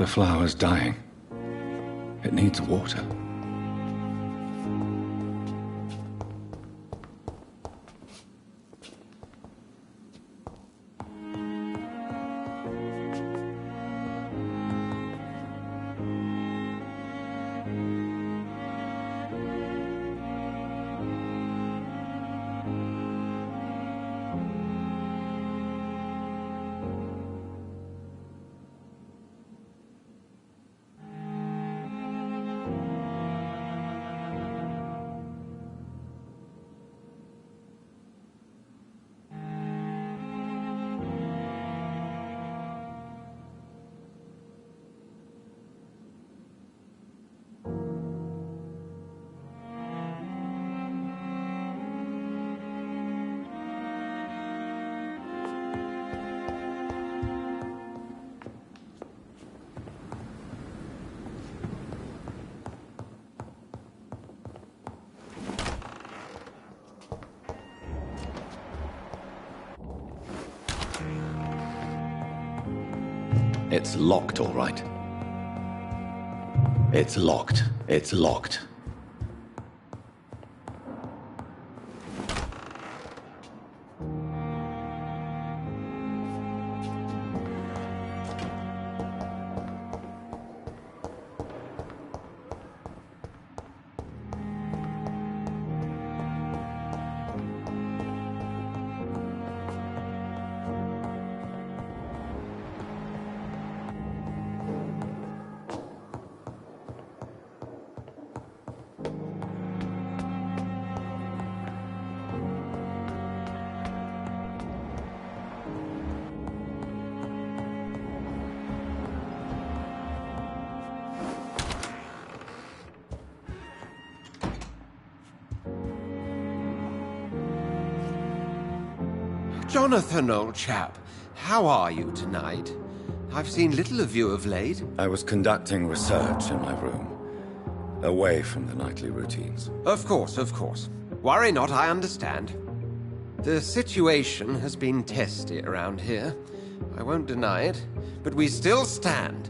The flower's dying. It needs water. It's locked, all right. It's locked. It's locked. Jonathan, old chap, how are you tonight? I've seen little of you of late. I was conducting research in my room, away from the nightly routines. Of course, of course. Worry not, I understand. The situation has been testy around here. I won't deny it, but we still stand.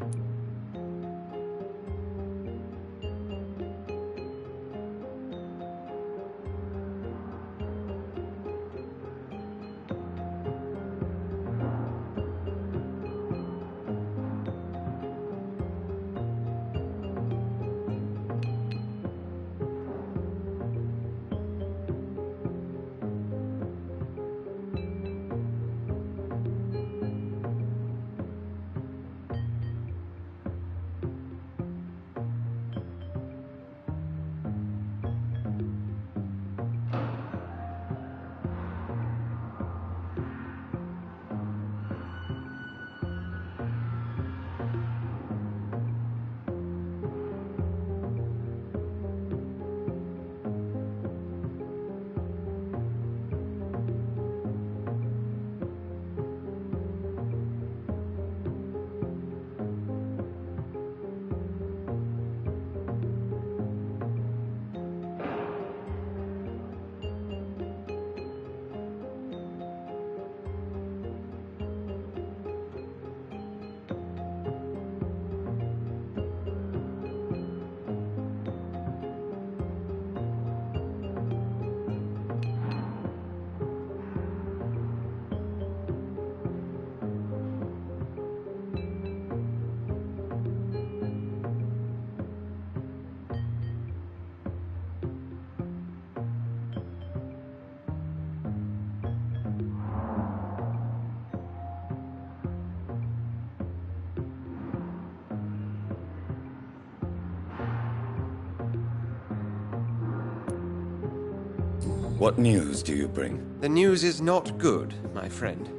What news do you bring? The news is not good, my friend.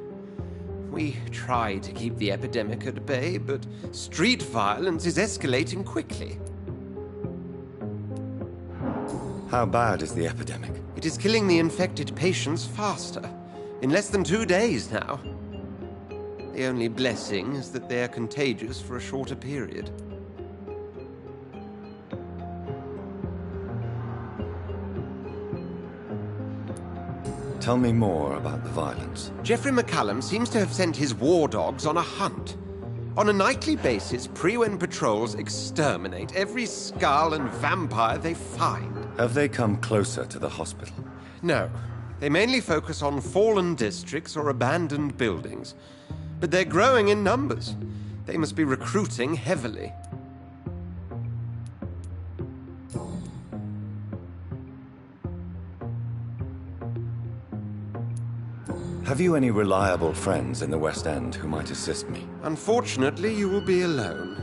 We try to keep the epidemic at bay, but street violence is escalating quickly. How bad is the epidemic? It is killing the infected patients faster. In less than 2 days now. The only blessing is that they are contagious for a shorter period. Tell me more about the violence. Jeffrey McCallum seems to have sent his war dogs on a hunt. On a nightly basis, Priwen patrols exterminate every skull and vampire they find. Have they come closer to the hospital? No. They mainly focus on fallen districts or abandoned buildings. But they're growing in numbers. They must be recruiting heavily. Have you any reliable friends in the West End who might assist me? Unfortunately, you will be alone.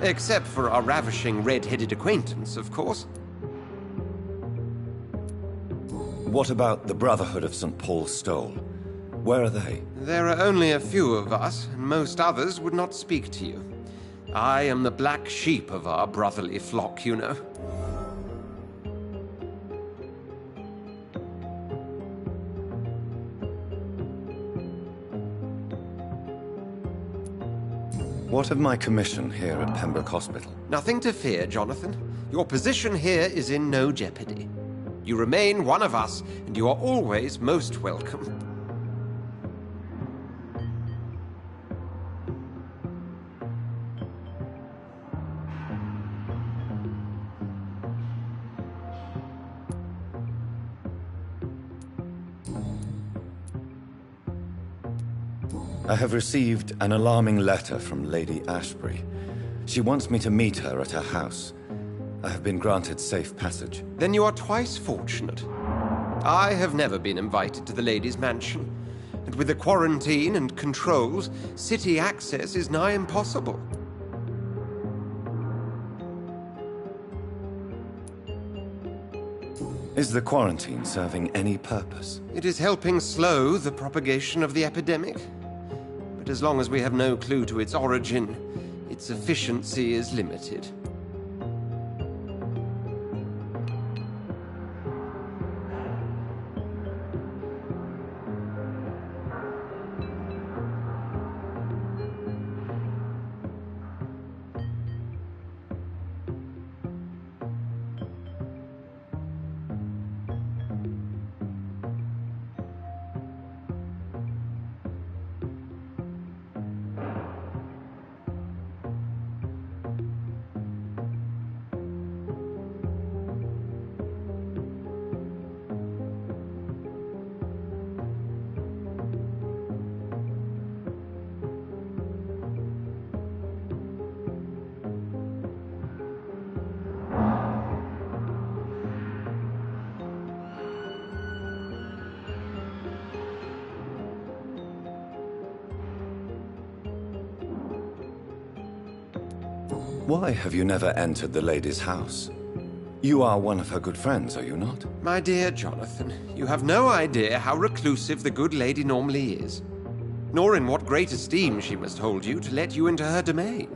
Except for our ravishing red-headed acquaintance, of course. What about the Brotherhood of St. Paul's Stole? Where are they? There are only a few of us, and most others would not speak to you. I am the black sheep of our brotherly flock, you know. What of my commission here at Pembroke Hospital? Nothing to fear, Jonathan. Your position here is in no jeopardy. You remain one of us, and you are always most welcome. I have received an alarming letter from Lady Ashbury. She wants me to meet her at her house. I have been granted safe passage. Then you are twice fortunate. I have never been invited to the lady's mansion, and with the quarantine and controls, city access is nigh impossible. Is the quarantine serving any purpose? It is helping slow the propagation of the epidemic. But as long as we have no clue to its origin, its efficiency is limited. Why have you never entered the lady's house? You are one of her good friends, are you not? My dear Jonathan, you have no idea how reclusive the good lady normally is, nor in what great esteem she must hold you to let you into her domain.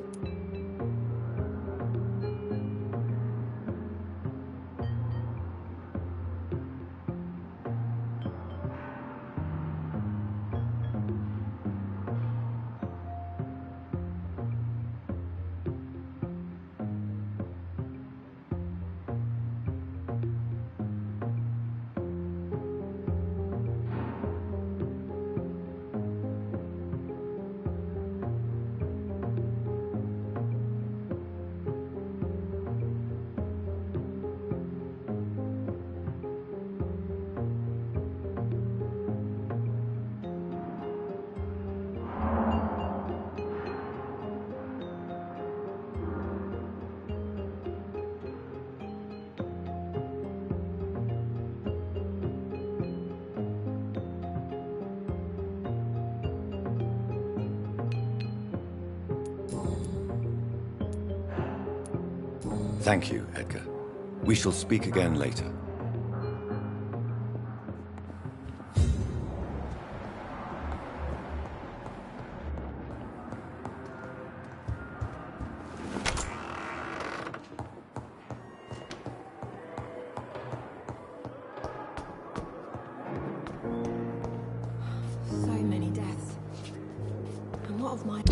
Thank you, Edgar. We shall speak again later. So many deaths. And what of my...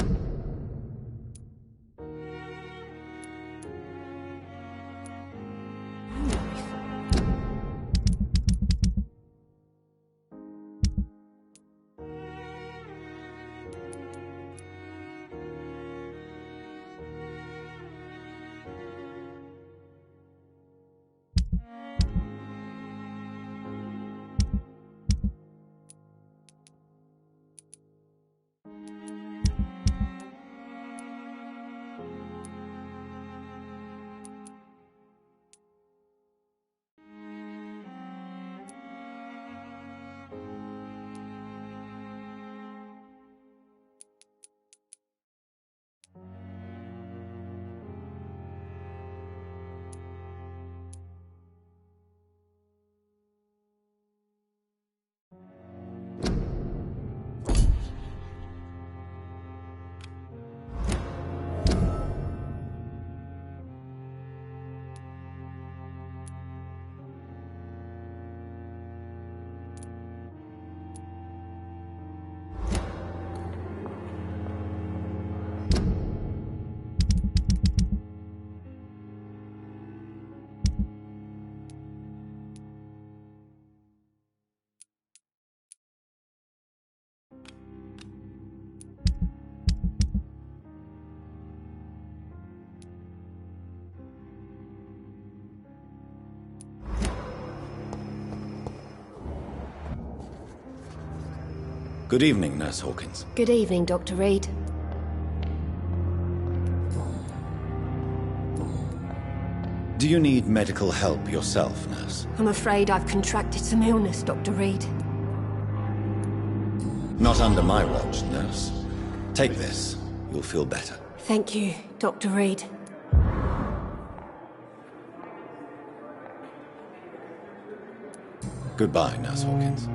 Good evening, Nurse Hawkins. Good evening, Dr. Reed. Do you need medical help yourself, Nurse? I'm afraid I've contracted some illness, Dr. Reed. Not under my watch, Nurse. Take this. You'll feel better. Thank you, Dr. Reed. Goodbye, Nurse Hawkins.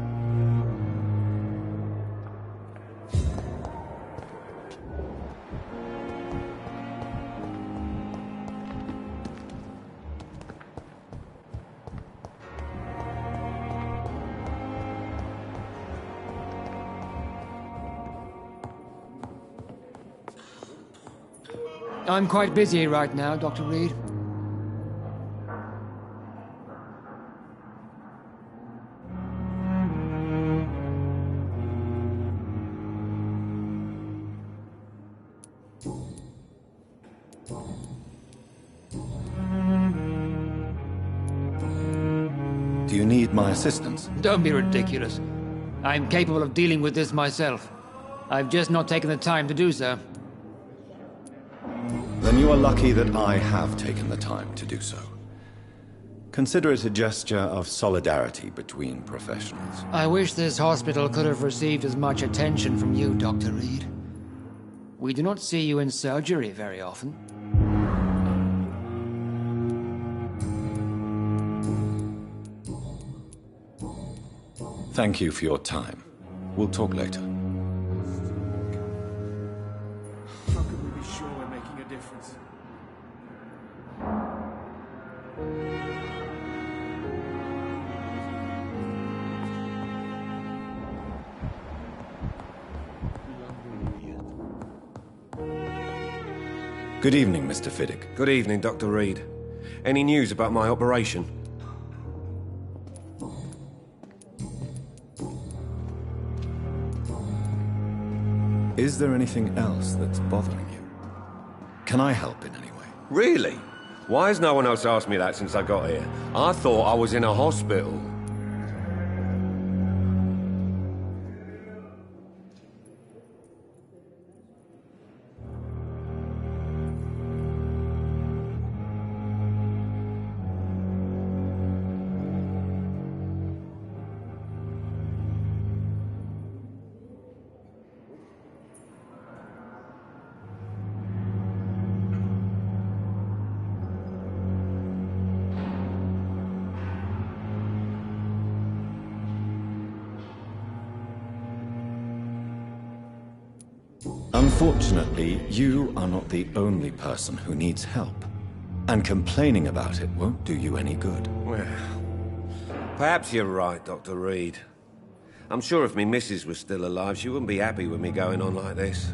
I'm quite busy right now, Dr. Reed. Do you need my assistance? Don't be ridiculous. I'm capable of dealing with this myself. I've just not taken the time to do so. Then you are lucky that I have taken the time to do so. Consider it a gesture of solidarity between professionals. I wish this hospital could have received as much attention from you, Dr. Reed. We do not see you in surgery very often. Thank you for your time. We'll talk later. How can we be sure we're making a difference? Good evening, Mr. Fiddick. Good evening, Dr. Reed. Any news about my operation? Is there anything else that's bothering you? Can I help in any way? Really? Why has no one else asked me that since I got here? I thought I was in a hospital. Unfortunately, you are not the only person who needs help. And complaining about it won't do you any good. Well, perhaps you're right, Dr. Reed. I'm sure if me missus was still alive, she wouldn't be happy with me going on like this.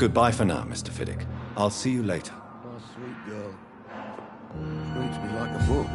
Goodbye for now, Mr. Fiddick. I'll see you later. My sweet girl. Reads me like a book.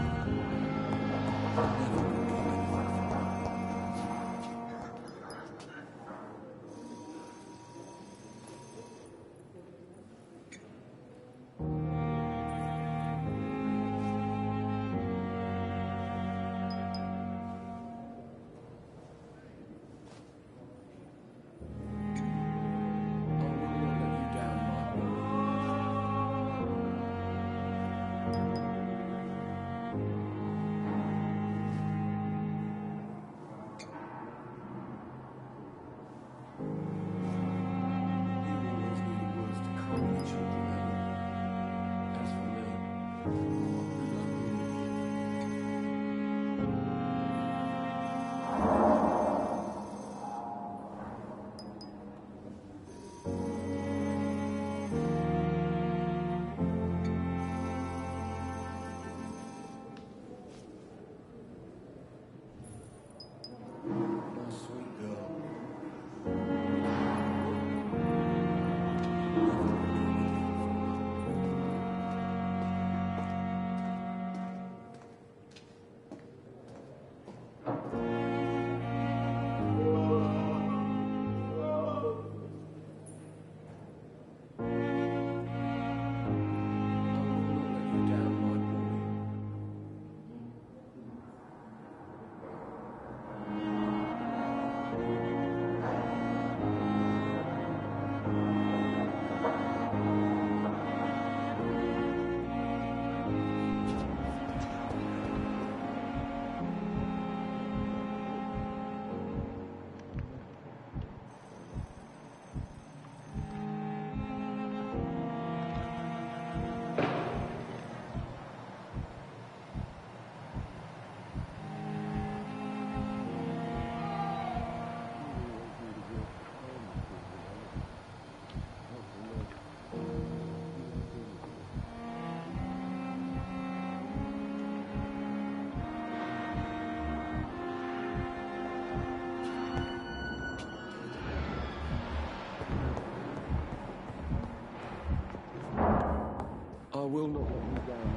I will not let you down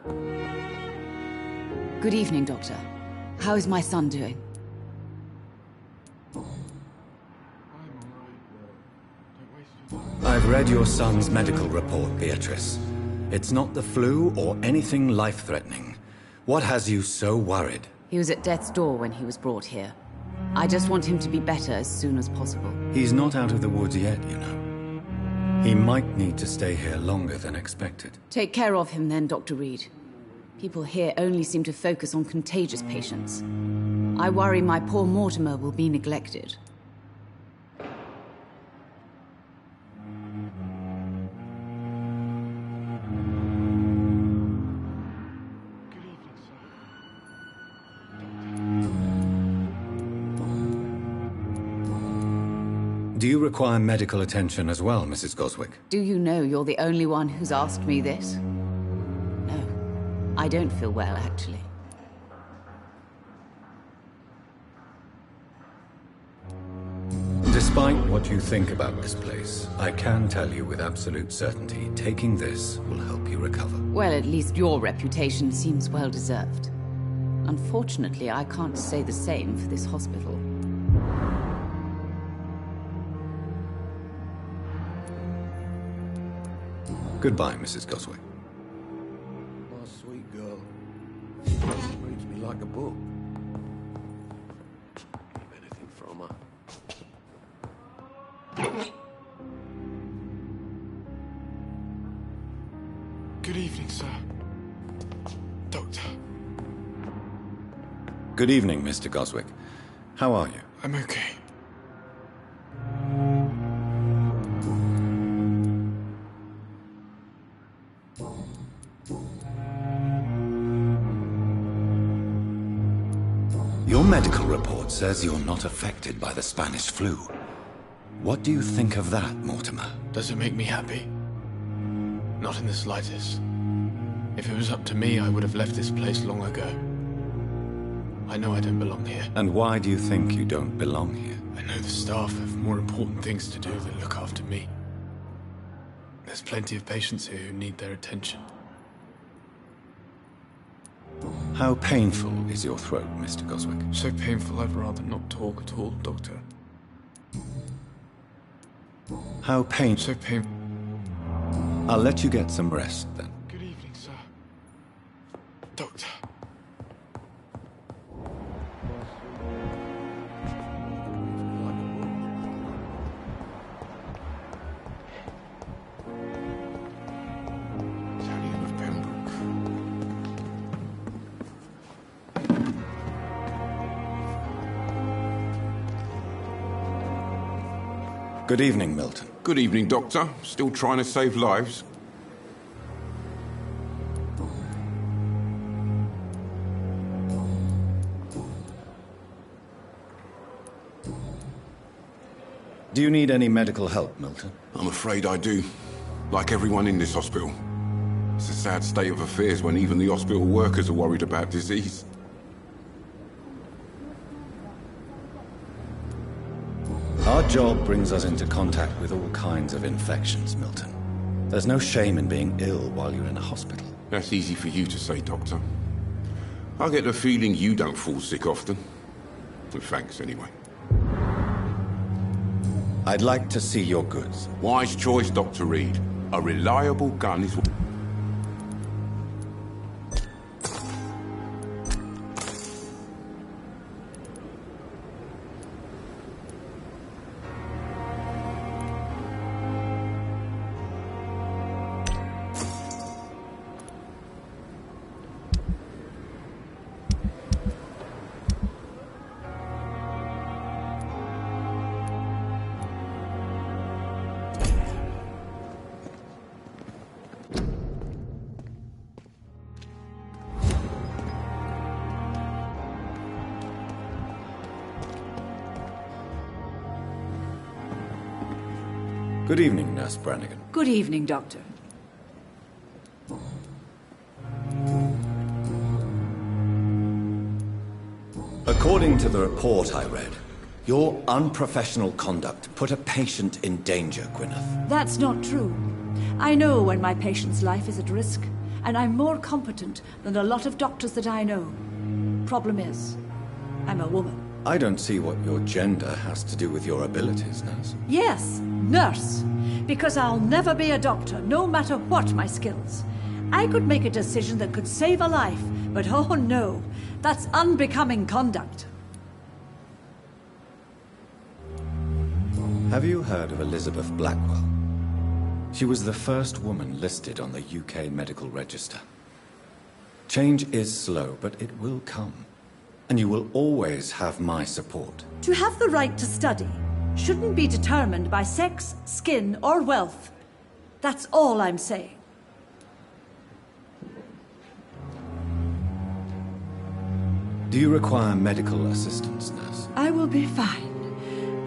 now. Good evening, Doctor. How is my son doing? I've read your son's medical report, Beatrice. It's not the flu or anything life-threatening. What has you so worried? He was at death's door when he was brought here. I just want him to be better as soon as possible. He's not out of the woods yet, you know. He might need to stay here longer than expected. Take care of him then, Dr. Reed. People here only seem to focus on contagious patients. I worry my poor Mortimer will be neglected. Do you require medical attention as well, Mrs. Goswick? Do you know you're the only one who's asked me this? No, I don't feel well, actually. Despite what you think about this place, I can tell you with absolute certainty, taking this will help you recover. Well, at least your reputation seems well deserved. Unfortunately, I can't say the same for this hospital. Goodbye, Mrs. Goswick. My sweet girl. She reads me like a book. Keep anything from her. Good evening, sir. Doctor. Good evening, Mr. Goswick. How are you? I'm okay. Your medical report says you're not affected by the Spanish flu. What do you think of that, Mortimer? Does it make me happy? Not in the slightest. If it was up to me, I would have left this place long ago. I know I don't belong here. And why do you think you don't belong here? I know the staff have more important things to do than look after me. There's plenty of patients here who need their attention. How painful is your throat, Mr. Goswick? So painful I'd rather not talk at all, Doctor. How painful? So painful. I'll let you get some rest, then. Good evening, sir. Doctor. Good evening, Milton. Good evening, Doctor. Still trying to save lives? Do you need any medical help, Milton? I'm afraid I do. Like everyone in this hospital. It's a sad state of affairs when even the hospital workers are worried about disease. Our job brings us into contact with all kinds of infections, Milton. There's no shame in being ill while you're in a hospital. That's easy for you to say, Doctor. I get the feeling you don't fall sick often. Well, thanks, anyway. I'd like to see your goods. Wise choice, Dr. Reed. A reliable gun is... Good evening, Nurse Brannigan. Good evening, Doctor. According to the report I read, your unprofessional conduct put a patient in danger, Gwyneth. That's not true. I know when my patient's life is at risk, and I'm more competent than a lot of doctors that I know. Problem is, I'm a woman. I don't see what your gender has to do with your abilities, Nurse. Yes, nurse. Because I'll never be a doctor, no matter what my skills. I could make a decision that could save a life, but oh no, that's unbecoming conduct. Have you heard of Elizabeth Blackwell? She was the first woman listed on the UK Medical Register. Change is slow, but it will come. And you will always have my support. To have the right to study shouldn't be determined by sex, skin, or wealth. That's all I'm saying. Do you require medical assistance, Nurse? I will be fine,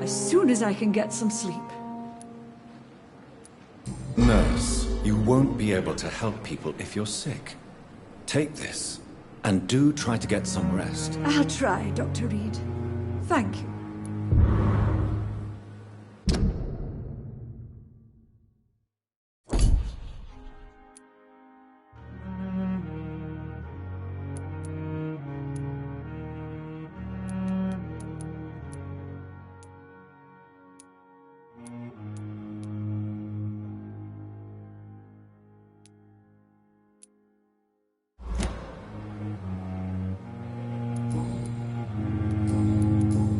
as soon as I can get some sleep. Nurse, you won't be able to help people if you're sick. Take this, and do try to get some rest. I'll try, Dr. Reed. Thank you.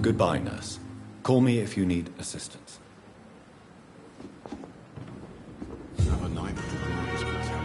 Goodbye, Nurse. Call me if you need assistance. Another night with the glorious hotel.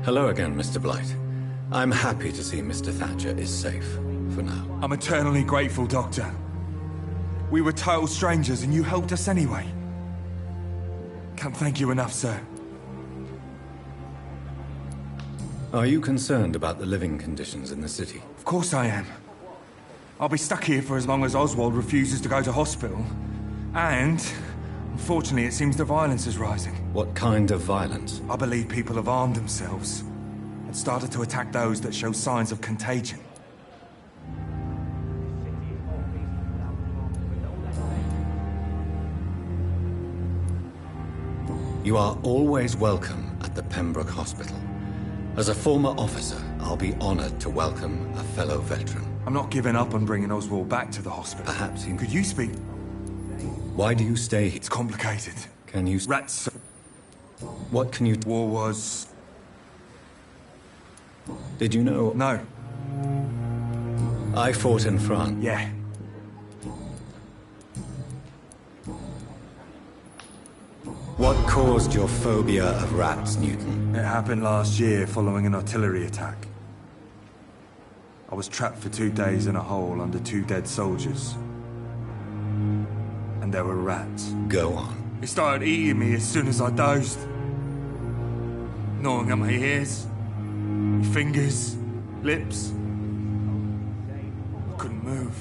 Hello again, Mr. Blight. I'm happy to see Mr. Thatcher is safe, for now. I'm eternally grateful, Doctor. We were total strangers and you helped us anyway. Can't thank you enough, sir. Are you concerned about the living conditions in the city? Of course I am. I'll be stuck here for as long as Oswald refuses to go to hospital. And, unfortunately, it seems the violence is rising. What kind of violence? I believe people have armed themselves and started to attack those that show signs of contagion. You are always welcome at the Pembroke Hospital. As a former officer, I'll be honored to welcome a fellow veteran. I'm not giving up on bringing Oswald back to the hospital. Perhaps he... Could you speak? Why do you stay here? It's complicated. Can you... Rats... What can you... War was... Did you know... No. I fought in France. Yeah. What caused your phobia of rats, Newton? It happened last year following an artillery attack. I was trapped for 2 days in a hole under 2 dead soldiers. And there were rats. Go on. They started eating me as soon as I dozed. Gnawing at my ears, my fingers, lips. I couldn't move.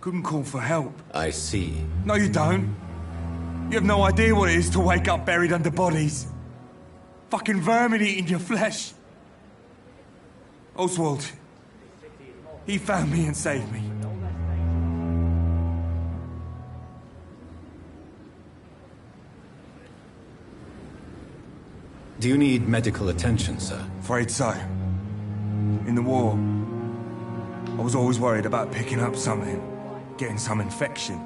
Couldn't call for help. I see. No, you don't. You have no idea what it is to wake up buried under bodies. Fucking vermin eating your flesh. Oswald. He found me and saved me. Do you need medical attention, sir? Afraid so. In the war, I was always worried about picking up something, getting some infection.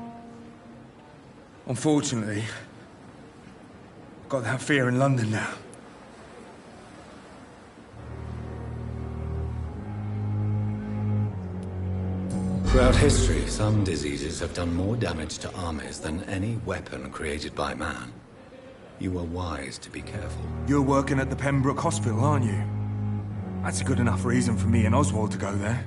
Unfortunately, I've got that fear in London now. Throughout history, some diseases have done more damage to armies than any weapon created by man. You were wise to be careful. You're working at the Pembroke Hospital, aren't you? That's a good enough reason for me and Oswald to go there.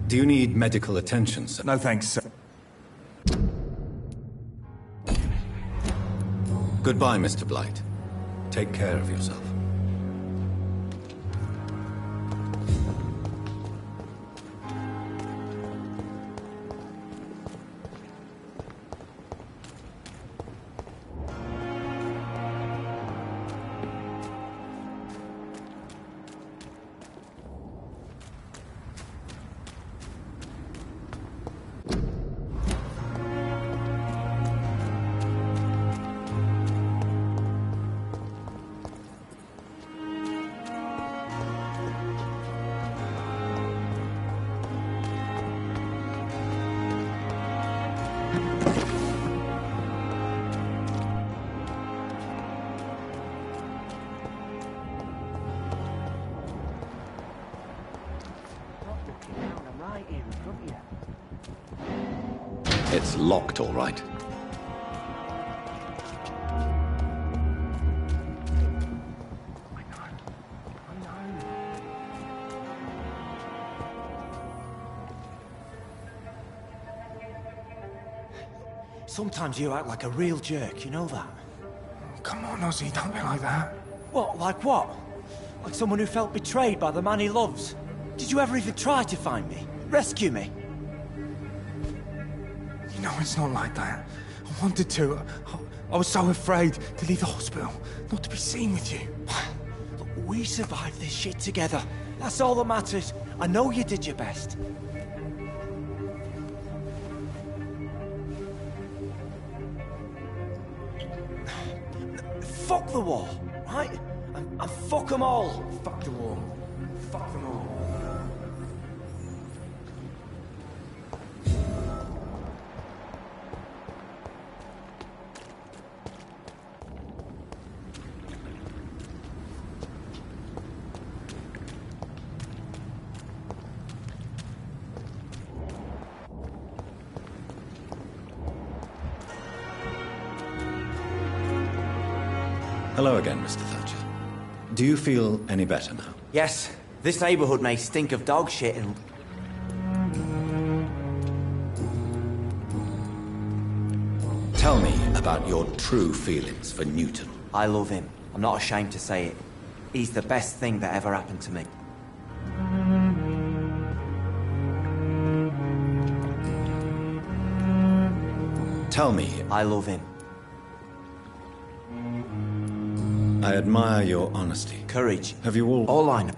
Do you need medical attention, sir? No thanks, sir. Goodbye, Mr. Blight. Take care of yourself. It's locked, all right. Sometimes you act like a real jerk, you know that? Come on, Ozzy, don't be like that. What? Like what? Like someone who felt betrayed by the man he loves? Did you ever even try to find me? Rescue me? You know, it's not like that. I wanted to. I was so afraid to leave the hospital, not to be seen with you. Look, we survived this shit together. That's all that matters. I know you did your best. Fuck the war, right? And fuck them all. Fuck the war. Fuck them all. Hello again, Mr. Thatcher. Do you feel any better now? Yes, this neighborhood may stink of dog shit and... Tell me about your true feelings for Newton. I love him. I'm not ashamed to say it. He's the best thing that ever happened to me. Tell me. I love him. I admire your honesty. Courage. Have you all I know.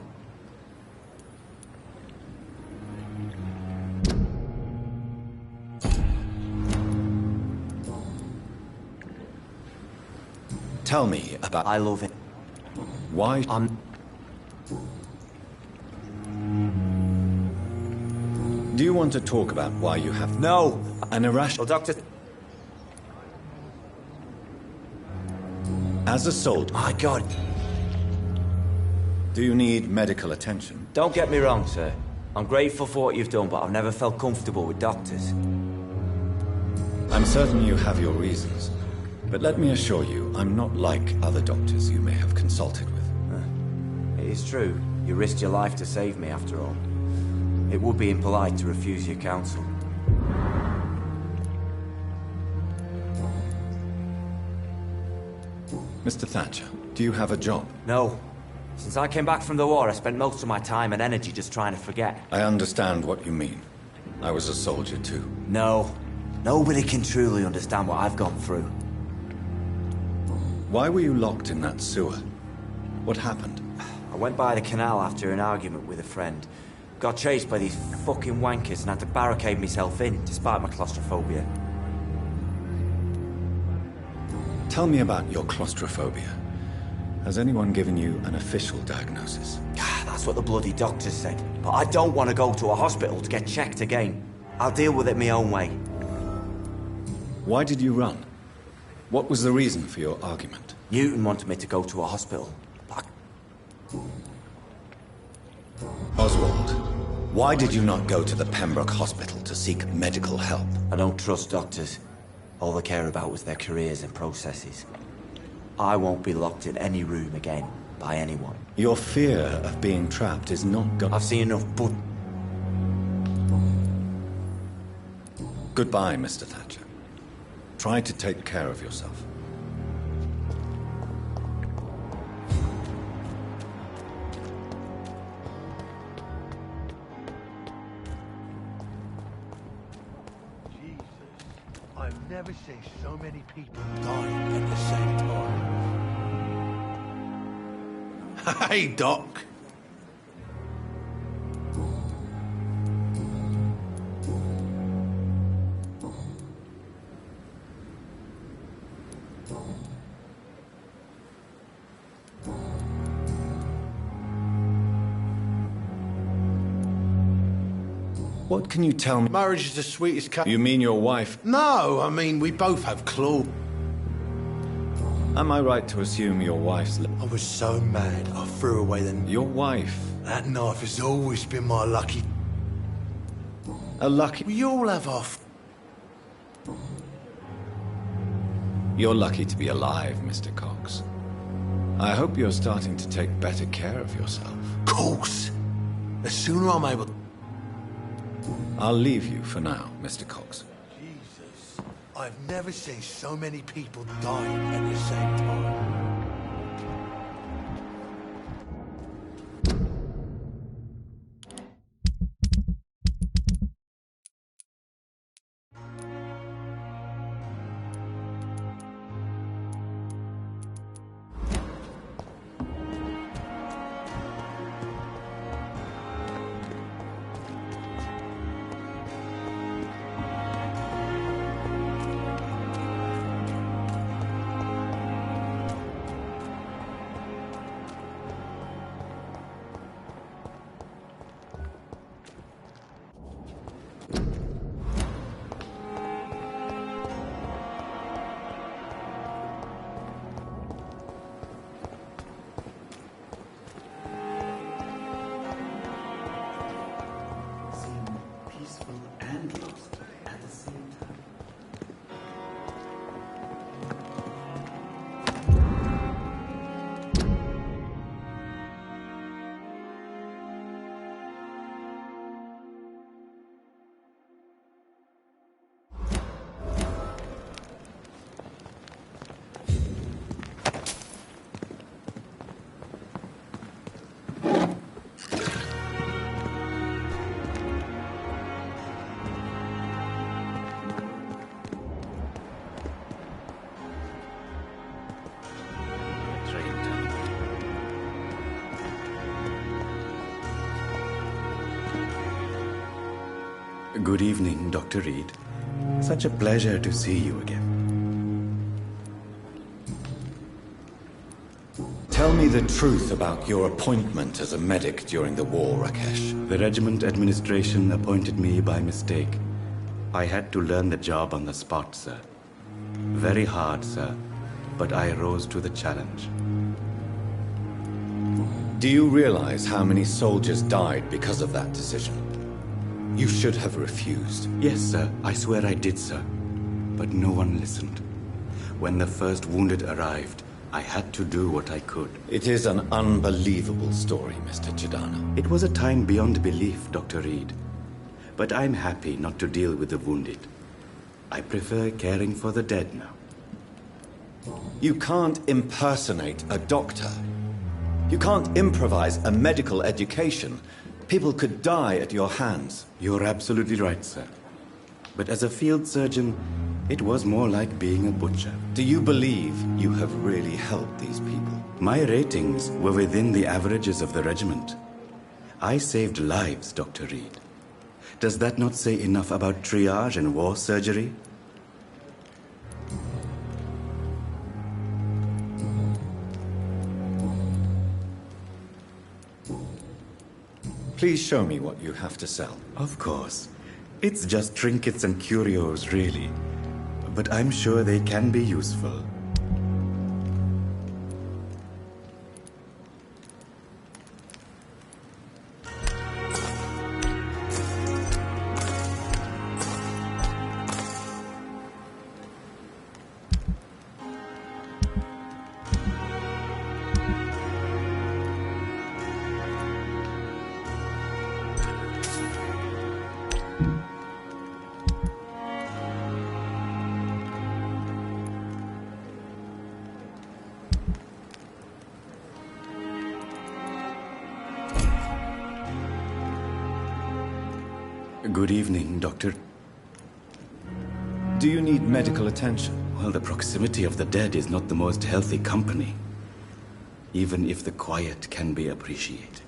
Tell me about... I love him. Why? Do you want to talk about why you have... No! An irrational... Well, Doctor... As a soldier... My God! Do you need medical attention? Don't get me wrong, sir. I'm grateful for what you've done, but I've never felt comfortable with doctors. I'm certain you have your reasons. But let me assure you, I'm not like other doctors you may have consulted with. It is true. You risked your life to save me, after all. It would be impolite to refuse your counsel. Mr. Thatcher, do you have a job? No. Since I came back from the war, I spent most of my time and energy just trying to forget. I understand what you mean. I was a soldier too. No. Nobody can truly understand what I've gone through. Why were you locked in that sewer? What happened? I went by the canal after an argument with a friend. Got chased by these fucking wankers and had to barricade myself in, despite my claustrophobia. Tell me about your claustrophobia. Has anyone given you an official diagnosis? That's what the bloody doctors said. But I don't want to go to a hospital to get checked again. I'll deal with it my own way. Why did you run? What was the reason for your argument? Newton wanted me to go to a hospital. Oswald, why did you not go to the Pembroke Hospital to seek medical help? I don't trust doctors. All they care about was their careers and processes. I won't be locked in any room again, by anyone. Your fear of being trapped is not I've seen enough but... Goodbye, Mr. Thatcher. Try to take care of yourself. Jesus, I've never seen so many people dying at the same time. Hey, Doc. What can you tell me? Marriage is the sweetest You mean your wife? No, I mean, we both have claws. Am I right to assume your wife's... I was so mad, I threw away the... Your wife? That knife has always been my lucky... A lucky... We all have our... You're lucky to be alive, Mr. Cox. I hope you're starting to take better care of yourself. Of course. The sooner I'm able... I'll leave you for now, Mr. Cox. Jesus, I've never seen so many people dying at the same time. Good evening, Dr. Reed. Such a pleasure to see you again. Tell me the truth about your appointment as a medic during the war, Rakesh. The regiment administration appointed me by mistake. I had to learn the job on the spot, sir. Very hard, sir, but I rose to the challenge. Do you realize how many soldiers died because of that decision? You should have refused. Yes, sir. I swear I did, sir. But no one listened. When the first wounded arrived, I had to do what I could. It is an unbelievable story, Mr. Chidana. It was a time beyond belief, Dr. Reed. But I'm happy not to deal with the wounded. I prefer caring for the dead now. You can't impersonate a doctor. You can't improvise a medical education. People could die at your hands. You're absolutely right, sir. But as a field surgeon, it was more like being a butcher. Do you believe you have really helped these people? My ratings were within the averages of the regiment. I saved lives, Dr. Reed. Does that not say enough about triage and war surgery? Please show me what you have to sell. Of course. It's just trinkets and curios, really. But I'm sure they can be useful. Good evening, Doctor. Do you need medical attention? Well, the proximity of the dead is not the most healthy company, even if the quiet can be appreciated.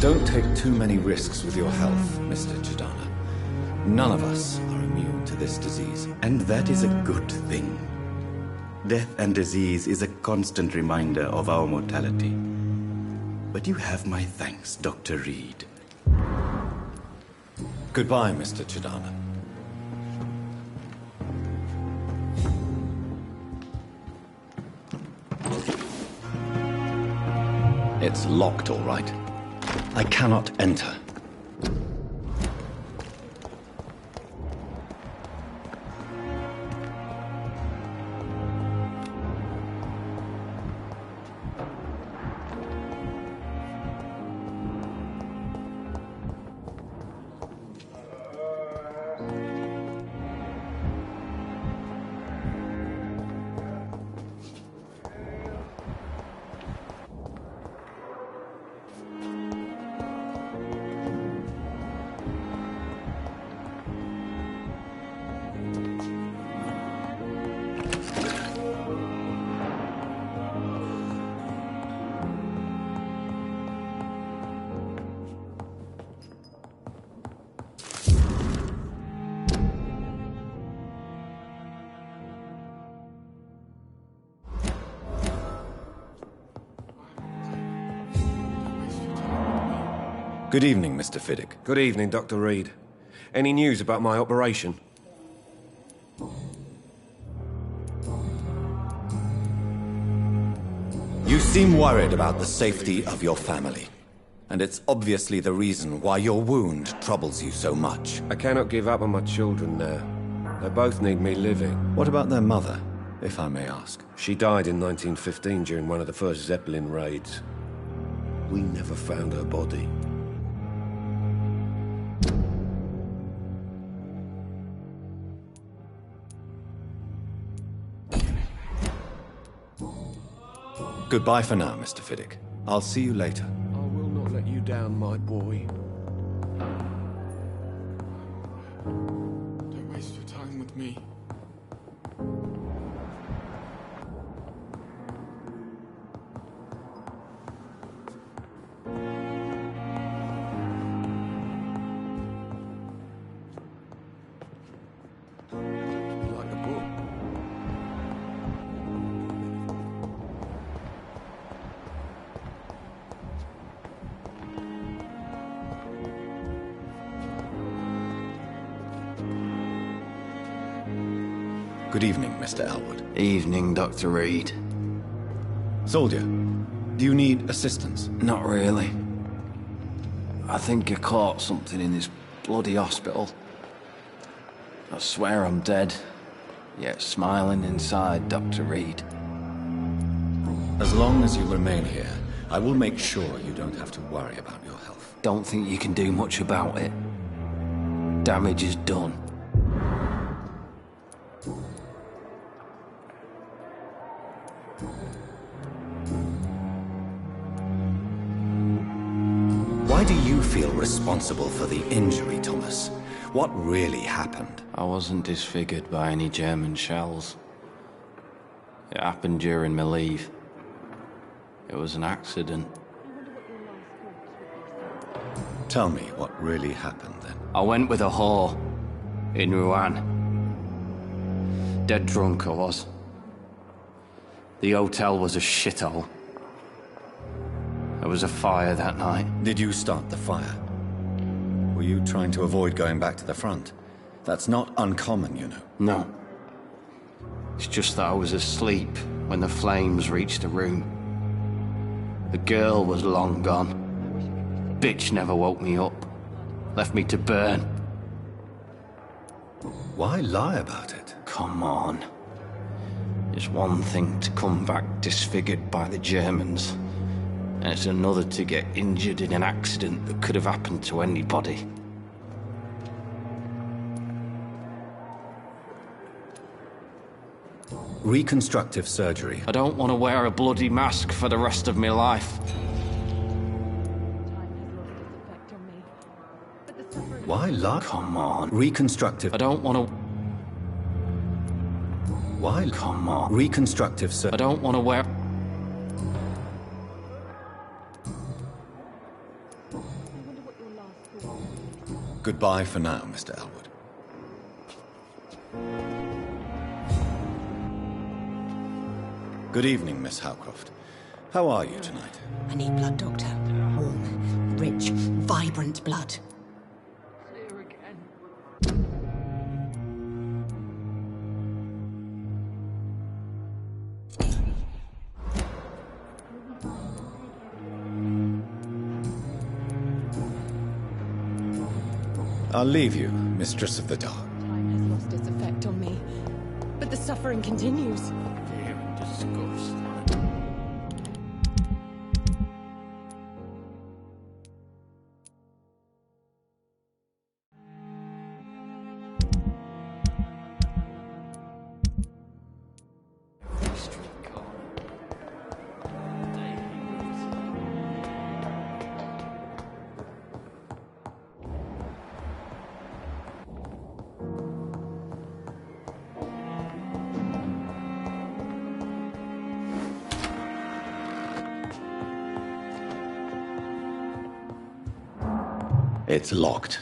Don't take too many risks with your health, Mr. Chidana. None of us are immune to this disease. And that is a good thing. Death and disease is a constant reminder of our mortality. But you have my thanks, Dr. Reed. Goodbye, Mr. Chidana. It's locked, all right. I cannot enter. Good evening, Mr. Fiddick. Good evening, Dr. Reed. Any news about my operation? You seem worried about the safety of your family. And it's obviously the reason why your wound troubles you so much. I cannot give up on my children now. They both need me living. What about their mother, if I may ask? She died in 1915 during one of the first Zeppelin raids. We never found her body. Goodbye for now, Mr. Fiddick. I'll see you later. I will not let you down, my boy. Don't waste your time with me. Good evening, Mr. Elwood. Evening, Dr. Reed. Soldier, do you need assistance? Not really. I think I caught something in this bloody hospital. I swear I'm dead, yet smiling inside, Dr. Reed. As long as you remain here, I will make sure you don't have to worry about your health. Don't think you can do much about it. Damage is done. Why do you feel responsible for the injury, Thomas? What really happened? I wasn't disfigured by any German shells. It happened during my leave. It was an accident. Tell me what really happened then. I went with a whore in Rouen. Dead drunk I was. The hotel was a shithole. There was a fire that night. Did you start the fire? Were you trying to avoid going back to the front? That's not uncommon, you know. No. It's just that I was asleep when the flames reached the room. The girl was long gone. Bitch never woke me up. Left me to burn. Why lie about it? Come on. It's one thing to come back disfigured by the Germans, and it's another to get injured in an accident that could have happened to anybody. Reconstructive surgery. I don't want to wear a bloody mask for the rest of my life. Why lie? Come on. Reconstructive. I don't want to... Why? Come on. Reconstructive surgery. I don't want to wear... Goodbye for now, Mr. Elwood. Good evening, Miss Howcroft. How are you tonight? I need blood, Doctor. Warm, rich, vibrant blood. I'll leave you, Mistress of the Dark. Time has lost its effect on me, but the suffering continues. Fear and disgust. It's locked.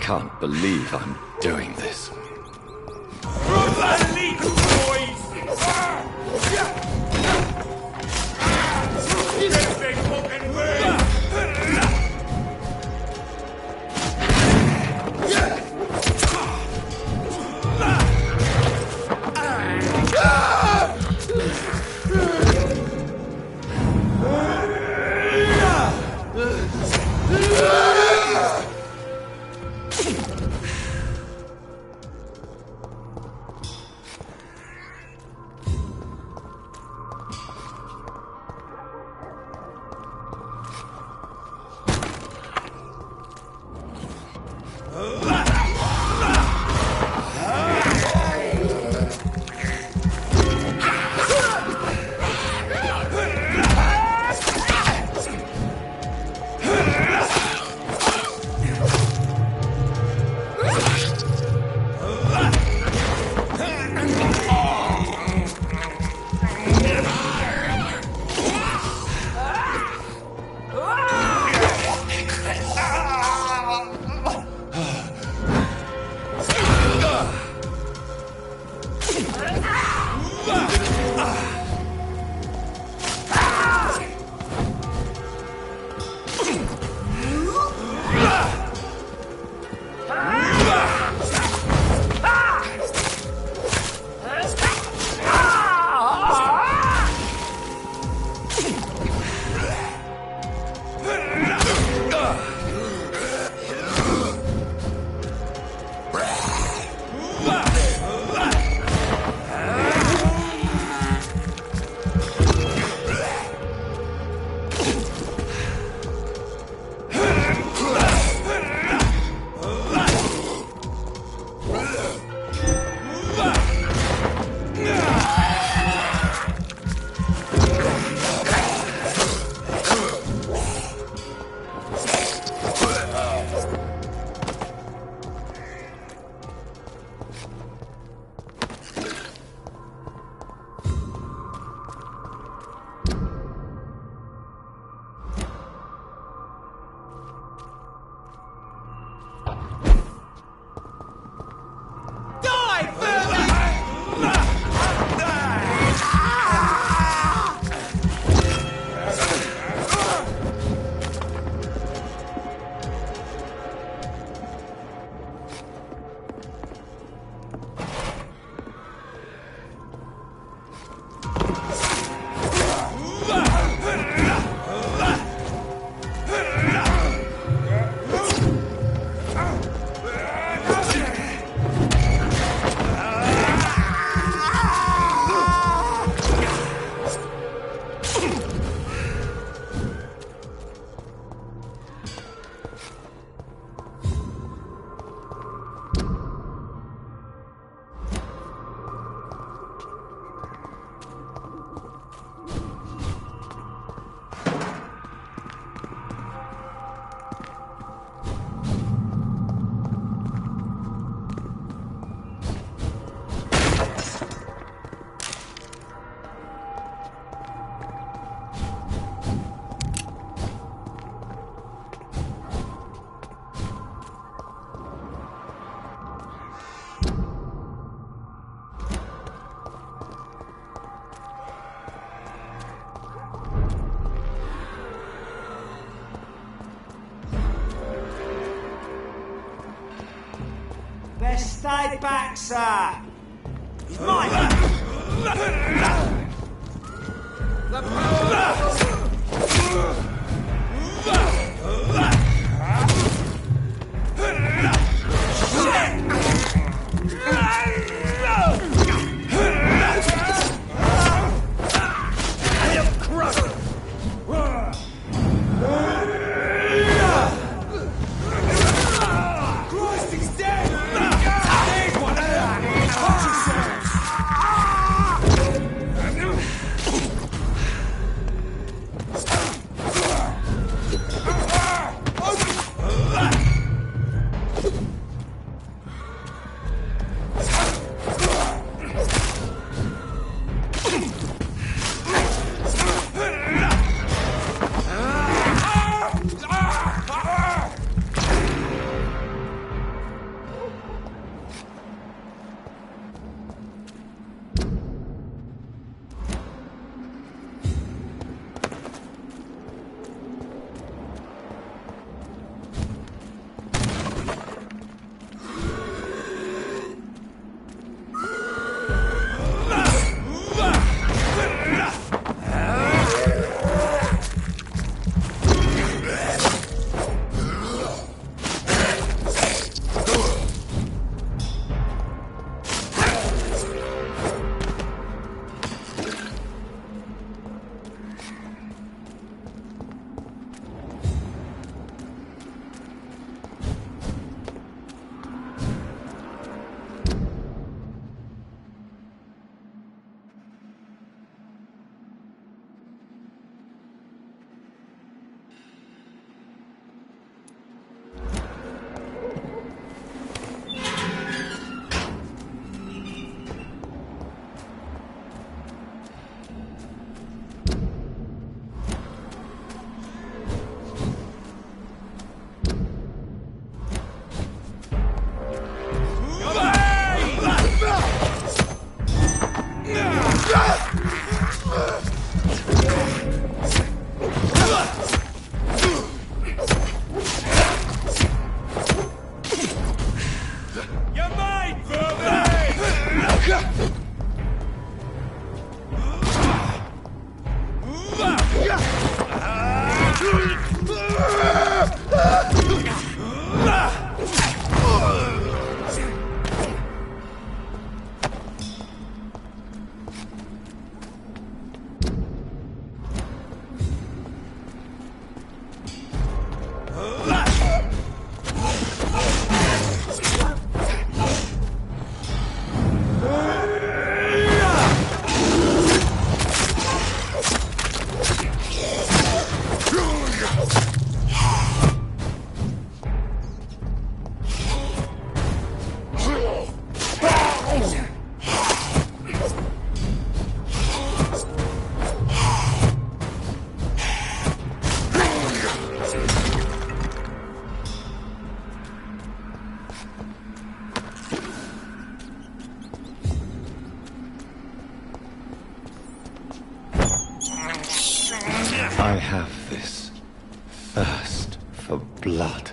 can't believe I'm doing this. Stay back, sir! He's mine! I have this thirst for blood.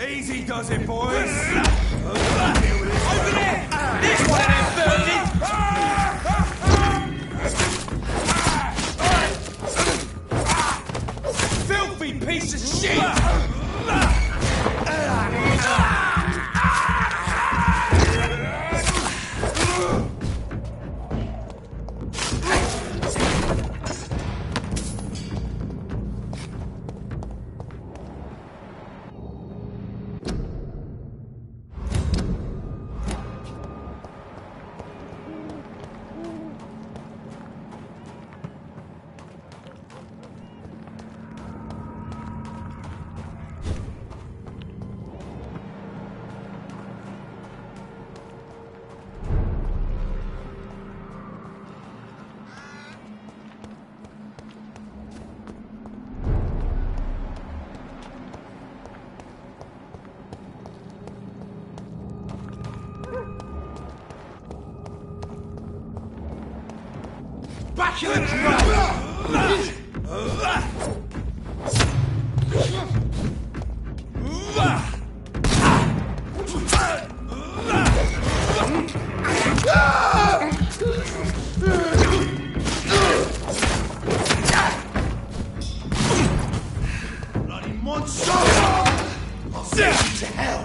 Easy does it, boys! Over there! There's one of them virgins! Filthy piece of shit! Back in the crowd! Bloody monster! I'll send you to hell!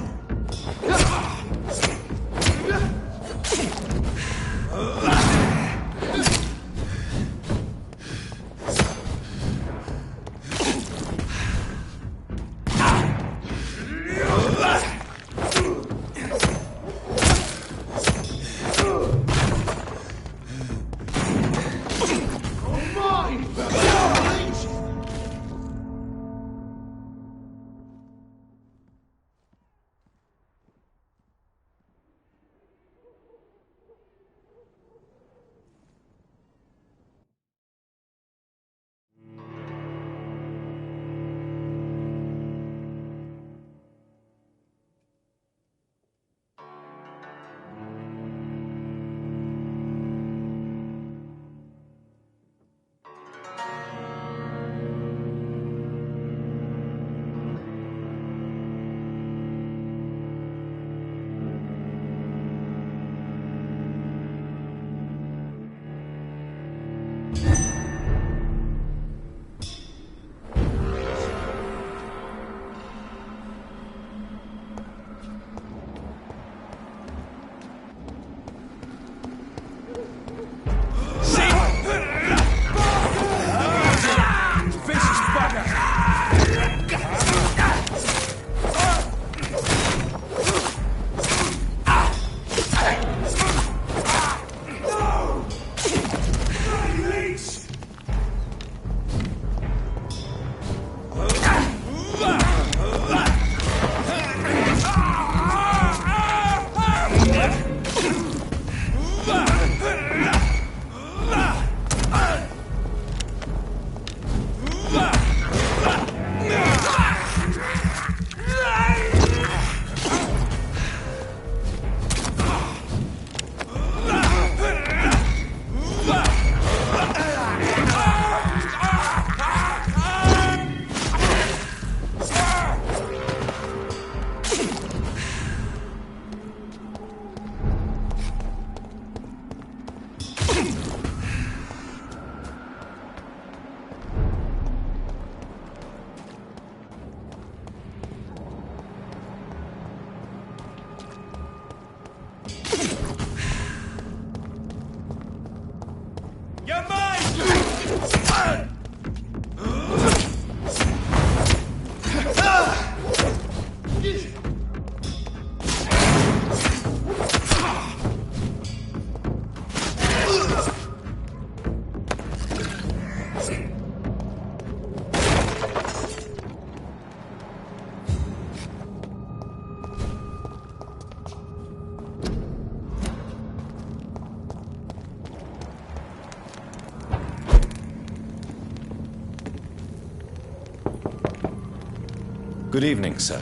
Good evening, sir.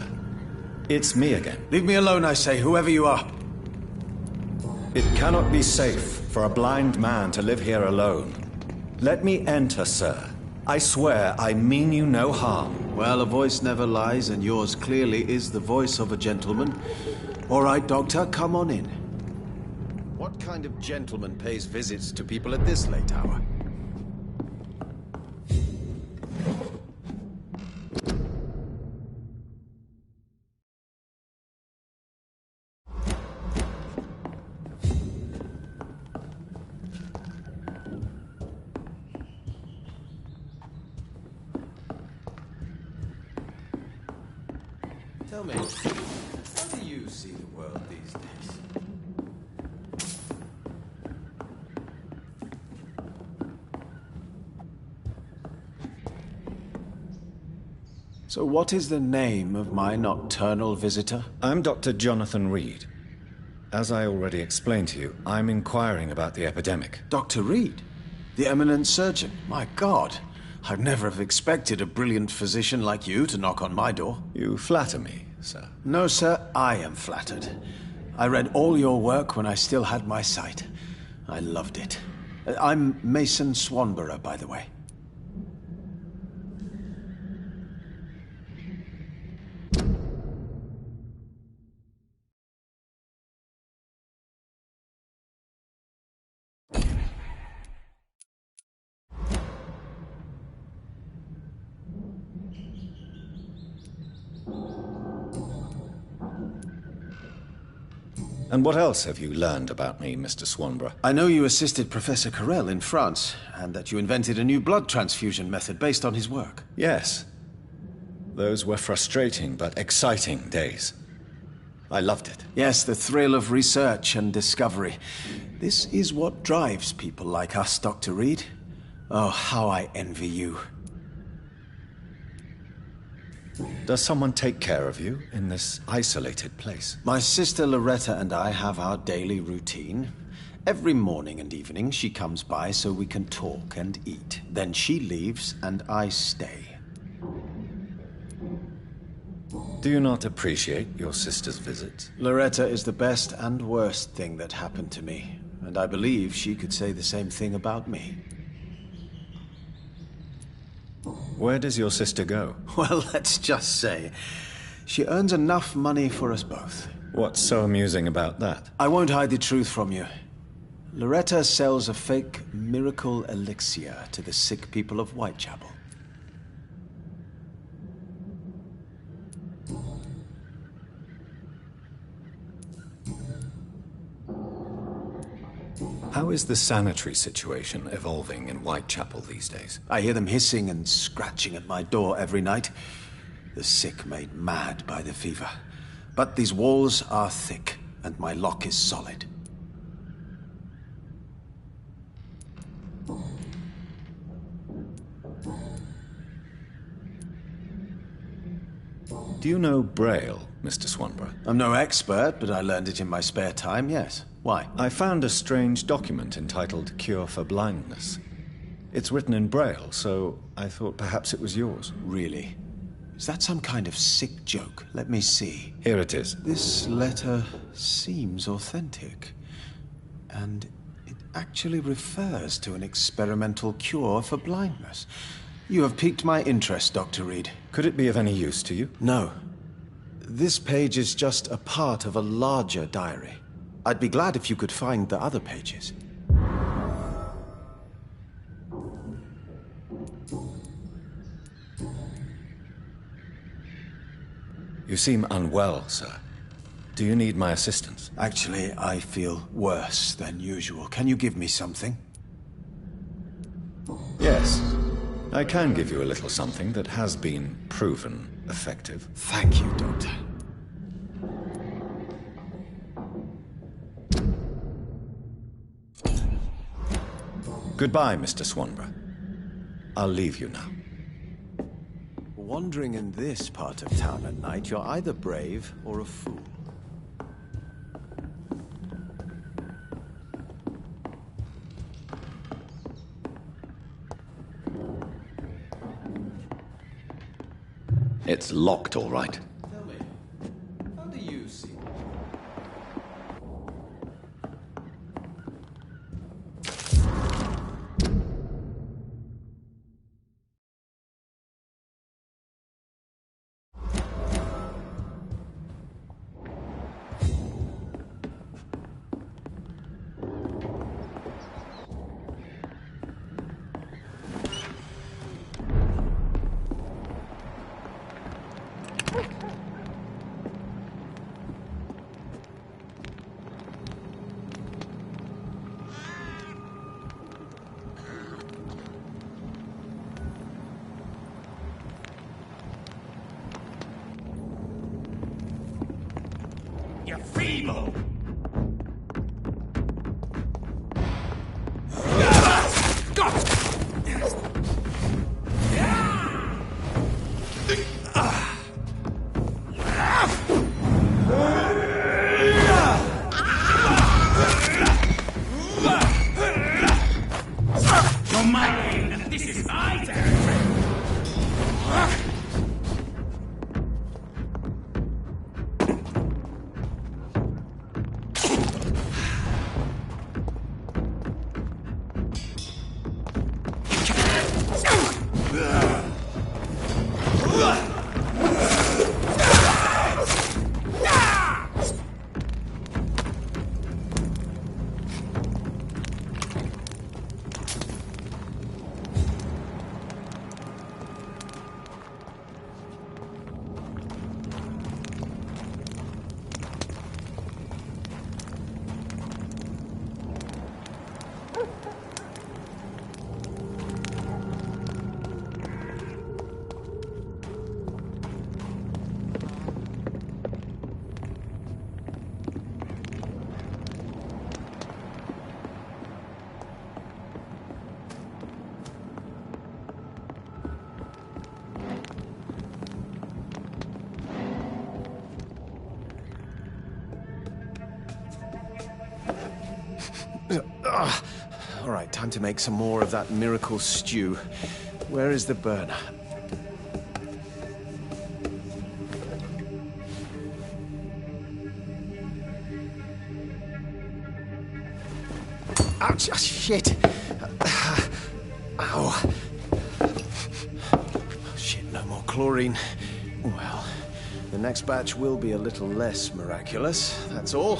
It's me again. Leave me alone, I say, whoever you are. It cannot be safe for a blind man to live here alone. Let me enter, sir. I swear I mean you no harm. Well, a voice never lies, and yours clearly is the voice of a gentleman. All right, Doctor, come on in. What kind of gentleman pays visits to people at this late hour? Tell me, how do you see the world these days? So what is the name of my nocturnal visitor? I'm Dr. Jonathan Reed. As I already explained to you, I'm inquiring about the epidemic. Dr. Reed? The eminent surgeon? My God, I'd never have expected a brilliant physician like you to knock on my door. You flatter me, sir. No, sir, I am flattered. I read all your work when I still had my sight. I loved it. I'm Mason Swanborough, by the way. And what else have you learned about me, Mr. Swanborough? I know you assisted Professor Carell in France, and that you invented a new blood transfusion method based on his work. Yes. Those were frustrating but exciting days. I loved it. Yes, the thrill of research and discovery. This is what drives people like us, Dr. Reed. Oh, how I envy you. Does someone take care of you in this isolated place? My sister Loretta and I have our daily routine. Every morning and evening she comes by so we can talk and eat. Then she leaves and I stay. Do you not appreciate your sister's visits? Loretta is the best and worst thing that happened to me, and I believe she could say the same thing about me. Where does your sister go? Well, let's just say, she earns enough money for us both. What's so amusing about that? I won't hide the truth from you. Loretta sells a fake miracle elixir to the sick people of Whitechapel. How is the sanitary situation evolving in Whitechapel these days? I hear them hissing and scratching at my door every night. The sick made mad by the fever. But these walls are thick, and my lock is solid. Do you know Braille, Mr. Swanborough? I'm no expert, but I learned it in my spare time, yes. Why? I found a strange document entitled Cure for Blindness. It's written in Braille, so I thought perhaps it was yours. Really? Is that some kind of sick joke? Let me see. Here it is. This letter seems authentic. And it actually refers to an experimental cure for blindness. You have piqued my interest, Dr. Reed. Could it be of any use to you? No. This page is just a part of a larger diary. I'd be glad if you could find the other pages. You seem unwell, sir. Do you need my assistance? Actually, I feel worse than usual. Can you give me something? Yes. I can give you a little something that has been proven effective. Thank you, Doctor. Goodbye, Mr. Swanborough. I'll leave you now. Wandering in this part of town at night, you're either brave or a fool. It's locked, all right. feeble. You're my king, and this is my territory. All right, time to make some more of that miracle stew. Where is the burner? Ouch! Ah, shit! Ow! Shit, no more chlorine. Well, the next batch will be a little less miraculous, that's all.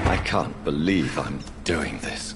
I can't believe I'm doing this.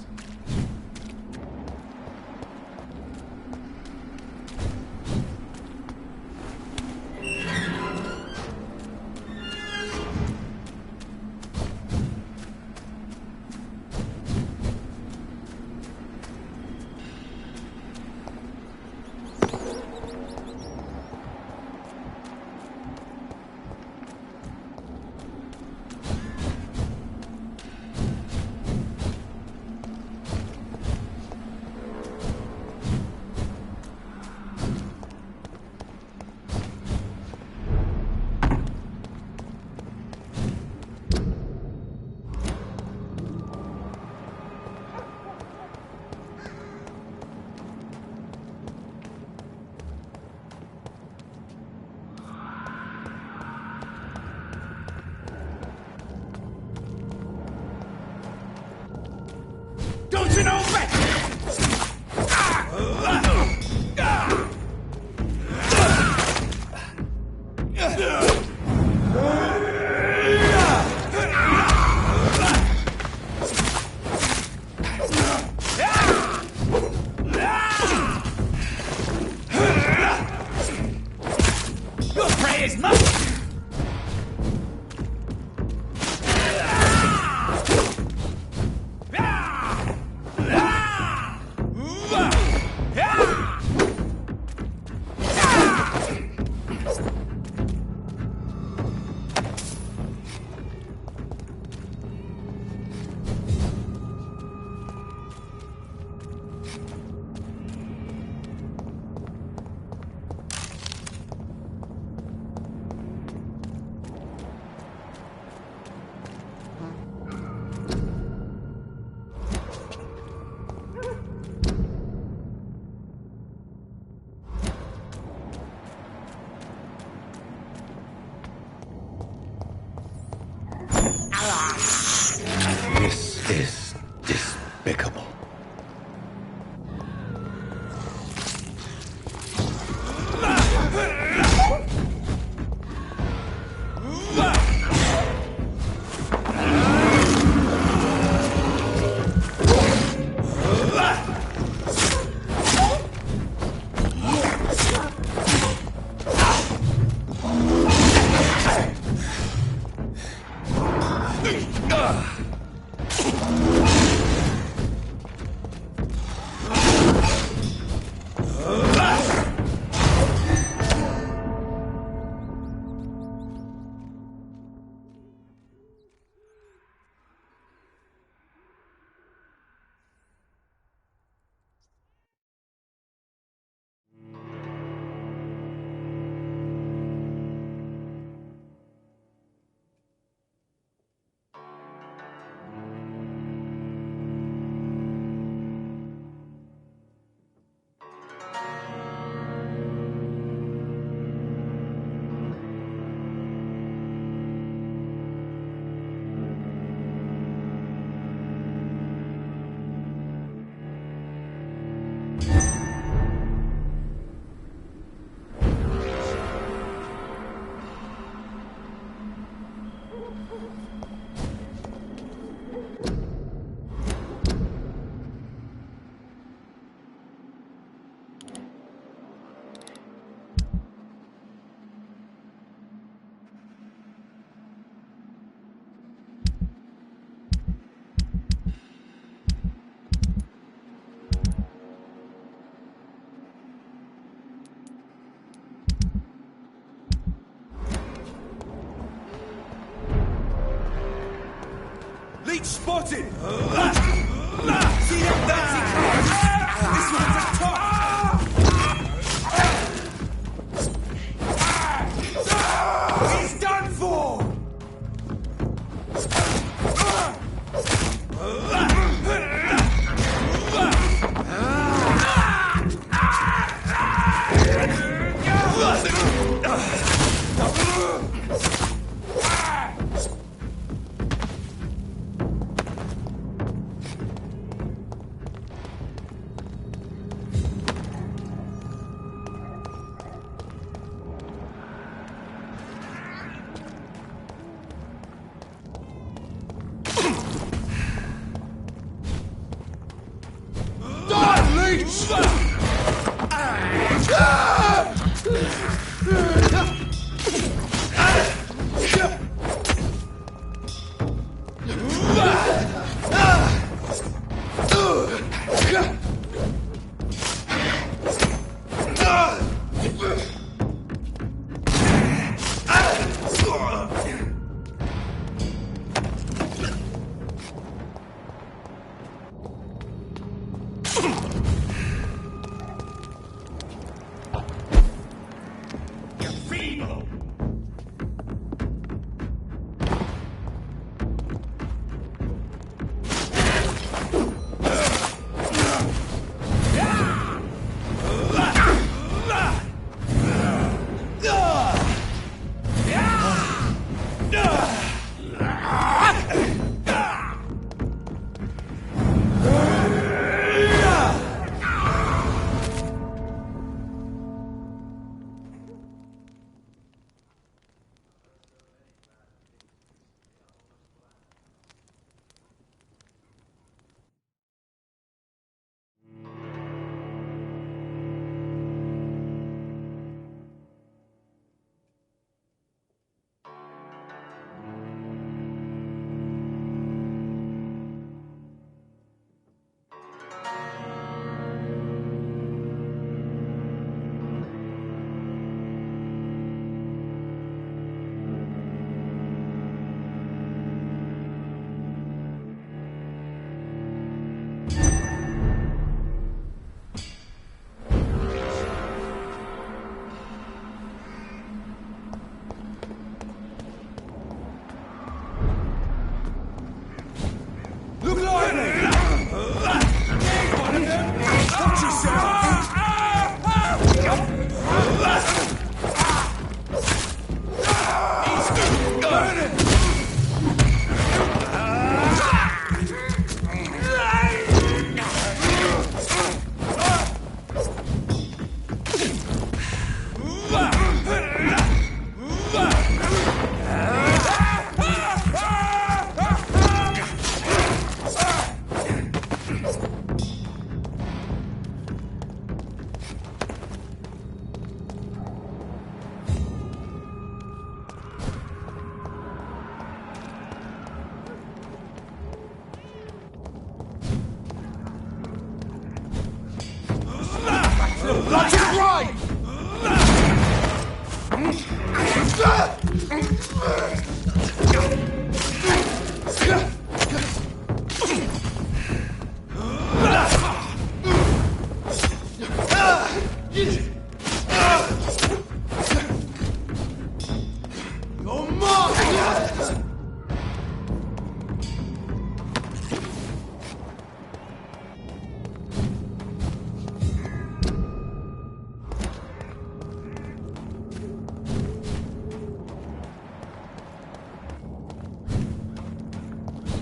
Leech spotted! See that fancy card? This one's a top! He's done for!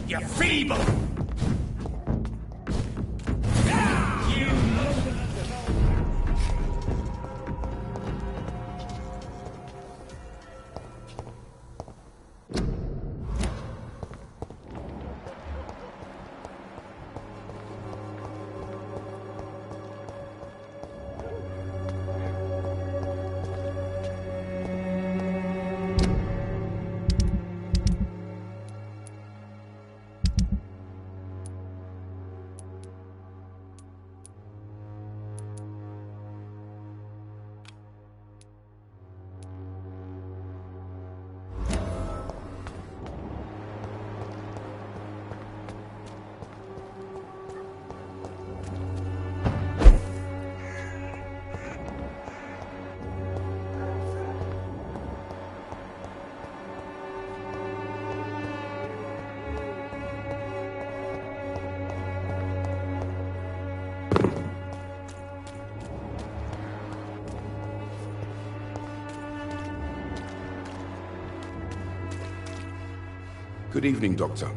You're feeble! Good evening, Doctor.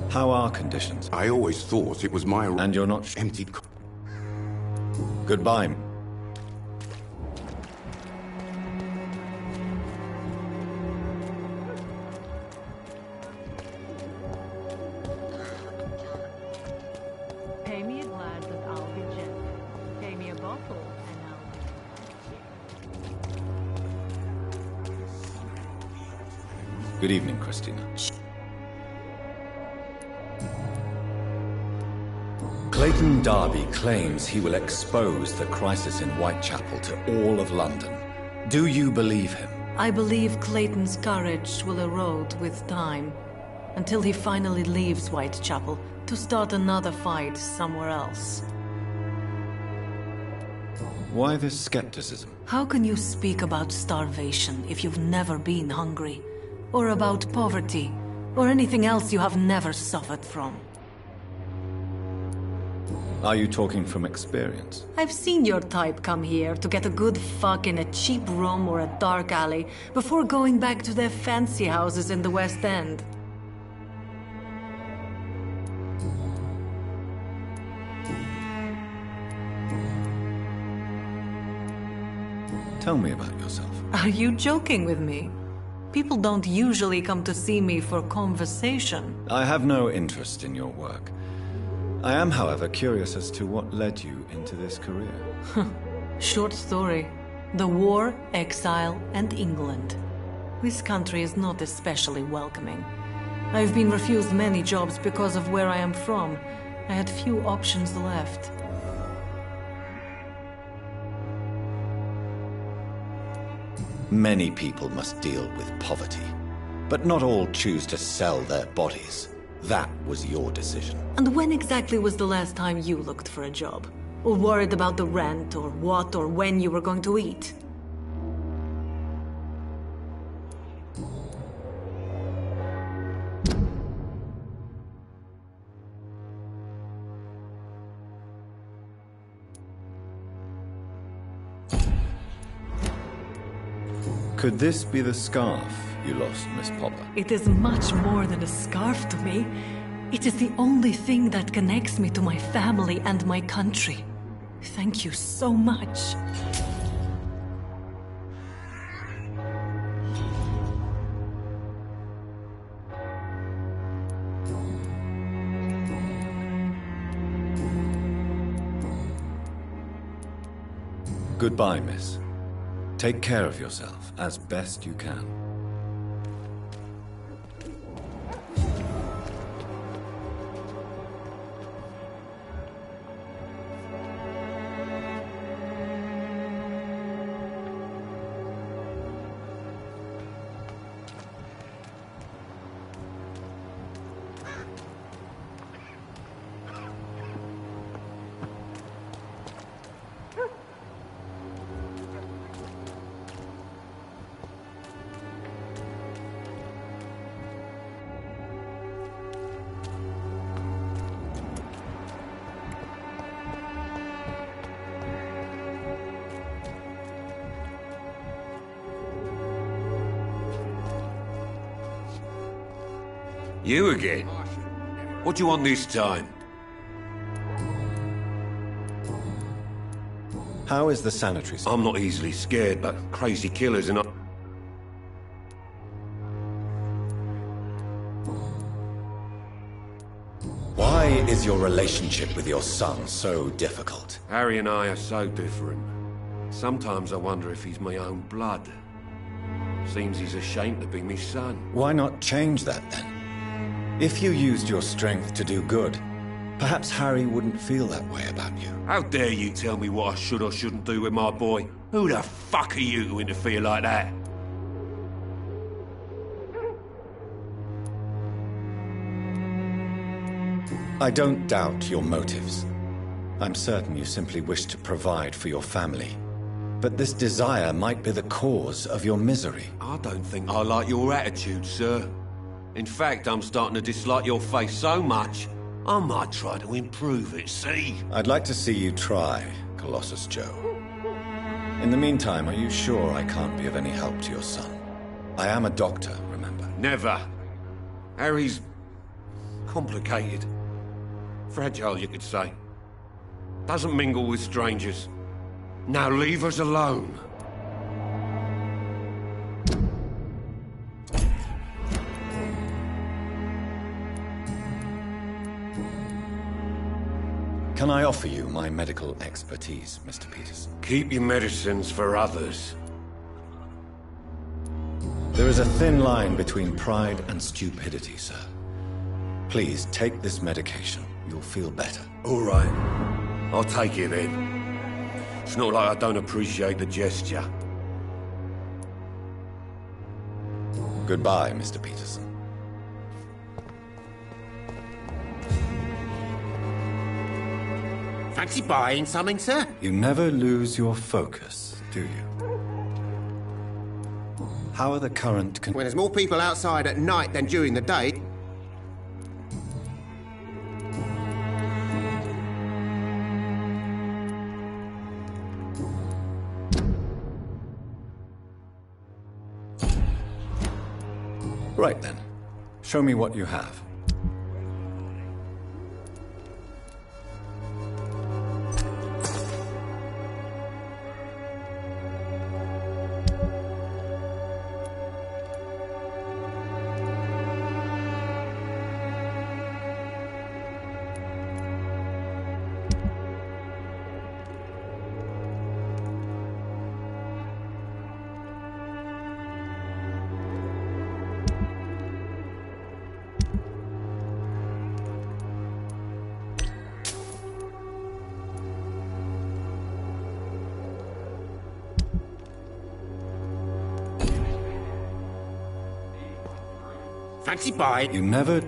How are conditions? I always thought it was my... And you're not... emptied... Goodbye. Pay me a glass and I'll be gentle. Pay me a bottle and I'll be... Good evening, Christina. Clayton Darby claims he will expose the crisis in Whitechapel to all of London. Do you believe him? I believe Clayton's courage will erode with time, until he finally leaves Whitechapel to start another fight somewhere else. Why this skepticism? How can you speak about starvation if you've never been hungry? Or about poverty? Or anything else you have never suffered from? Are you talking from experience? I've seen your type come here to get a good fuck in a cheap room or a dark alley before going back to their fancy houses in the West End. Tell me about yourself. Are you joking with me? People don't usually come to see me for conversation. I have no interest in your work. I am, however, curious as to what led you into this career. Short story. The war, exile, and England. This country is not especially welcoming. I've been refused many jobs because of where I am from. I had few options left. Many people must deal with poverty, but not all choose to sell their bodies. That was your decision. And when exactly was the last time you looked for a job? Or worried about the rent, or what or when you were going to eat? Could this be the scarf you lost, Miss Popper? It is much more than a scarf to me. It is the only thing that connects me to my family and my country. Thank you so much. Goodbye, miss. Take care of yourself as best you can. You again? What do you want this time? How is the sanitary? I'm not easily scared, but crazy killers are not... Why is your relationship with your son so difficult? Harry and I are so different. Sometimes I wonder if he's my own blood. Seems he's ashamed to be my son. Why not change that then? If you used your strength to do good, perhaps Harry wouldn't feel that way about you. How dare you tell me what I should or shouldn't do with my boy? Who the fuck are you to interfere like that? I don't doubt your motives. I'm certain you simply wish to provide for your family. But this desire might be the cause of your misery. I don't think I like your attitude, sir. In fact, I'm starting to dislike your face so much, I might try to improve it, see? I'd like to see you try, Colossus Joe. In the meantime, are you sure I can't be of any help to your son? I am a doctor, remember? Never. Harry's... complicated. Fragile, you could say. Doesn't mingle with strangers. Now leave us alone. Can I offer you my medical expertise, Mr. Peterson? Keep your medicines for others. There is a thin line between pride and stupidity, sir. Please take this medication. You'll feel better. All right. I'll take it then. It's not like I don't appreciate the gesture. Goodbye, Mr. Peterson. Fancy buying something, sir? You never lose your focus, do you? How are the current... When there's more people outside at night than during the day... Right then. Show me what you have. Fancy buying? You never...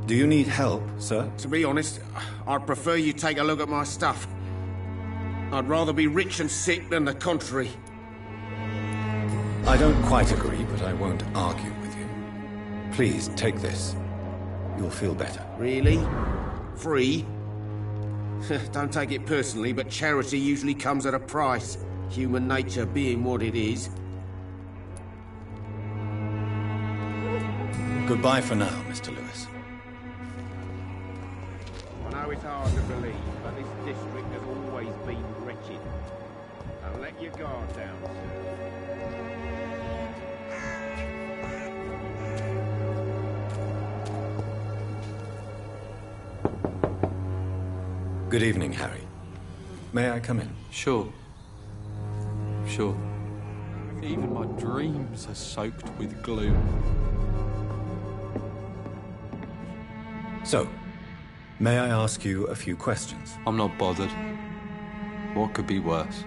Do you need help, sir? To be honest, I'd prefer you take a look at my stuff. I'd rather be rich and sick than the contrary. I don't quite agree, but I won't argue with you. Please, take this. You'll feel better. Really? Free? Don't take it personally, but charity usually comes at a price. Human nature being what it is. Goodbye for now, Mr. Lewis. I know it's hard to believe, but this district has always been wretched. Don't let your guard down, Good evening, Harry. May I come in? Sure. Sure. Even my dreams are soaked with gloom. So, may I ask you a few questions? I'm not bothered. What could be worse?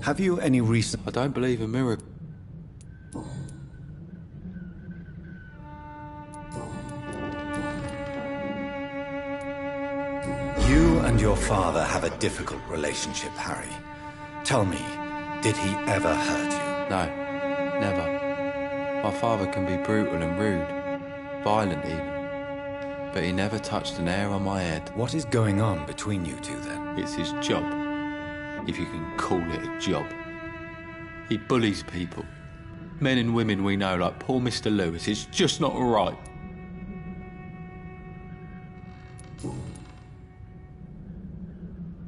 Have you any recent... I don't believe in miracles. You and your father have a difficult relationship, Harry. Tell me, did he ever hurt you? No, never. My father can be brutal and rude, violent even. but he never touched an hair on my head. What is going on between you two, then? It's his job, if you can call it a job. He bullies people. Men and women we know, like poor Mr. Lewis. It's just not right.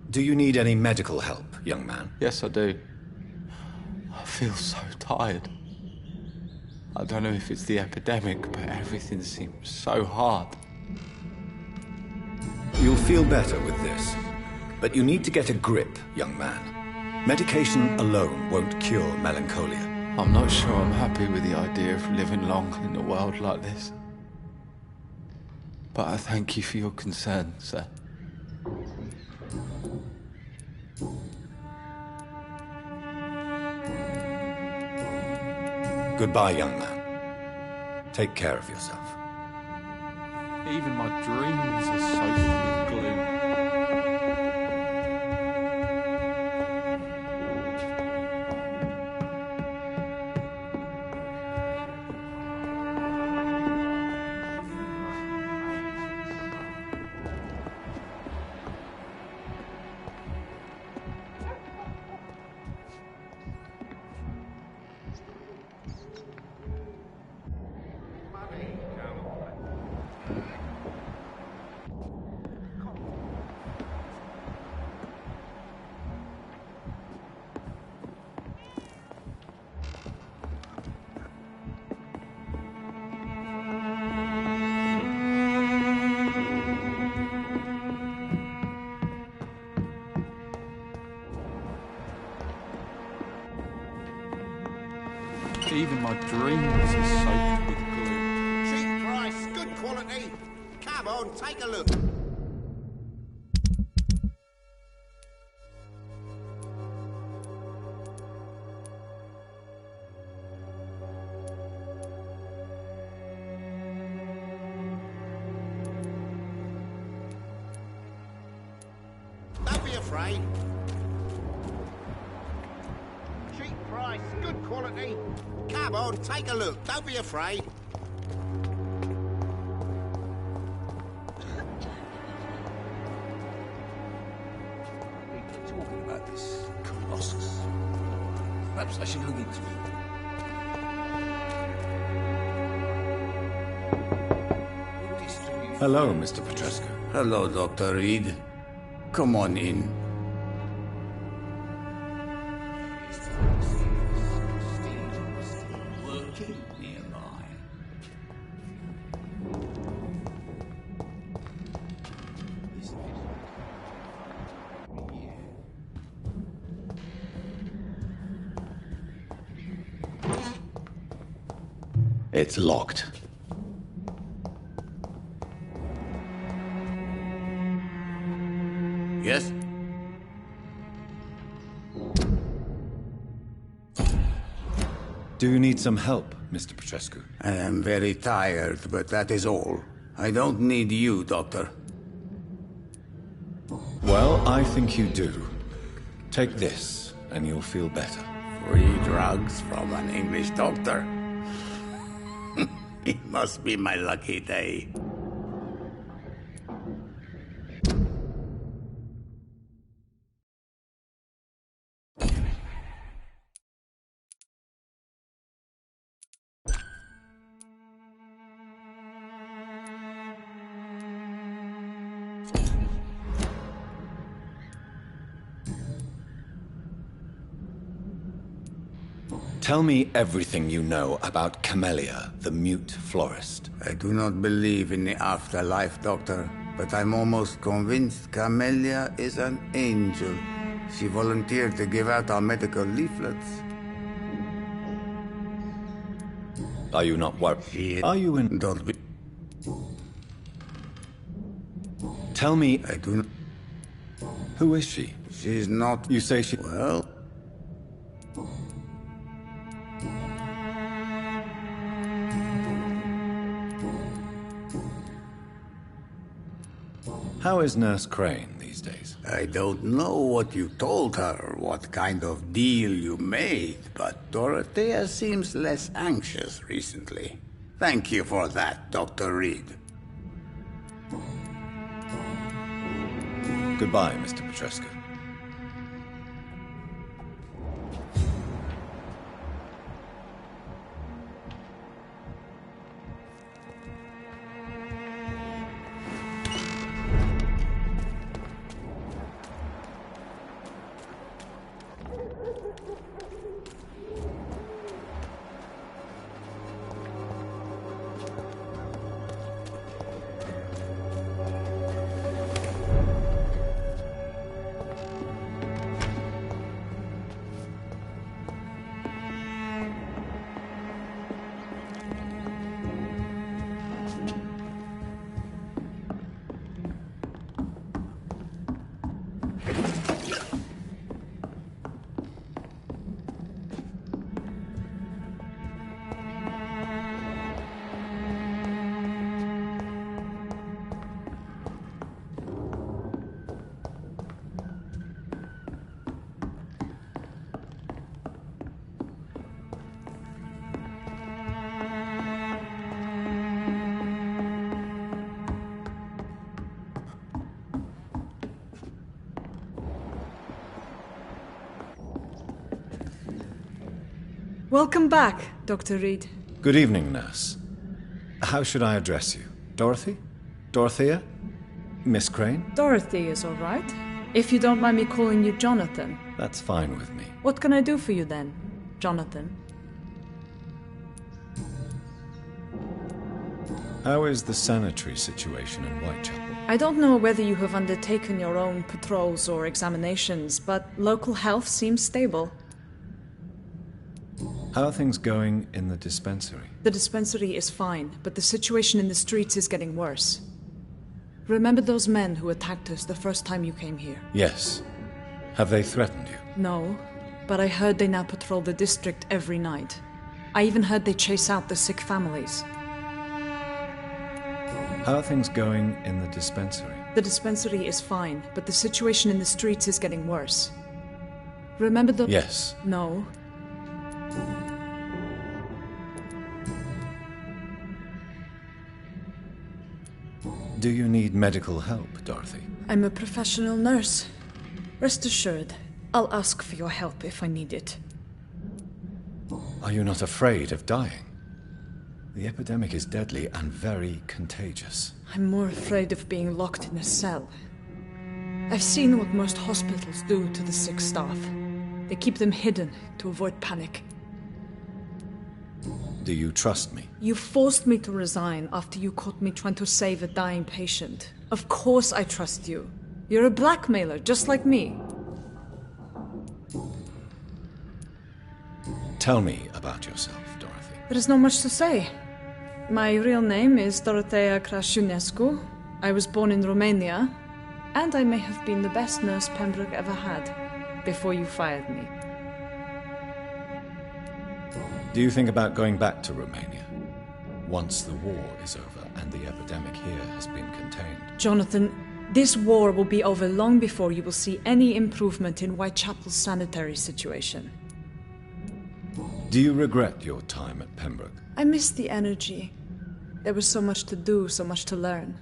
Do you need any medical help, young man? Yes, I do. I feel so tired. I don't know if it's the epidemic, but everything seems so hard. You'll feel better with this. But you need to get a grip, young man. Medication alone won't cure melancholia. I'm not sure I'm happy with the idea of living long in a world like this. But I thank you for your concern, sir. Goodbye, young man. Take care of yourself. Even my dreams are soaked with gloom. Even my dreams are soaked with gloom. Cheap price, good quality. Come on, take a look. Don't be afraid. Cheap price, good quality. Come on, take a look. Don't be afraid. People are talking about this Colossus. Perhaps I should look into it. Hello, Mr. Petrescu. Hello, Dr. Reed. Come on in. It's locked. Yes? Do you need some help, Mr. Petrescu? I am very tired, but that is all. I don't need you, Doctor. Well, I think you do. Take this, and you'll feel better. Free drugs from an English doctor? It must be my lucky day. Tell me everything you know about Camellia, the mute florist. I do not believe in the afterlife, Doctor, but I'm almost convinced Camellia is an angel. She volunteered to give out our medical leaflets. Are you not worried? Are you in... Don't be... Tell me... I do not... Who is she? She's not... You say she... Well... How is Nurse Crane these days? I don't know what you told her, what kind of deal you made, but Dorothea seems less anxious recently. Thank you for that, Dr. Reed. Goodbye, Mr. Petrescu. Welcome back, Dr. Reed. Good evening, nurse. How should I address you? Dorothy? Dorothea? Miss Crane? Dorothy is all right. If you don't mind me calling you Jonathan. That's fine with me. What can I do for you then, Jonathan? How is the sanitary situation in Whitechapel? I don't know whether you have undertaken your own patrols or examinations, but local health seems stable. How are things going in the dispensary? The dispensary is fine, but the situation in the streets is getting worse. Remember those men who attacked us the first time you came here? Yes. Have they threatened you? No, but I heard they now patrol the district every night. I even heard they chase out the sick families. How are things going in the dispensary? The dispensary is fine, but the situation in the streets is getting worse. Remember the... Yes. No. Do you need medical help, Dorothy? I'm a professional nurse. Rest assured, I'll ask for your help if I need it. Are you not afraid of dying? The epidemic is deadly and very contagious. I'm more afraid of being locked in a cell. I've seen what most hospitals do to the sick staff. They keep them hidden to avoid panic. Do you trust me? You forced me to resign after you caught me trying to save a dying patient. Of course I trust you. You're a blackmailer, just like me. Tell me about yourself, Dorothy. There is not much to say. My real name is Dorothea Crasciunescu. I was born in Romania, and I may have been the best nurse Pembroke ever had, before you fired me. Do you think about going back to Romania once the war is over and the epidemic here has been contained? Jonathan, this war will be over long before you will see any improvement in Whitechapel's sanitary situation. Do you regret your time at Pembroke? I miss the energy. There was so much to do, so much to learn.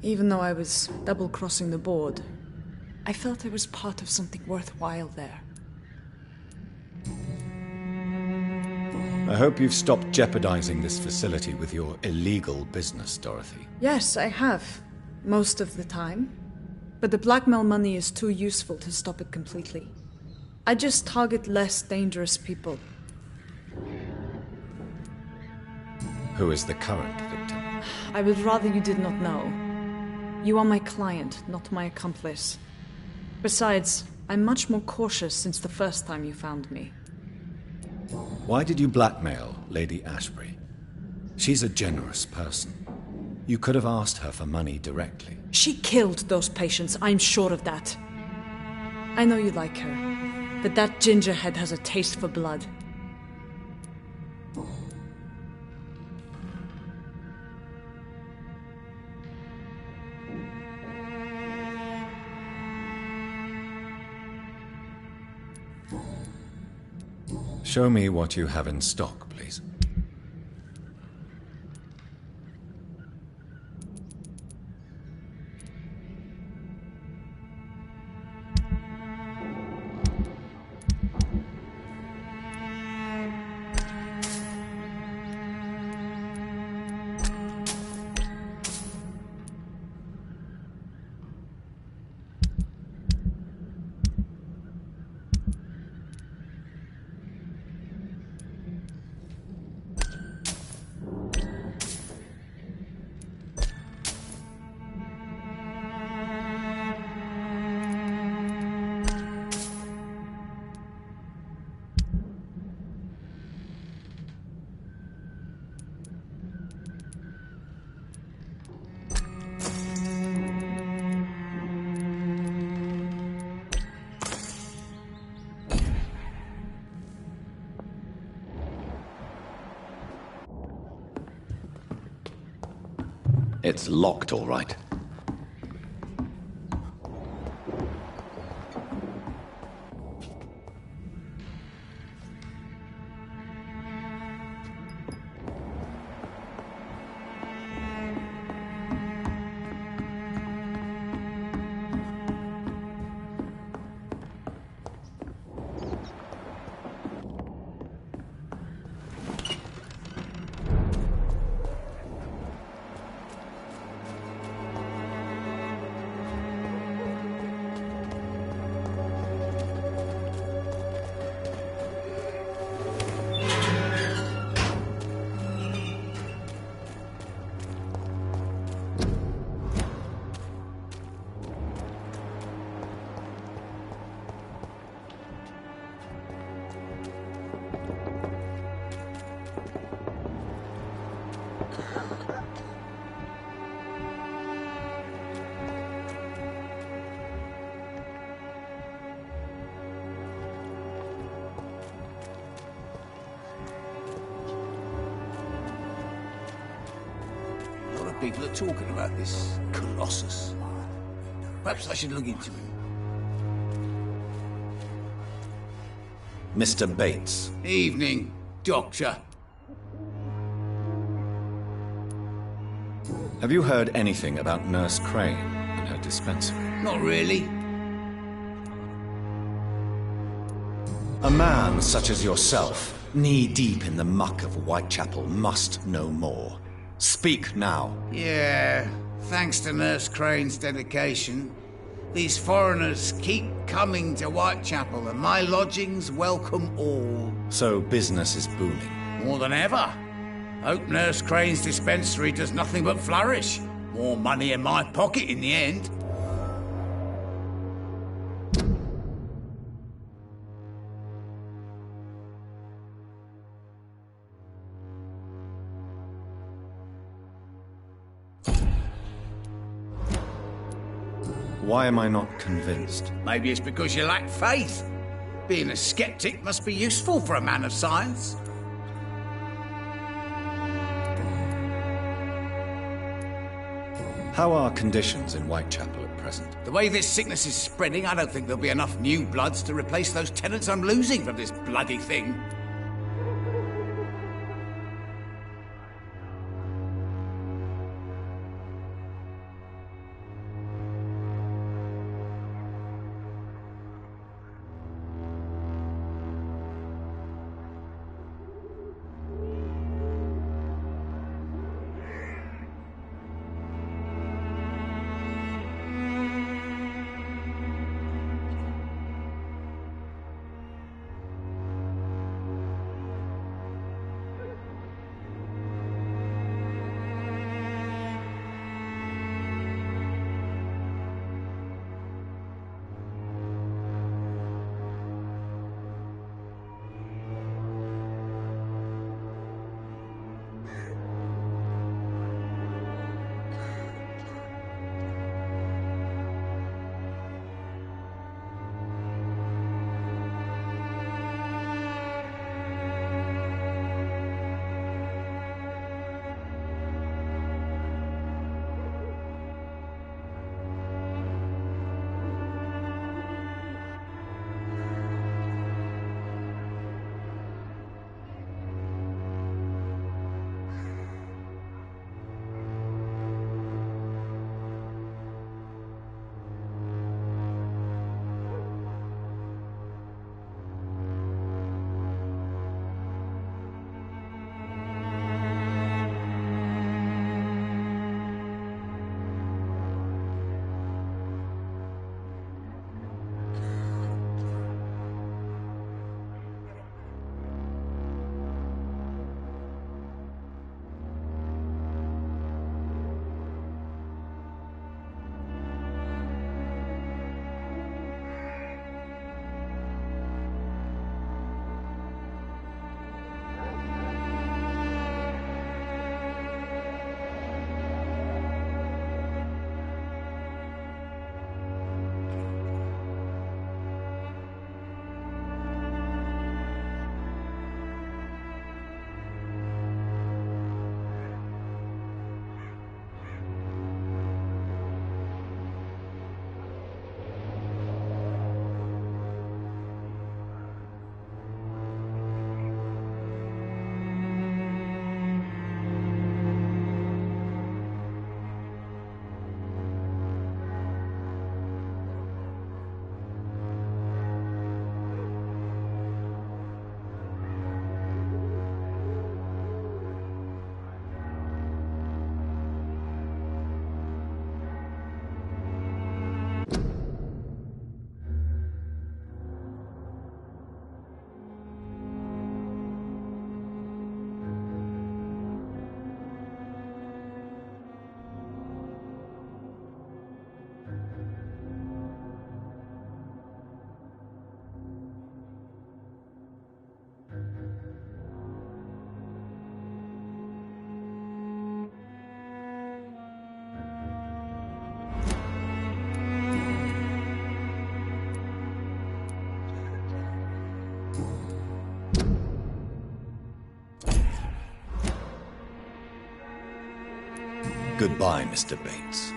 Even though I was double-crossing the board, I felt I was part of something worthwhile there. I hope you've stopped jeopardizing this facility with your illegal business, Dorothy. Yes, I have. Most of the time. But the blackmail money is too useful to stop it completely. I just target less dangerous people. Who is the current victim? I would rather you did not know. You are my client, not my accomplice. Besides, I'm much more cautious since the first time you found me. Why did you blackmail Lady Ashbury? She's a generous person. You could have asked her for money directly. She killed those patients, I'm sure of that. I know you like her, but that gingerhead has a taste for blood. Show me what you have in stock, please. It's locked, all right. People are talking about this Colossus. Perhaps I should look into it. Mr. Bates. Evening, Doctor. Have you heard anything about Nurse Crane and her dispensary? Not really. A man such as yourself, knee-deep in the muck of Whitechapel, must know more. Speak now. Yeah, thanks to Nurse Crane's dedication, these foreigners keep coming to Whitechapel, and my lodgings welcome all. So business is booming. More than ever. Hope Nurse Crane's dispensary does nothing but flourish. More money in my pocket in the end. Why am I not convinced? Maybe it's because you lack faith. Being a skeptic must be useful for a man of science. How are conditions in Whitechapel at present? The way this sickness is spreading, I don't think there'll be enough new bloods to replace those tenants I'm losing from this bloody thing. Goodbye, Mr. Bates.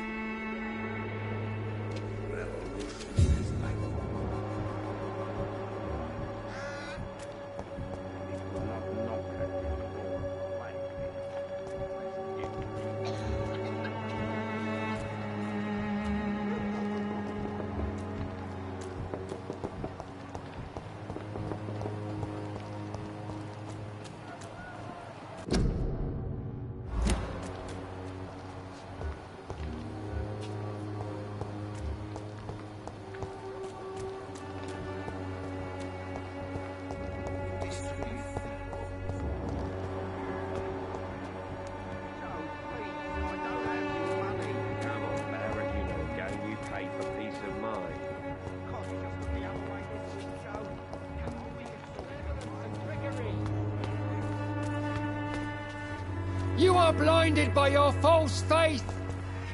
You are blinded by your false faith,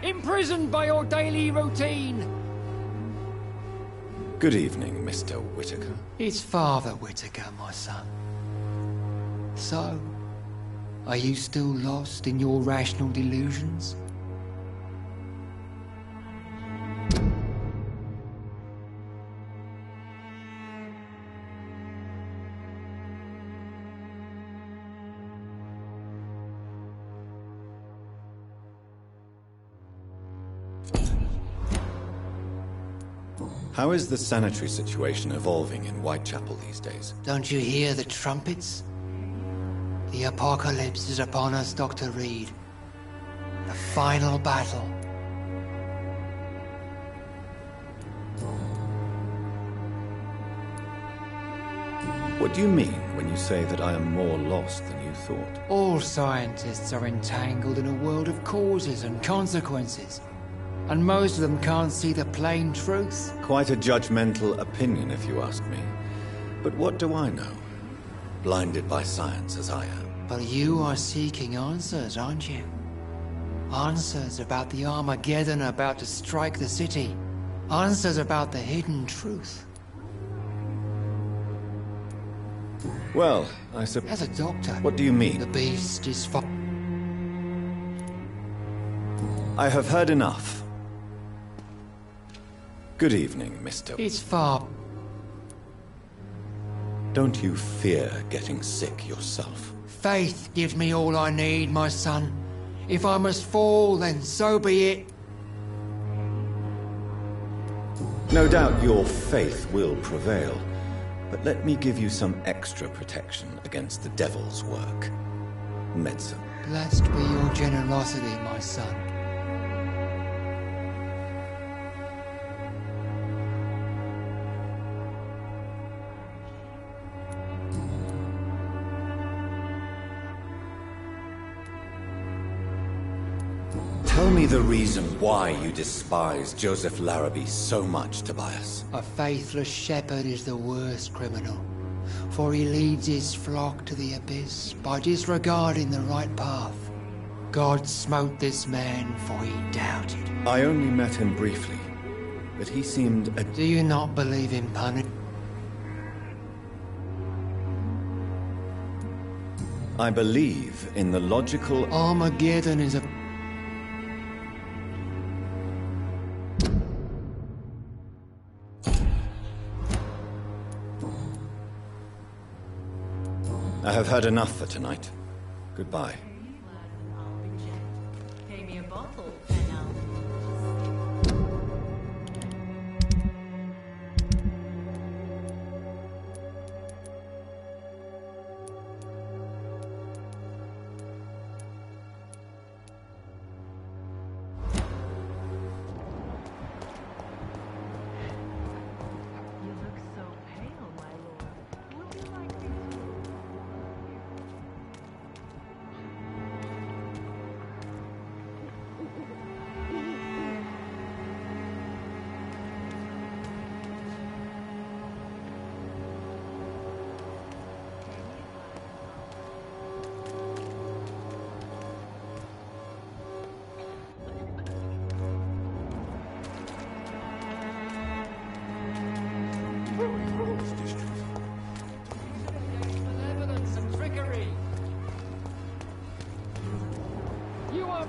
imprisoned by your daily routine. Good evening, Mr. Whitaker. It's Father Whitaker, my son. So, are you still lost in your rational delusions? How is the sanitary situation evolving in Whitechapel these days? Don't you hear the trumpets? The apocalypse is upon us, Dr. Reed. The final battle. What do you mean when you say that I am more lost than you thought? All scientists are entangled in a world of causes and consequences. And most of them can't see the plain truth. Quite a judgmental opinion, if you ask me. But what do I know? Blinded by science as I am. But you are seeking answers, aren't you? Answers about the Armageddon about to strike the city. Answers about the hidden truth. Well, I suppose... As a doctor... What do you mean? The beast is far... I have heard enough. Good evening, Mr. It's far... Don't you fear getting sick yourself? Faith gives me all I need, my son. If I must fall, then so be it. No doubt your faith will prevail, but let me give you some extra protection against the devil's work. Medicine. Blessed be your generosity, my son. Tell me the reason why you despise Joseph Larrabee so much, Tobias. A faithless shepherd is the worst criminal, for he leads his flock to the abyss by disregarding the right path. God smote this man, for he doubted. I only met him briefly, but he seemed a... Do you not believe in punishment? I believe in the logical... Armageddon is a... I have heard enough for tonight. Goodbye. Pay me a bottle,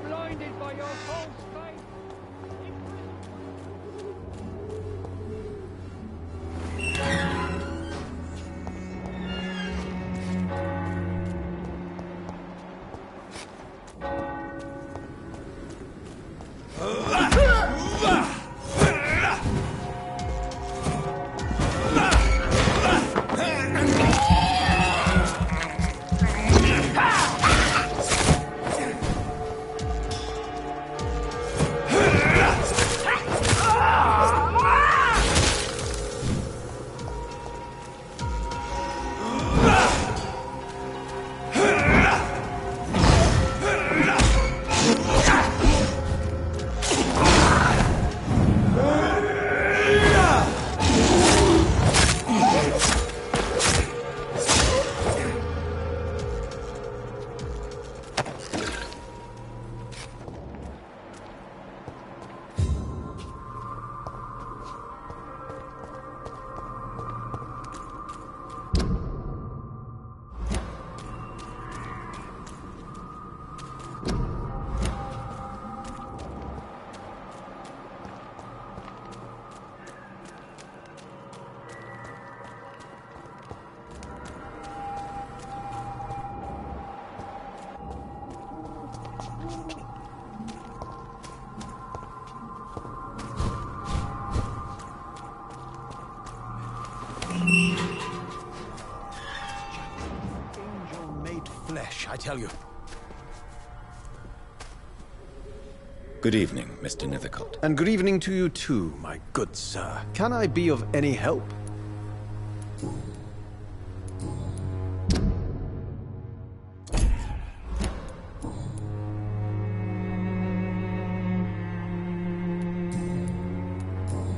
blinded by your false faith. I tell you. Good evening, Mr. Nithercott. And good evening to you too, my good sir. Can I be of any help?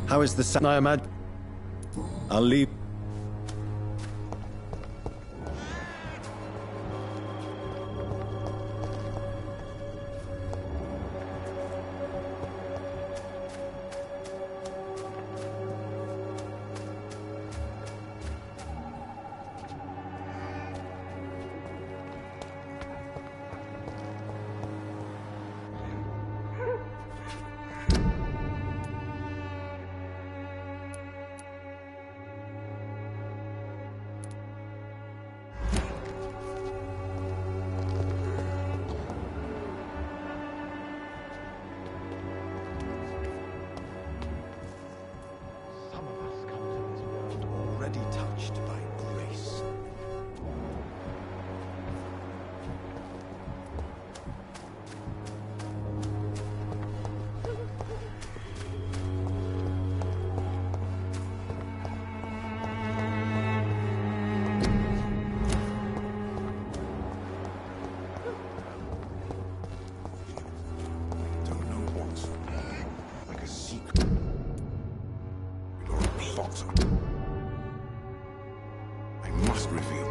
How is the I imagine. I'll leave. Touched by grace. Don't know what's like a secret or a plot. Must reveal.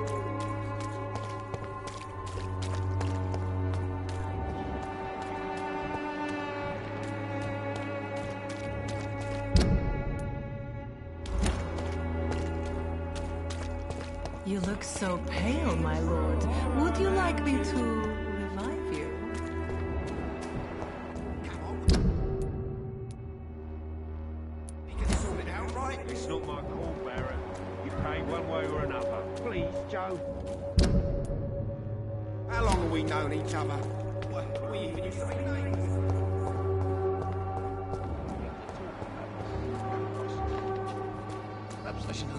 You look so pale, my lord. Would you like me to revive you? You can sort it out, right? It's not my call, Baron. You pay one way or another. Please, Joe. How long have we known each other? What we even used to say names? Perhaps I should.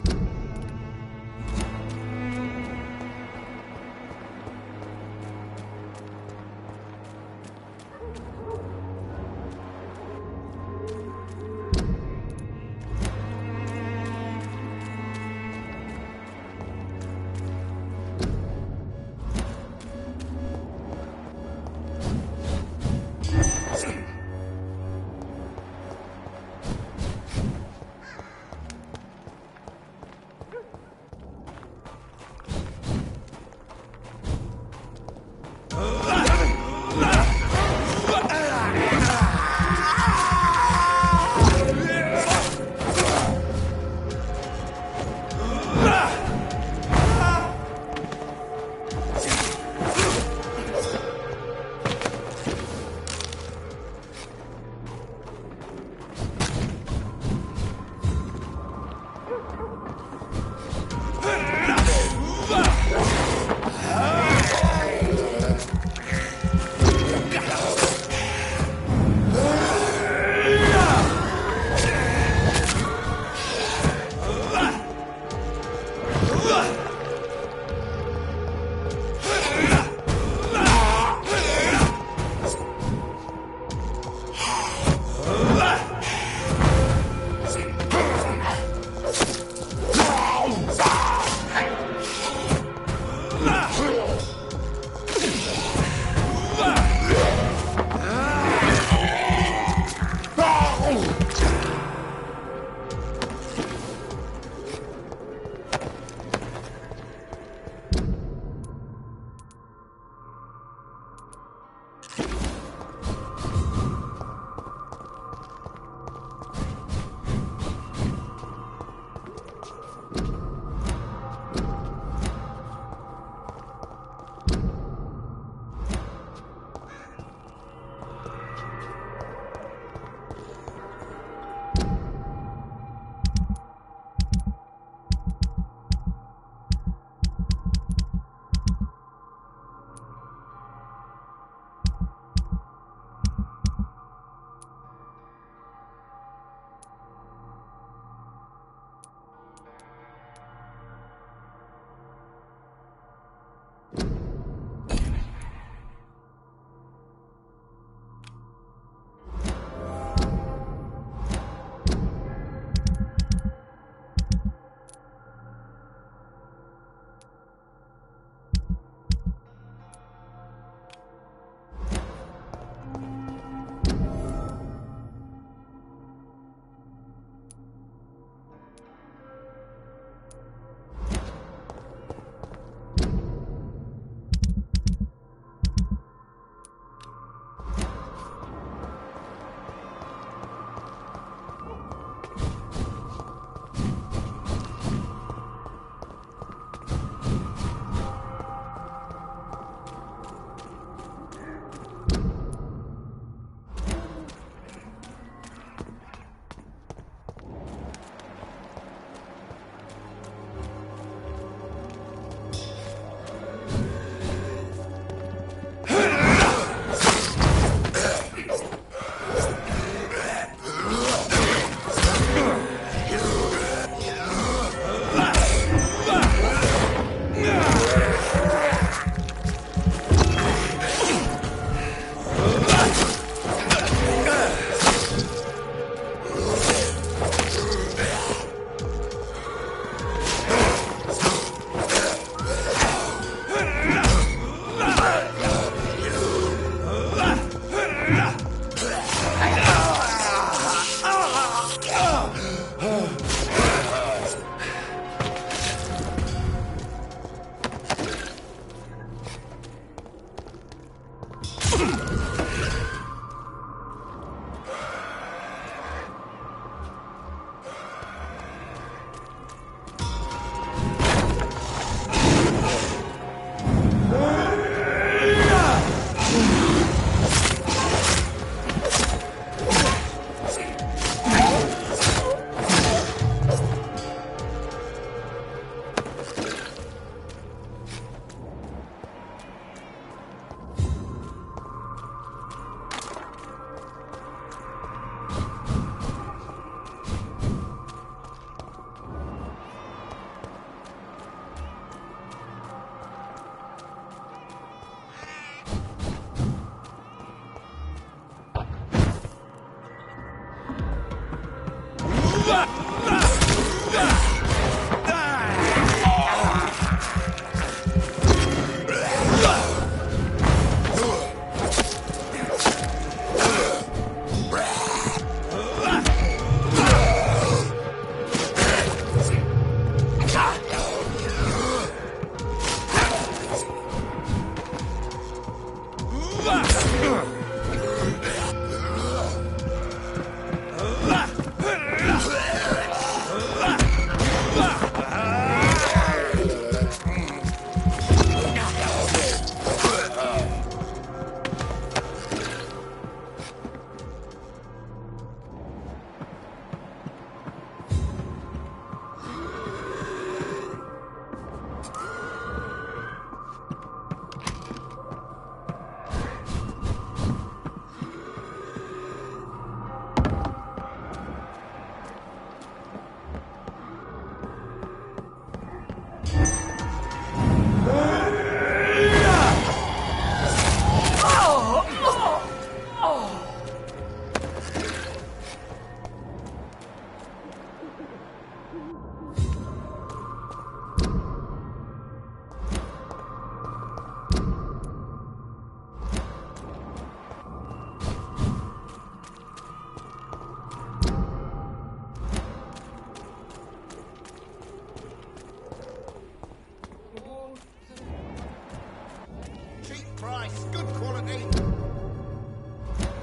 price, good quality.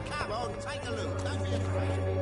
Come on, take a look. Don't be afraid.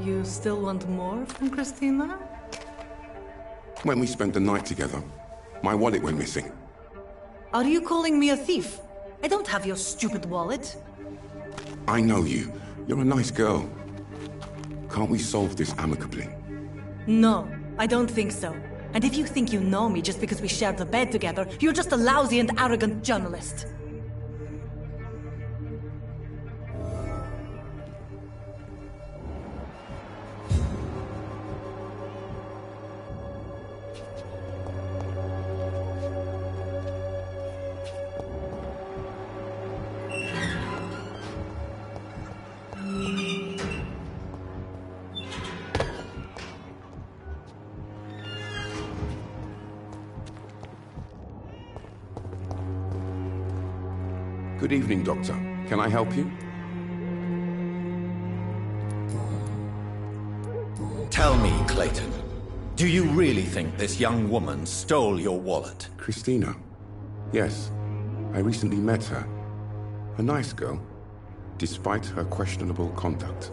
You still want more from Christina? When we spent the night together, my wallet went missing. Are you calling me a thief? I don't have your stupid wallet. I know you. You're a nice girl. Can't we solve this amicably? No, I don't think so. And if you think you know me just because we shared the bed together, you're just a lousy and arrogant journalist. Good evening, Doctor. Can I help you? Tell me, Clayton, do you really think this young woman stole your wallet? Christina? Yes. I recently met her. A nice girl, despite her questionable conduct.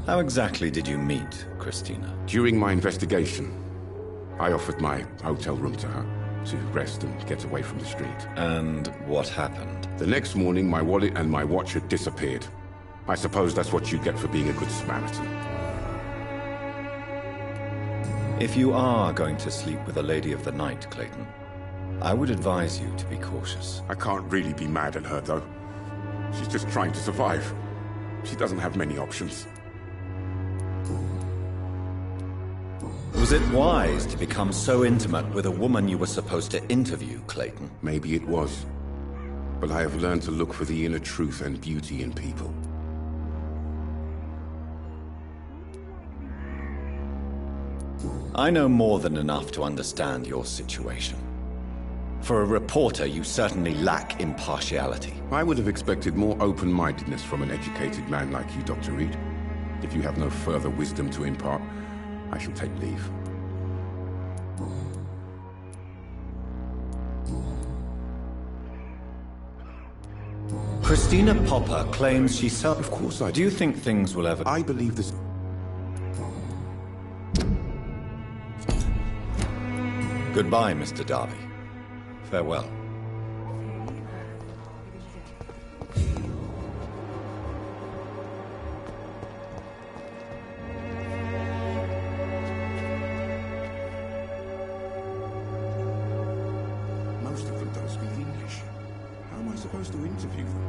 How exactly did you meet Christina? During my investigation, I offered my hotel room to her to rest and get away from the street. And what happened? The next morning, my wallet and my watch had disappeared. I suppose that's what you get for being a good Samaritan. If you are going to sleep with a lady of the night, Clayton, I would advise you to be cautious. I can't really be mad at her, though. She's just trying to survive. She doesn't have many options. Was it wise to become so intimate with a woman you were supposed to interview, Clayton? Maybe it was. But I have learned to look for the inner truth and beauty in people. I know more than enough to understand your situation. For a reporter, you certainly lack impartiality. I would have expected more open-mindedness from an educated man like you, Dr. Reed. If you have no further wisdom to impart, I shall take leave. Christina Popper claims she self... Of course I do. Do you think things will ever... I believe this... Goodbye, Mr. Darby. Farewell. Most of them don't speak English. How am I supposed to interview them?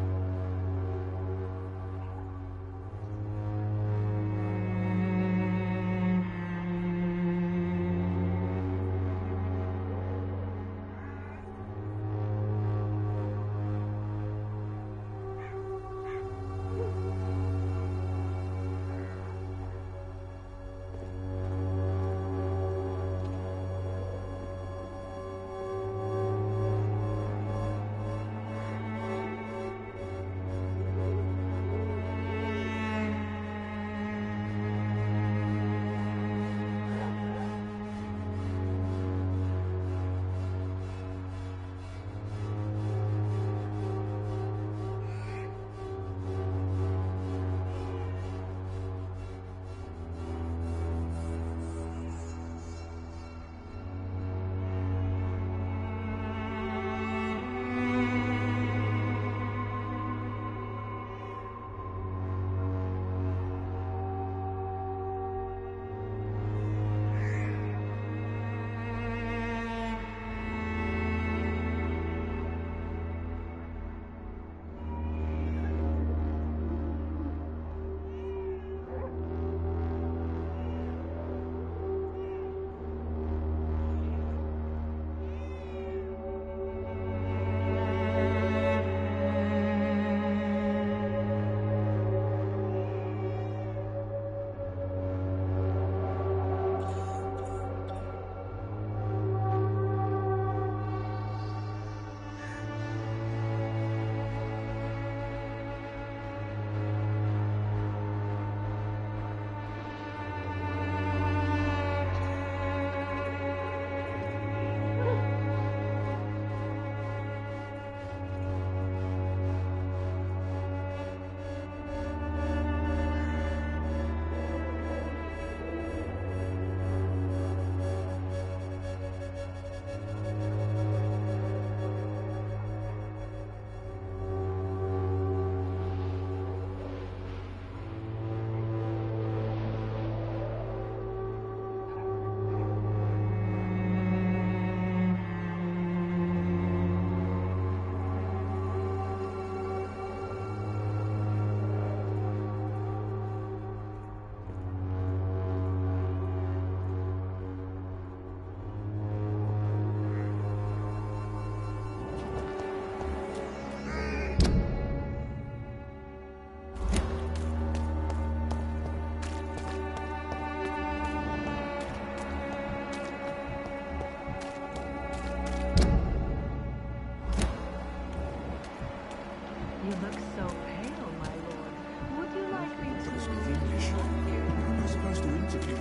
rubbish. How am I supposed to interview?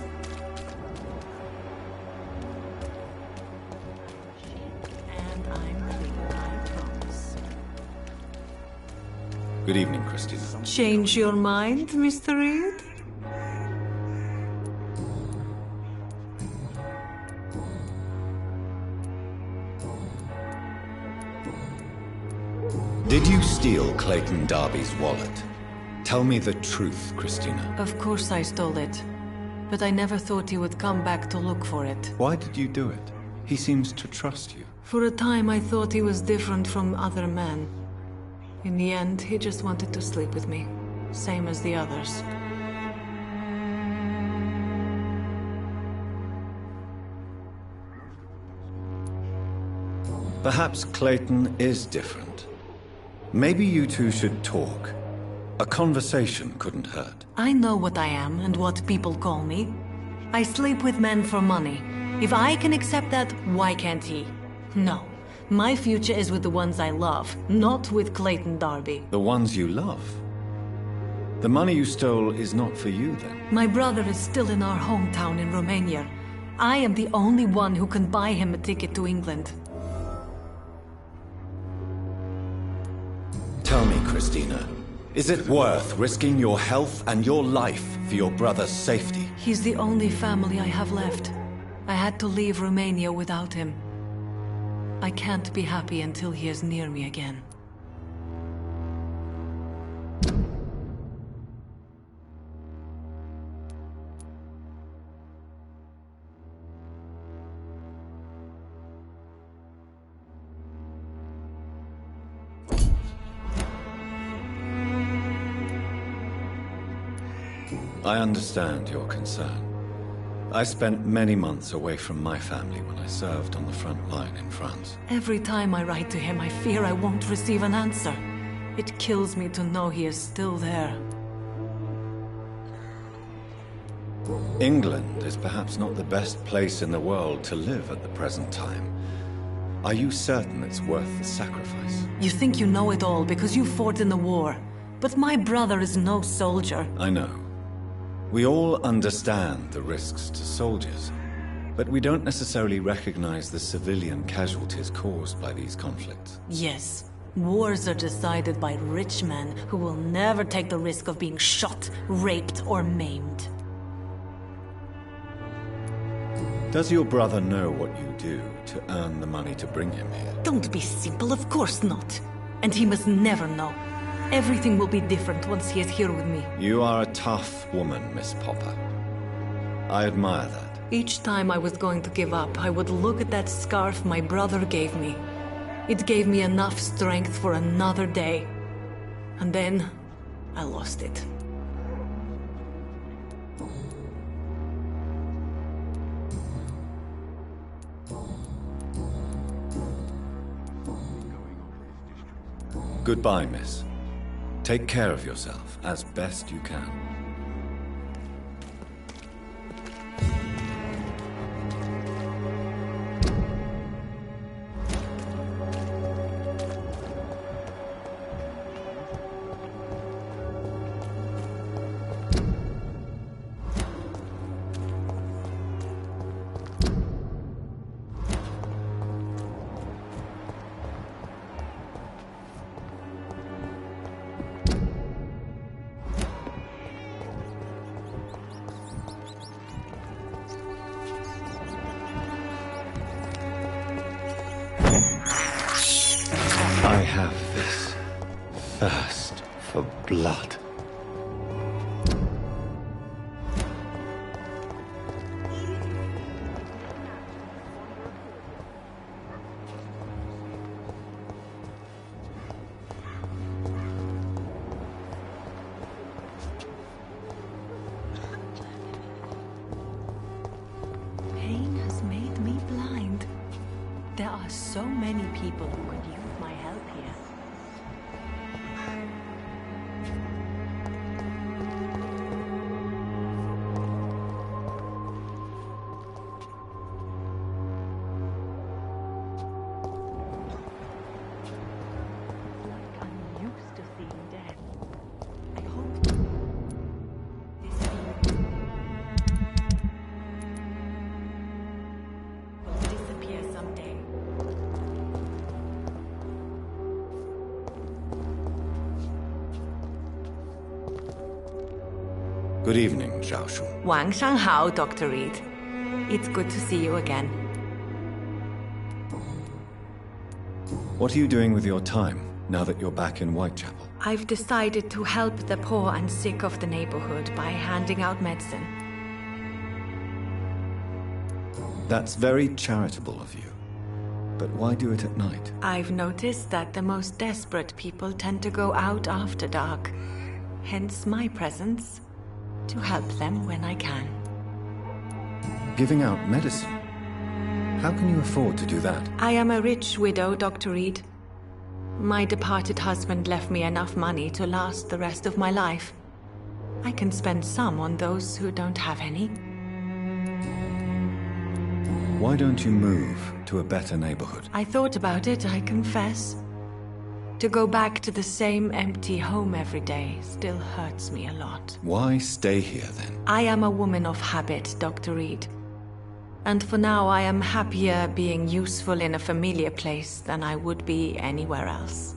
And I'm clean, I promise. Good evening, Christina. Change your mind, Mr. Reed? Did you steal Clayton Darby's wallet? Tell me the truth, Christina. Of course I stole it. But I never thought he would come back to look for it. Why did you do it? He seems to trust you. For a time I thought he was different from other men. In the end, he just wanted to sleep with me. Same as the others. Perhaps Clayton is different. Maybe you two should talk. A conversation couldn't hurt. I know what I am and what people call me. I sleep with men for money. If I can accept that, why can't he? No. My future is with the ones I love, not with Clayton Darby. The ones you love? The money you stole is not for you, then? My brother is still in our hometown in Romania. I am the only one who can buy him a ticket to England. Tell me, Christina, is it worth risking your health and your life for your brother's safety? He's the only family I have left. I had to leave Romania without him. I can't be happy until he is near me again. I understand your concern. I spent many months away from my family when I served on the front line in France. Every time I write to him, I fear I won't receive an answer. It kills me to know he is still there. England is perhaps not the best place in the world to live at the present time. Are you certain it's worth the sacrifice? You think you know it all because you fought in the war. But my brother is no soldier. I know. We all understand the risks to soldiers, but we don't necessarily recognize the civilian casualties caused by these conflicts. Yes. Wars are decided by rich men who will never take the risk of being shot, raped, or maimed. Does your brother know what you do to earn the money to bring him here? Don't be simple, of course not. And he must never know. Everything will be different once he is here with me. You are a tough woman, Miss Popper. I admire that. Each time I was going to give up, I would look at that scarf my brother gave me. It gave me enough strength for another day. And then, I lost it. Goodbye, miss. Take care of yourself as best you can. I have this thirst for blood. Pain has made me blind. There are so many people who could use my help here. I'm used to seeing death. I hope this Good evening, Zhao Shu. 晚上好, Dr. Reed. It's good to see you again. What are you doing with your time, now that you're back in Whitechapel? I've decided to help the poor and sick of the neighborhood by handing out medicine. That's very charitable of you. But why do it at night? I've noticed that the most desperate people tend to go out after dark. Hence my presence, to help them when I can. Giving out medicine? How can you afford to do that? I am a rich widow, Dr. Reed. My departed husband left me enough money to last the rest of my life. I can spend some on those who don't have any. Why don't you move to a better neighborhood? I thought about it, I confess. To go back to the same empty home every day still hurts me a lot. Why stay here then? I am a woman of habit, Dr. Reed. And for now I am happier being useful in a familiar place than I would be anywhere else.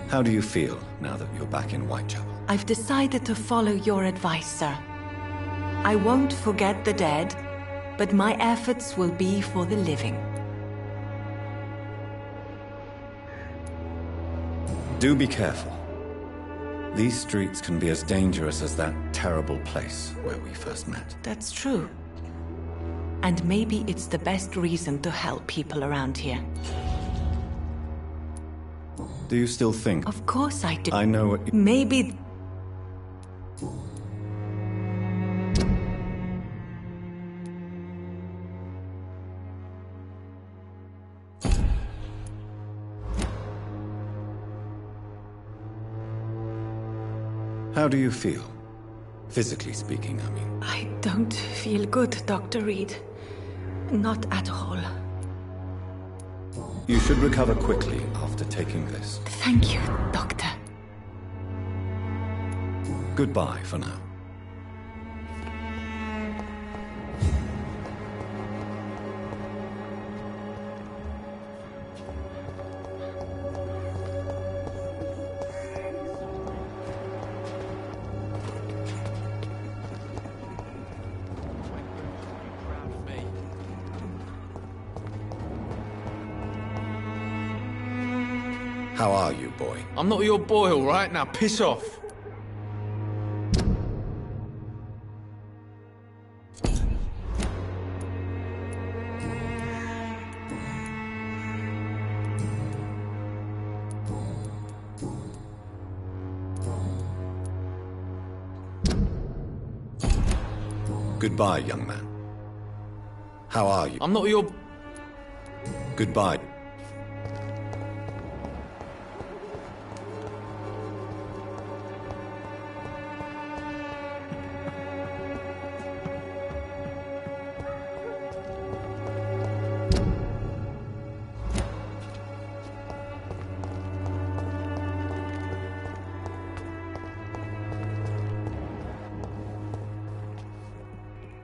How do you feel now that you're back in Whitechapel? I've decided to follow your advice, sir. I won't forget the dead, but my efforts will be for the living. Do be careful. These streets can be as dangerous as that terrible place where we first met. That's true. And maybe it's the best reason to help people around here. Do you still think? Of course I do. I know what you... Maybe... How do you feel? Physically speaking, I mean. I don't feel good, Dr. Reed. Not at all. You should recover quickly after taking this. Thank you, Doctor. Goodbye for now. How are you, boy? I'm not your boy, all right? Now piss off. Goodbye, young man. How are you? I'm not your... Goodbye.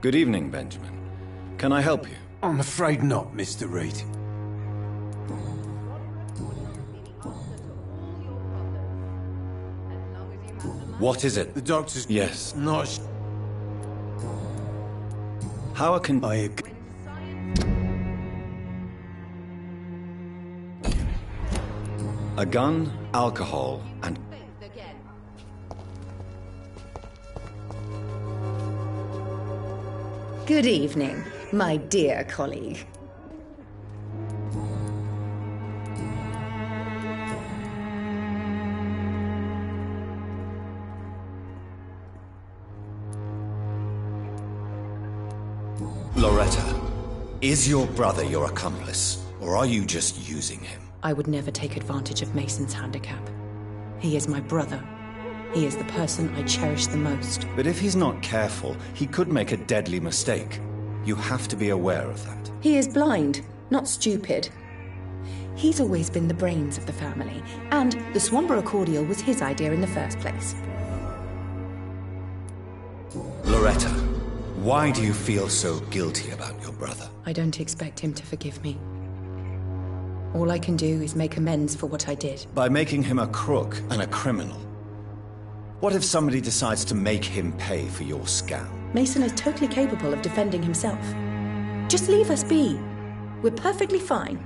Good evening, Benjamin. Can I help you? I'm afraid not, Mr. Reed. What is it? The doctor's... Yes. Not... How can I... A gun, alcohol, and... Good evening, my dear colleague. Loretta, is your brother your accomplice, or are you just using him? I would never take advantage of Mason's handicap. He is my brother. He is the person I cherish the most. But if he's not careful, he could make a deadly mistake. You have to be aware of that. He is blind, not stupid. He's always been the brains of the family, and the Swanborough cordial was his idea in the first place. Loretta, why do you feel so guilty about your brother? I don't expect him to forgive me. All I can do is make amends for what I did. By making him a crook and a criminal. What if somebody decides to make him pay for your scam? Mason is totally capable of defending himself. Just leave us be. We're perfectly fine.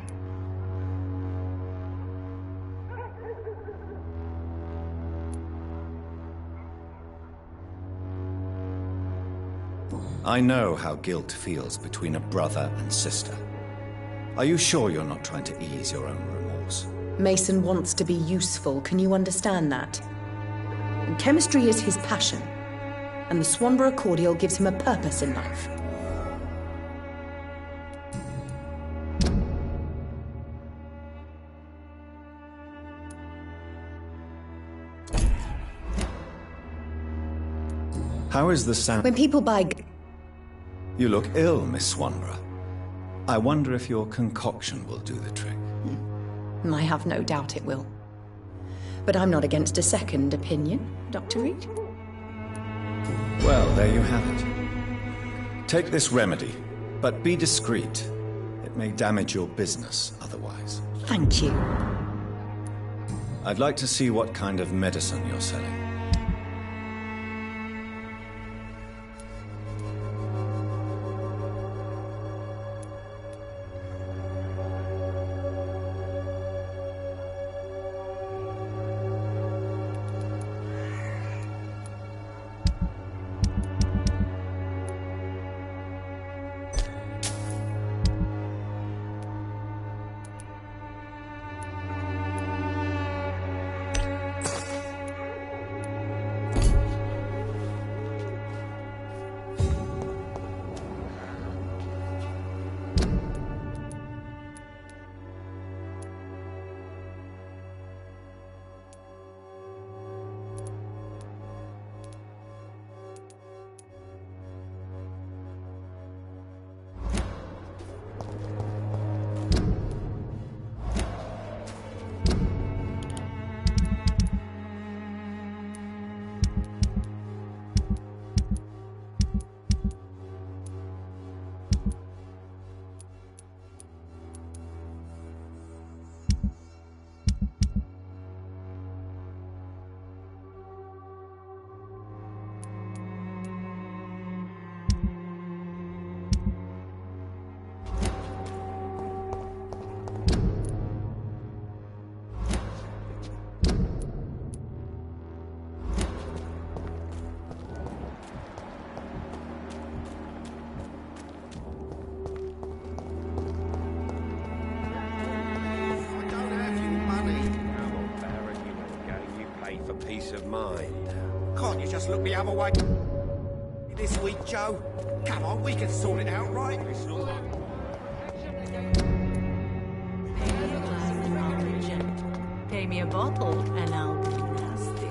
I know how guilt feels between a brother and sister. Are you sure you're not trying to ease your own remorse? Mason wants to be useful, can you understand that? And chemistry is his passion, and the Swanborough cordial gives him a purpose in life. How is the sound? When people buy... You look ill, Miss Swanborough. I wonder if your concoction will do the trick. I have no doubt it will. But I'm not against a second opinion, Dr. Reed. Well, there you have it. Take this remedy, but be discreet. It may damage your business otherwise. Thank you. I'd like to see what kind of medicine you're selling. Peace of mind. Can't you just look the other way this week, Joe? Come on, we can sort it out, right? It's not like... Pay me a bottle and I'll be nasty.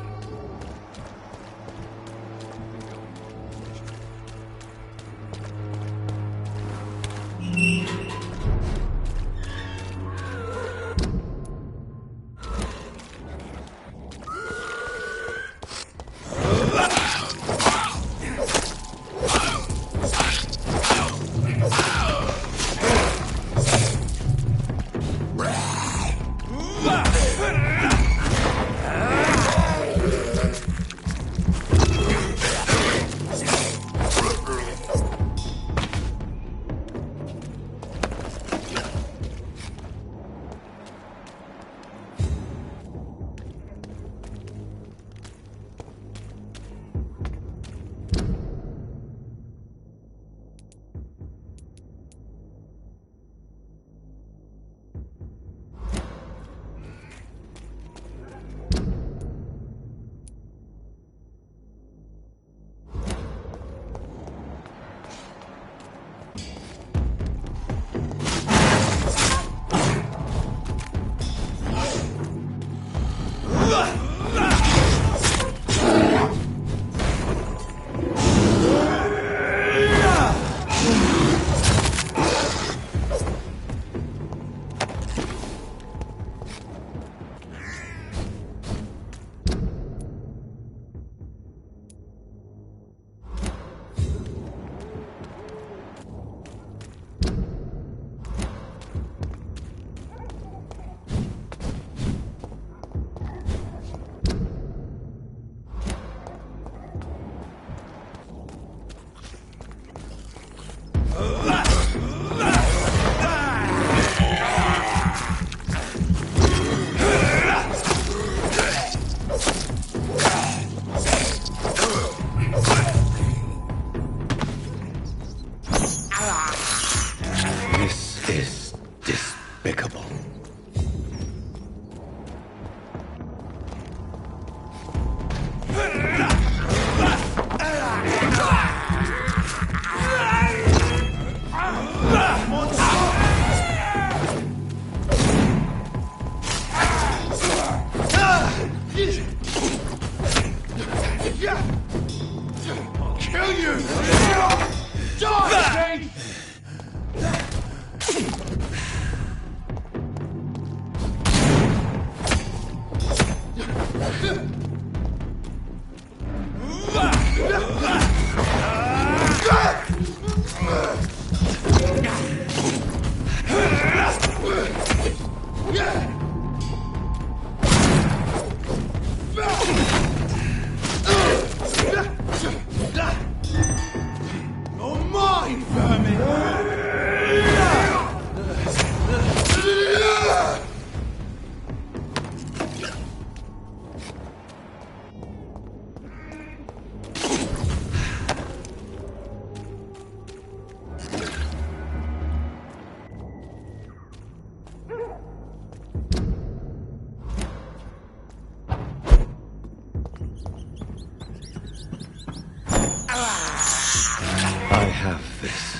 I have this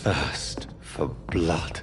thirst for blood.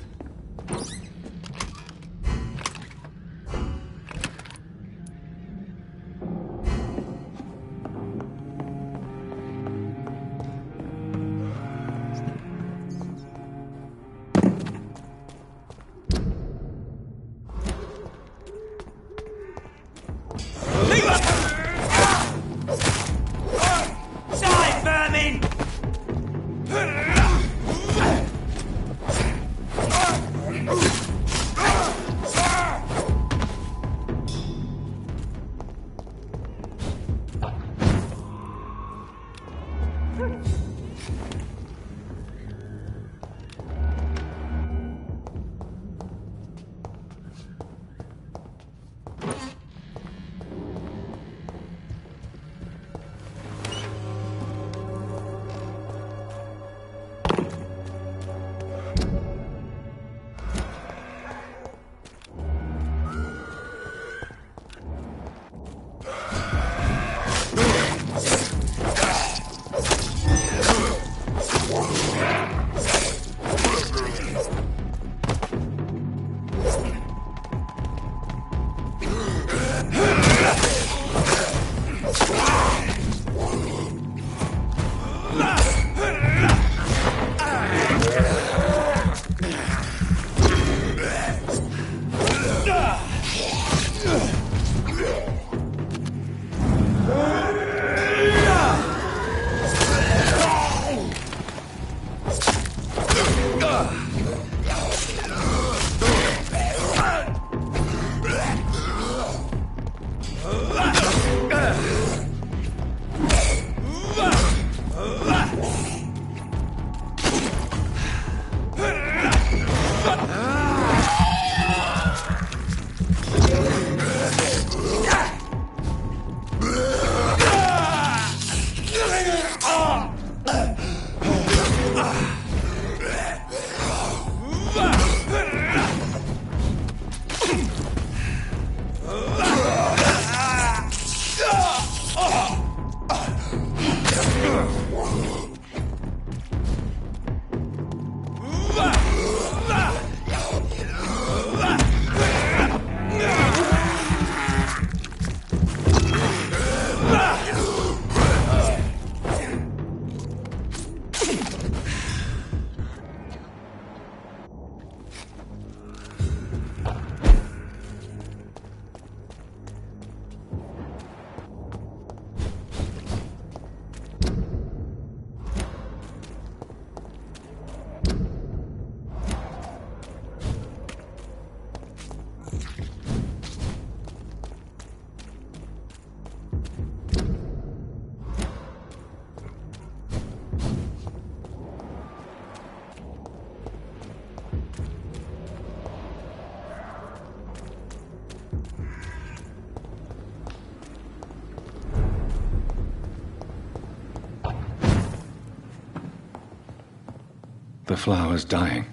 The flower's dying.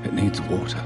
It needs water.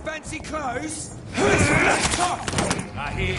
fancy clothes? I hear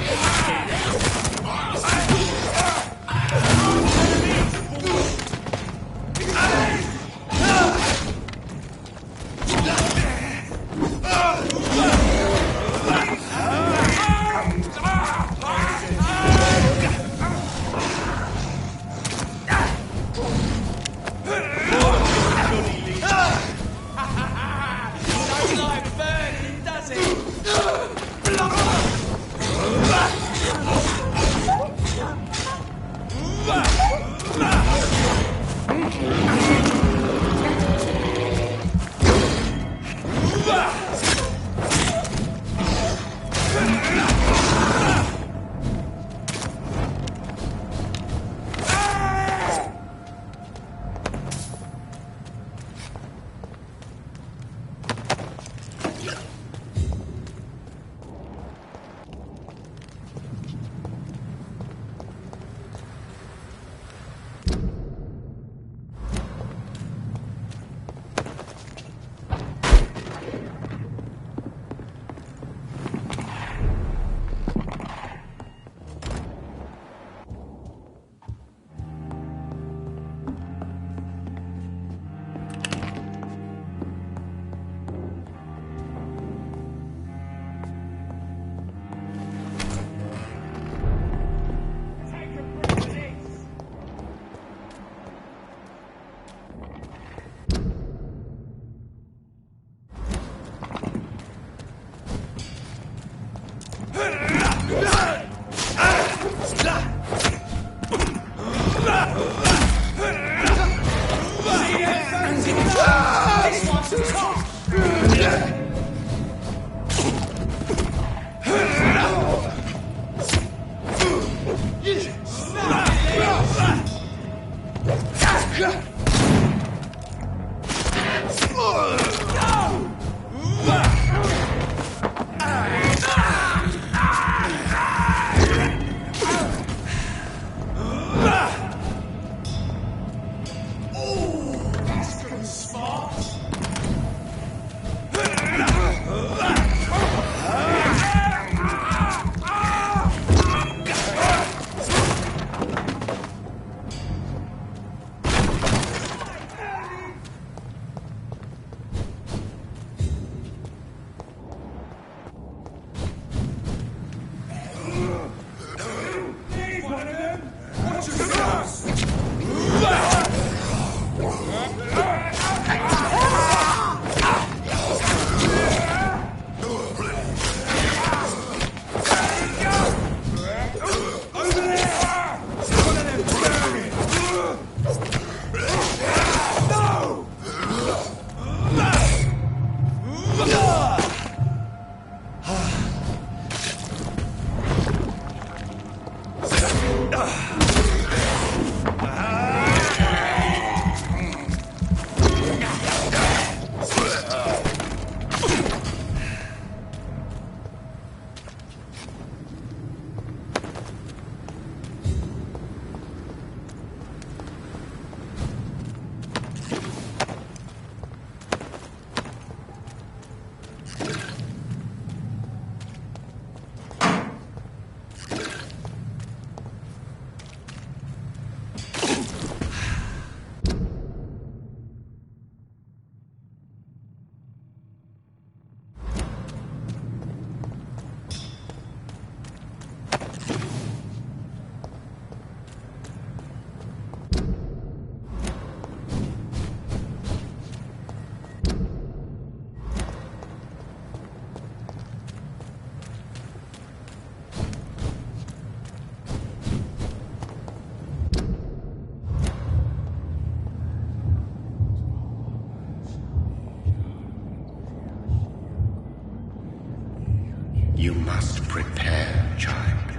You must prepare, child,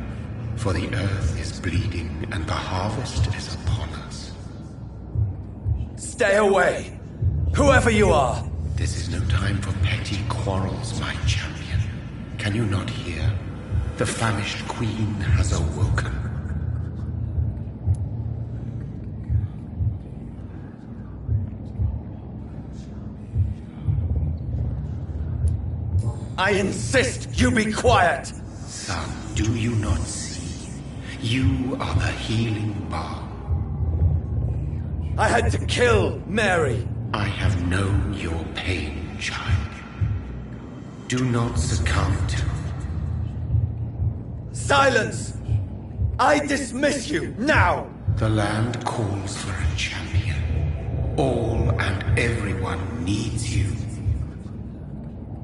for the earth is bleeding and the harvest is upon us. Stay away! Whoever you are! This is no time for petty quarrels, my champion. Can you not hear? The famished queen has awoken. I insist you be quiet! Son, do you not see? You are the healing balm. I had to kill Mary. I have known your pain, child. Do not succumb to it. Silence! I dismiss you, now! The land calls for a champion. All and everyone needs you.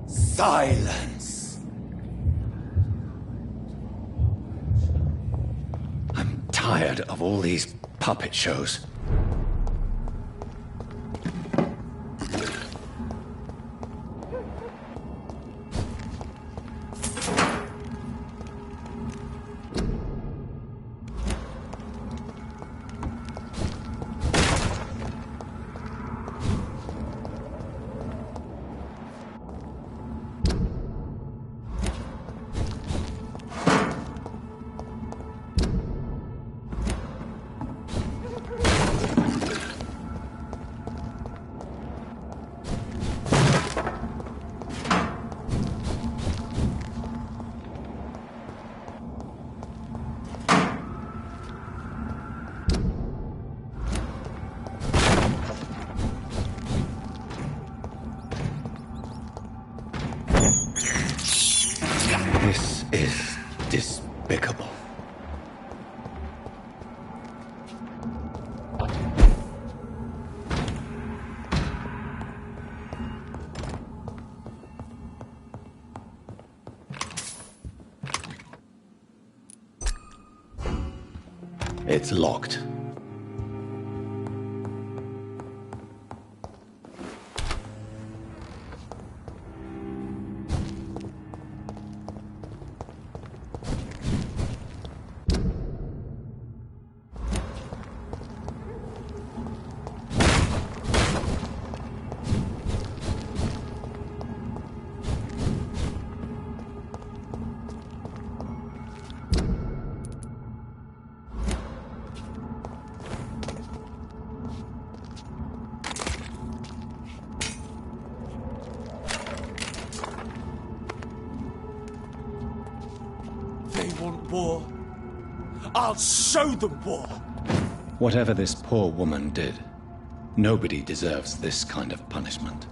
Silence! I'm tired of all these puppet shows. This is despicable. It's locked. War. I'll show them war! Whatever this poor woman did, nobody deserves this kind of punishment.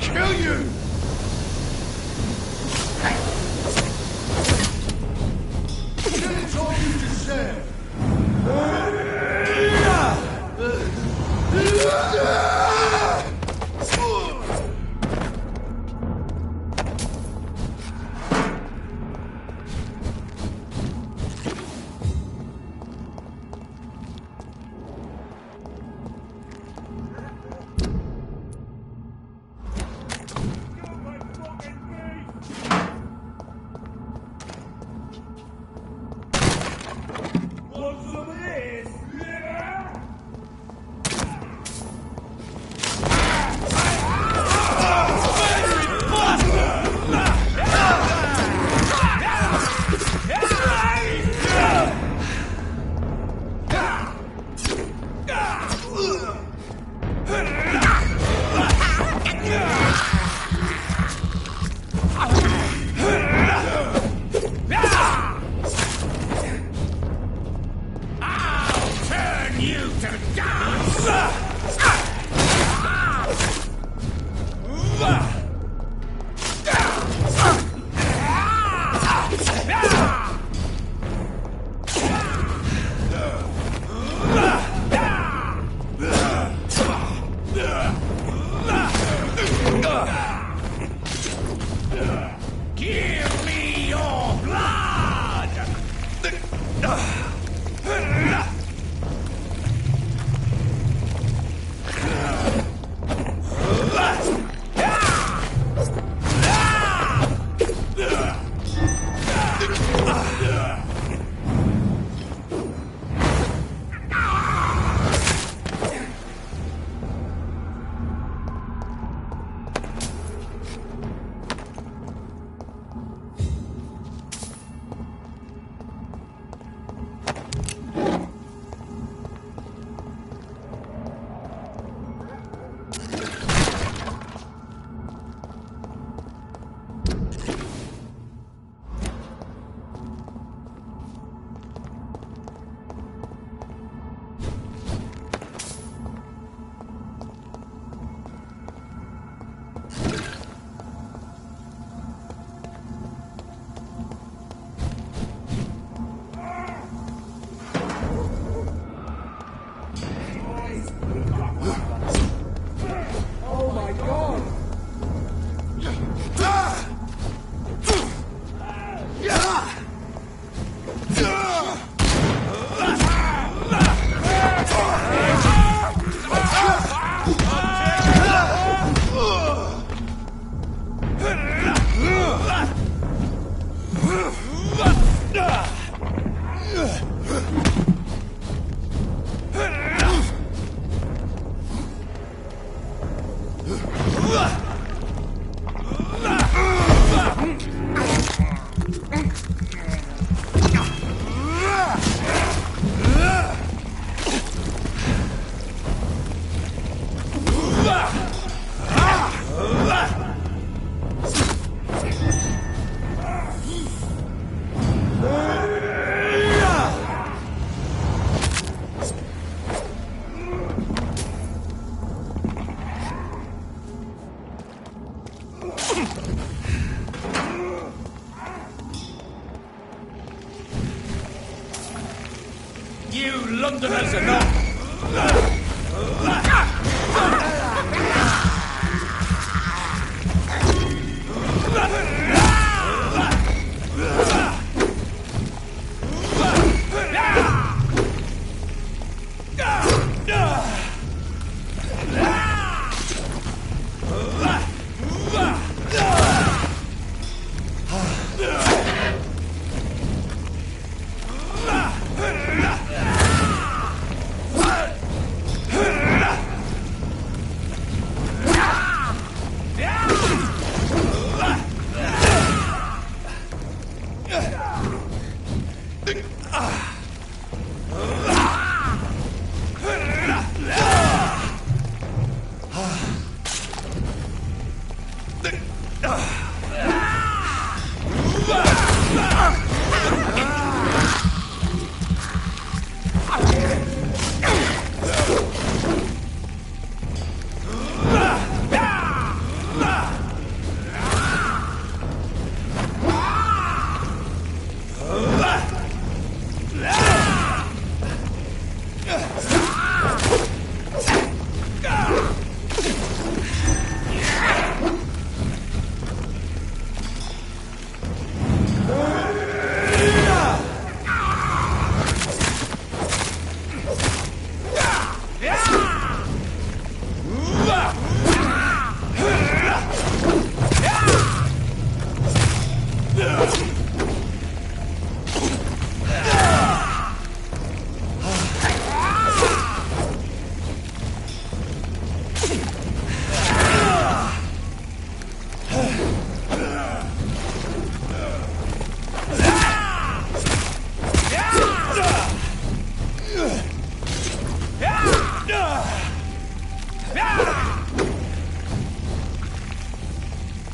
Kill you! It's all you deserve! Give me your blood! You Londoners are not...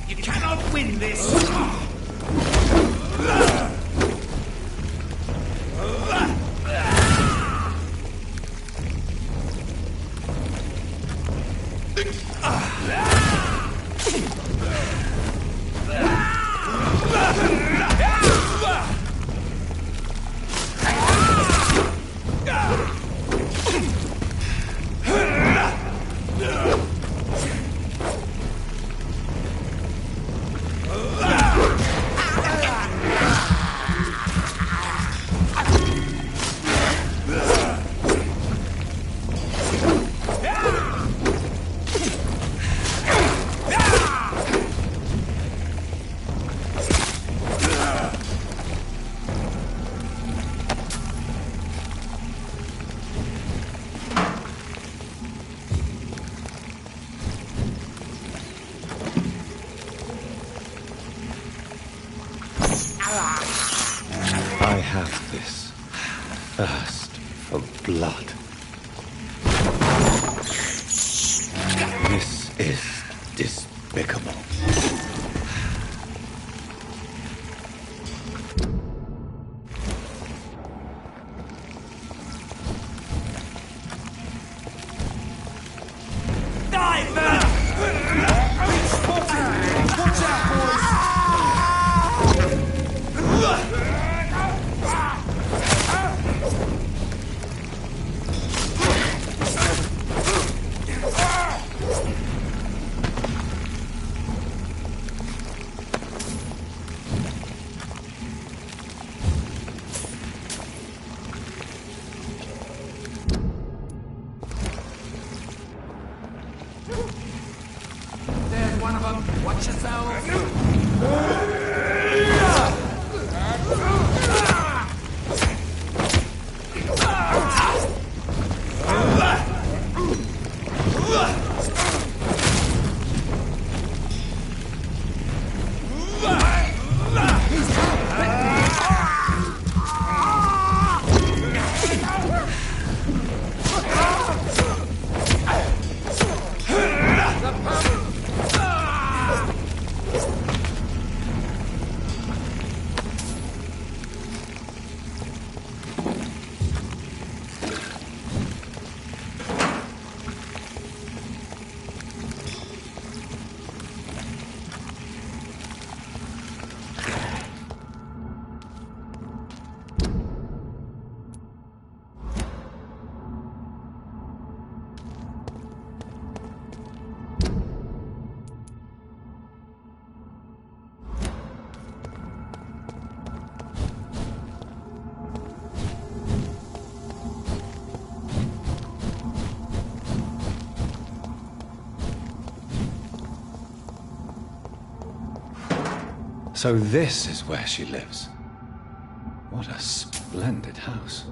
You cannot win this! I have this thirst for blood. This is despicable. There's one of them. Watch yourselves. So this is where she lives. What a splendid house.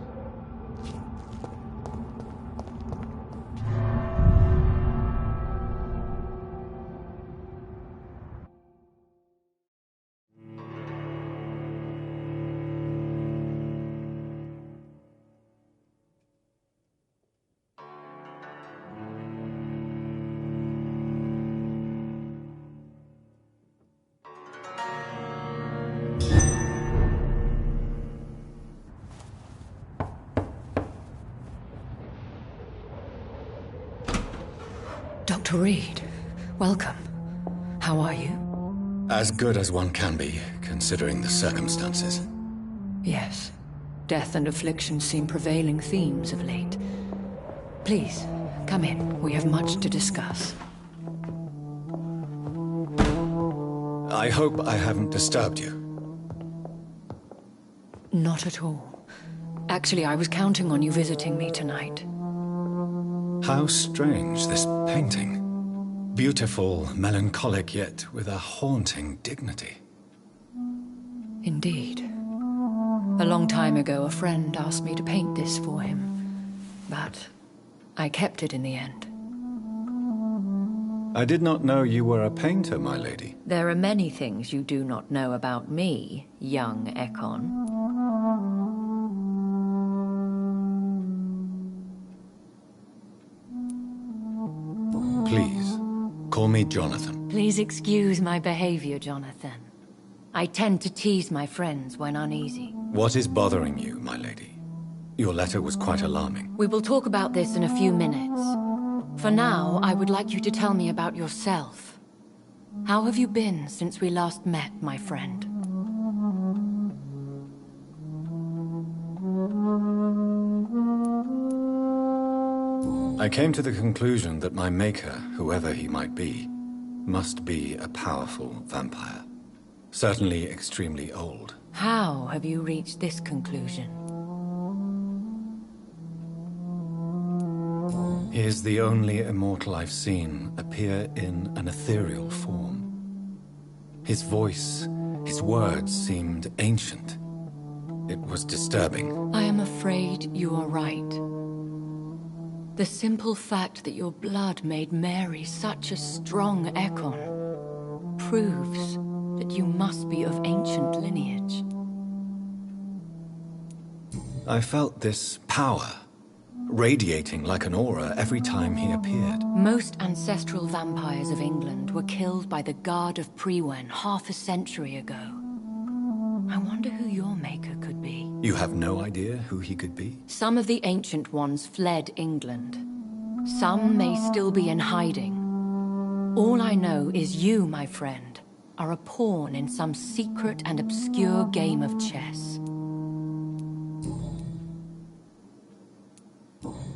Dr. Reed, welcome. How are you? As good as one can be, considering the circumstances. Yes. Death and affliction seem prevailing themes of late. Please, come in. We have much to discuss. I hope I haven't disturbed you. Not at all. Actually, I was counting on you visiting me tonight. How strange, this painting. Beautiful, melancholic, yet with a haunting dignity. Indeed. A long time ago, a friend asked me to paint this for him, but I kept it in the end. I did not know you were a painter, my lady. There are many things you do not know about me, young Ekon. Please, call me Jonathan. Please excuse my behavior, Jonathan. I tend to tease my friends when uneasy. What is bothering you, my lady? Your letter was quite alarming. We will talk about this in a few minutes. For now, I would like you to tell me about yourself. How have you been since we last met, my friend? I came to the conclusion that my maker, whoever he might be, must be a powerful vampire. Certainly extremely old. How have you reached this conclusion? He is the only immortal I've seen appear in an ethereal form. His voice, his words seemed ancient. It was disturbing. I am afraid you are right. The simple fact that your blood made Mary such a strong Ekon proves that you must be of ancient lineage. I felt this power, radiating like an aura every time he appeared. Most ancestral vampires of England were killed by the Guard of Priwen half a century ago. I wonder who your maker could be. You have no idea who he could be? Some of the ancient ones fled England. Some may still be in hiding. All I know is you, my friend, are a pawn in some secret and obscure game of chess.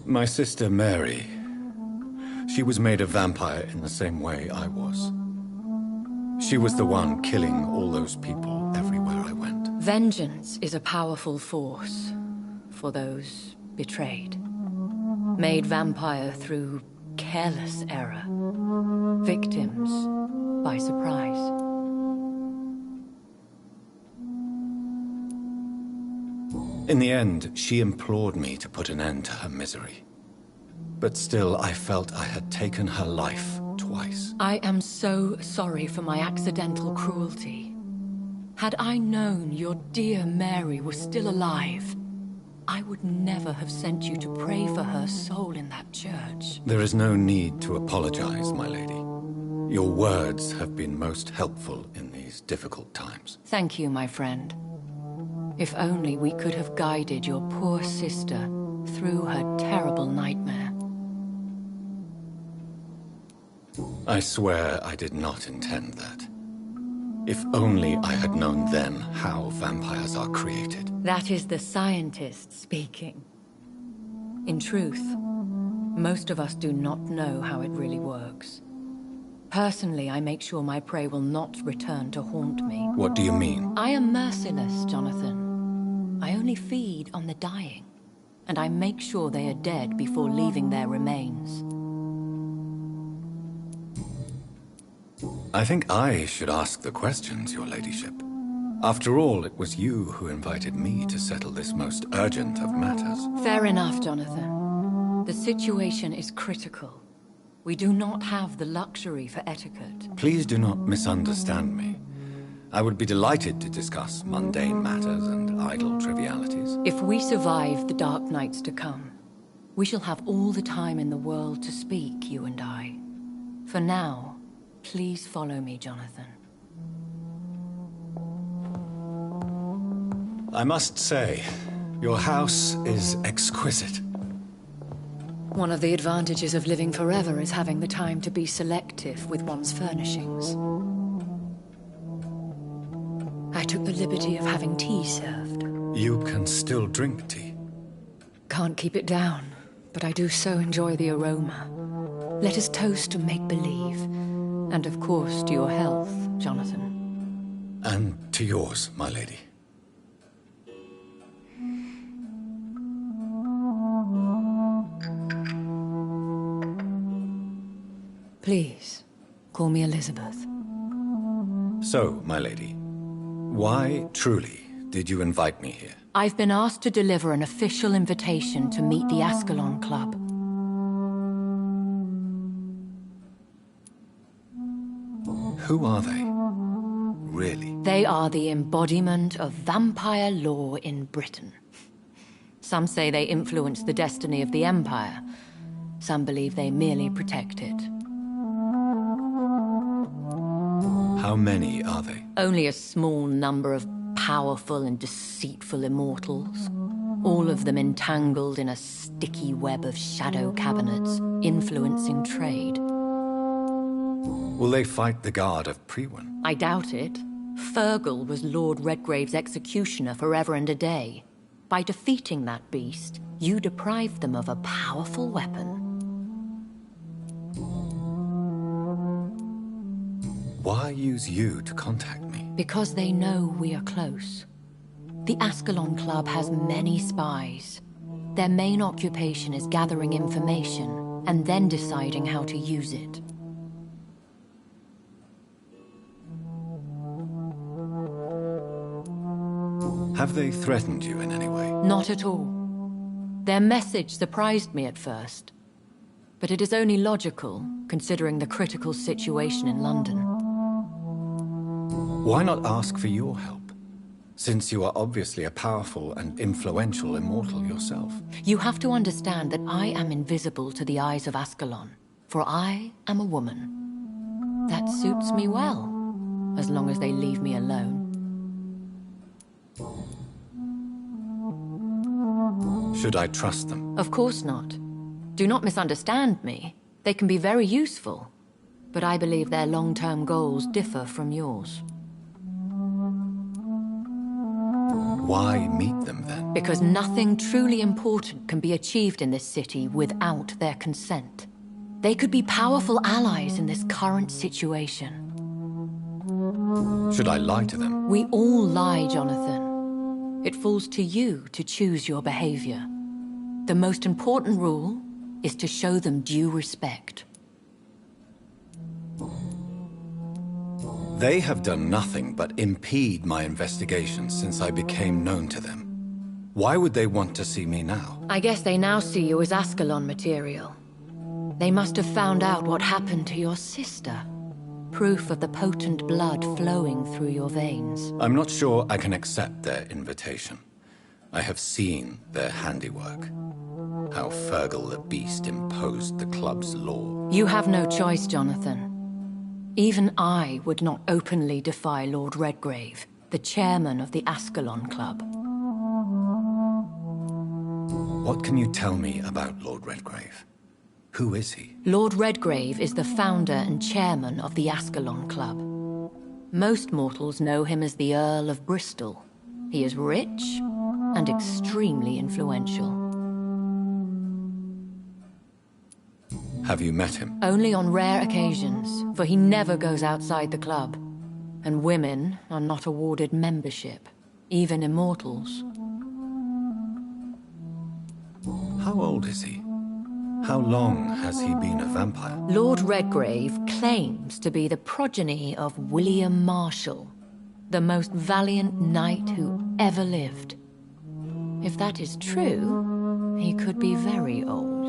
My sister Mary. She was made a vampire in the same way I was. She was the one killing all those people everywhere I went. Vengeance is a powerful force for those betrayed. Made vampire through careless error. Victims by surprise. In the end, she implored me to put an end to her misery. But still, I felt I had taken her life twice. I am so sorry for my accidental cruelty. Had I known your dear Mary was still alive, I would never have sent you to pray for her soul in that church. There is no need to apologize, my lady. Your words have been most helpful in these difficult times. Thank you, my friend. If only we could have guided your poor sister through her terrible nightmare. I swear I did not intend that. If only I had known then how vampires are created. That is the scientist speaking. In truth, most of us do not know how it really works. Personally, I make sure my prey will not return to haunt me. What do you mean? I am merciless, Jonathan. I only feed on the dying, and I make sure they are dead before leaving their remains. I think I should ask the questions, your ladyship. After all, it was you who invited me to settle this most urgent of matters. Fair enough, Jonathan. The situation is critical. We do not have the luxury for etiquette. Please do not misunderstand me. I would be delighted to discuss mundane matters and idle trivialities. If we survive the dark nights to come, we shall have all the time in the world to speak, you and I. For now, please follow me, Jonathan. I must say, your house is exquisite. One of the advantages of living forever is having the time to be selective with one's furnishings. I took the liberty of having tea served. You can still drink tea. Can't keep it down, but I do so enjoy the aroma. Let us toast to make-believe. And of course to your health, Jonathan. And to yours, my lady. Please, call me Elizabeth. So, my lady, why, truly, did you invite me here? I've been asked to deliver an official invitation to meet the Ascalon Club. Who are they? Really? They are the embodiment of vampire law in Britain. Some say they influence the destiny of the Empire. Some believe they merely protect it. How many are they? Only a small number of powerful and deceitful immortals. All of them entangled in a sticky web of shadow cabinets, influencing trade. Will they fight the guard of Priwen? I doubt it. Fergal was Lord Redgrave's executioner forever and a day. By defeating that beast, you deprived them of a powerful weapon. Why use you to contact me? Because they know we are close. The Ascalon Club has many spies. Their main occupation is gathering information and then deciding how to use it. Have they threatened you in any way? Not at all. Their message surprised me at first. But it is only logical, considering the critical situation in London. Why not ask for your help? Since you are obviously a powerful and influential immortal yourself. You have to understand that I am invisible to the eyes of Ascalon, for I am a woman. That suits me well, as long as they leave me alone. Should I trust them? Of course not. Do not misunderstand me. They can be very useful, but I believe their long-term goals differ from yours. Why meet them then? Because nothing truly important can be achieved in this city without their consent. They could be powerful allies in this current situation. Should I lie to them? We all lie, Jonathan. It falls to you to choose your behavior. The most important rule is to show them due respect. They have done nothing but impede my investigations since I became known to them. Why would they want to see me now? I guess they now see you as Ascalon material. They must have found out what happened to your sister. Proof of the potent blood flowing through your veins. I'm not sure I can accept their invitation. I have seen their handiwork. How Fergal the Beast imposed the club's law. You have no choice, Jonathan. Even I would not openly defy Lord Redgrave, the chairman of the Ascalon Club. What can you tell me about Lord Redgrave? Who is he? Lord Redgrave is the founder and chairman of the Ascalon Club. Most mortals know him as the Earl of Bristol. He is rich and extremely influential. Have you met him? Only on rare occasions, for he never goes outside the club. And women are not awarded membership, even immortals. How old is he? How long has he been a vampire? Lord Redgrave claims to be the progeny of William Marshall, the most valiant knight who ever lived. If that is true, he could be very old.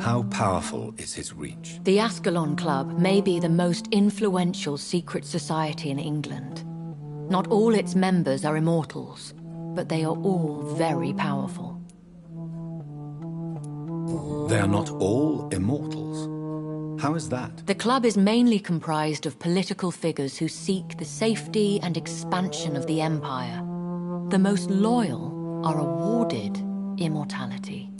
How powerful is his reach? The Ascalon Club may be the most influential secret society in England. Not all its members are immortals, but they are all very powerful. They are not all immortals. How is that? The club is mainly comprised of political figures who seek the safety and expansion of the Empire. The most loyal are awarded immortality.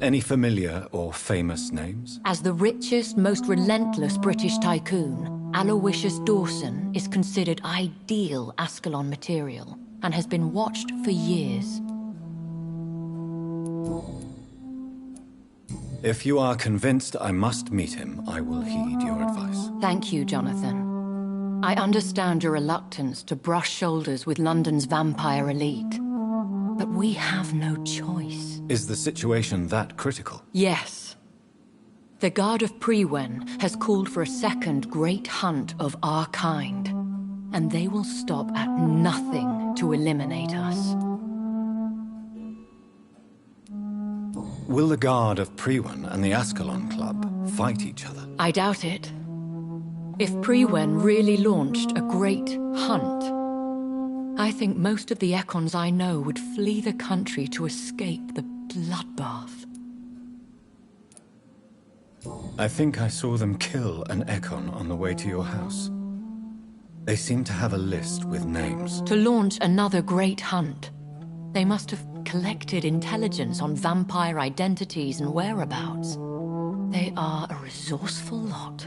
Any familiar or famous names? As the richest, most relentless British tycoon, Aloysius Dawson is considered ideal Ascalon material and has been watched for years. If you are convinced I must meet him, I will heed your advice. Thank you, Jonathan. I understand your reluctance to brush shoulders with London's vampire elite, but we have no choice. Is the situation that critical? Yes. The Guard of Prewen has called for a second great hunt of our kind, and they will stop at nothing to eliminate us. Will the Guard of Prewen and the Ascalon Club fight each other? I doubt it. If Prewen really launched a great hunt, I think most of the Ekons I know would flee the country to escape the bloodbath. I think I saw them kill an Ekon on the way to your house. They seem to have a list with names. To launch another great hunt, they must have collected intelligence on vampire identities and whereabouts. They are a resourceful lot.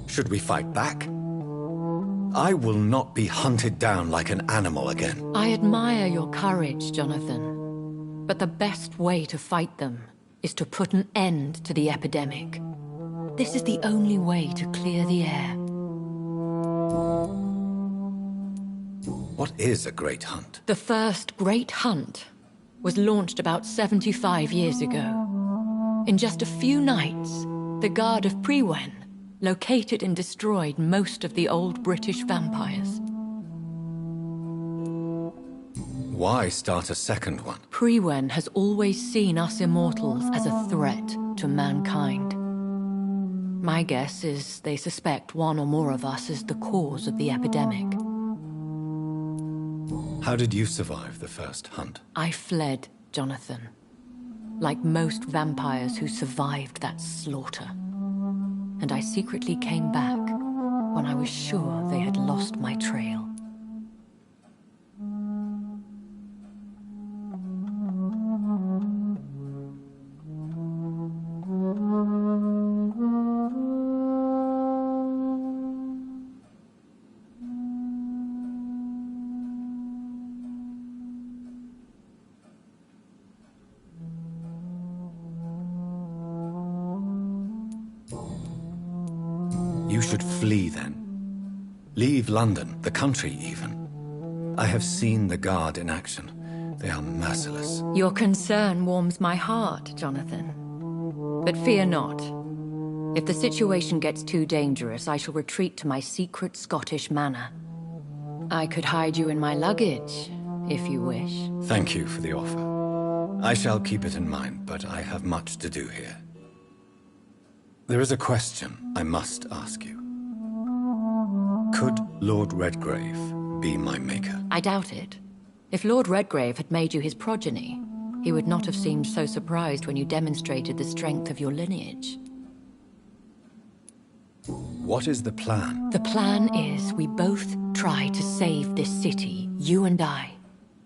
Should we fight back? I will not be hunted down like an animal again. I admire your courage, Jonathan. But the best way to fight them is to put an end to the epidemic. This is the only way to clear the air. What is a great hunt? The first great hunt was launched about 75 years ago. In just a few nights, the Guard of Prewen located and destroyed most of the old British vampires. Why start a second one? Prewen has always seen us immortals as a threat to mankind. My guess is they suspect one or more of us as the cause of the epidemic. How did you survive the first hunt? I fled, Jonathan. Like most vampires who survived that slaughter. And I secretly came back when I was sure they had lost my trail. You should flee then. Leave London, the country even. I have seen the Guard in action. They are merciless. Your concern warms my heart, Jonathan. But fear not. If the situation gets too dangerous, I shall retreat to my secret Scottish manor. I could hide you in my luggage, if you wish. Thank you for the offer. I shall keep it in mind, but I have much to do here. There is a question I must ask you. Could Lord Redgrave be my maker? I doubt it. If Lord Redgrave had made you his progeny, he would not have seemed so surprised when you demonstrated the strength of your lineage. What is the plan? The plan is we both try to save this city, you and I.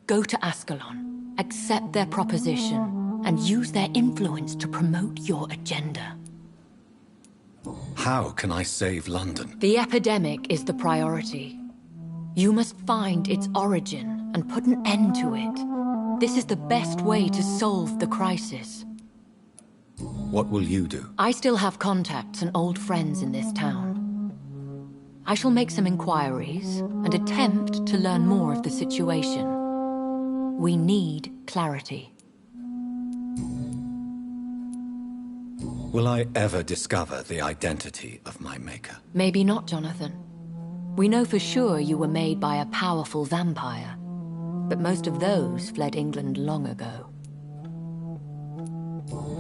Go to Ascalon, accept their proposition, and use their influence to promote your agenda. How can I save London? The epidemic is the priority. You must find its origin and put an end to it. This is the best way to solve the crisis. What will you do? I still have contacts and old friends in this town. I shall make some inquiries and attempt to learn more of the situation. We need clarity. Will I ever discover the identity of my maker? Maybe not, Jonathan. We know for sure you were made by a powerful vampire, but most of those fled England long ago.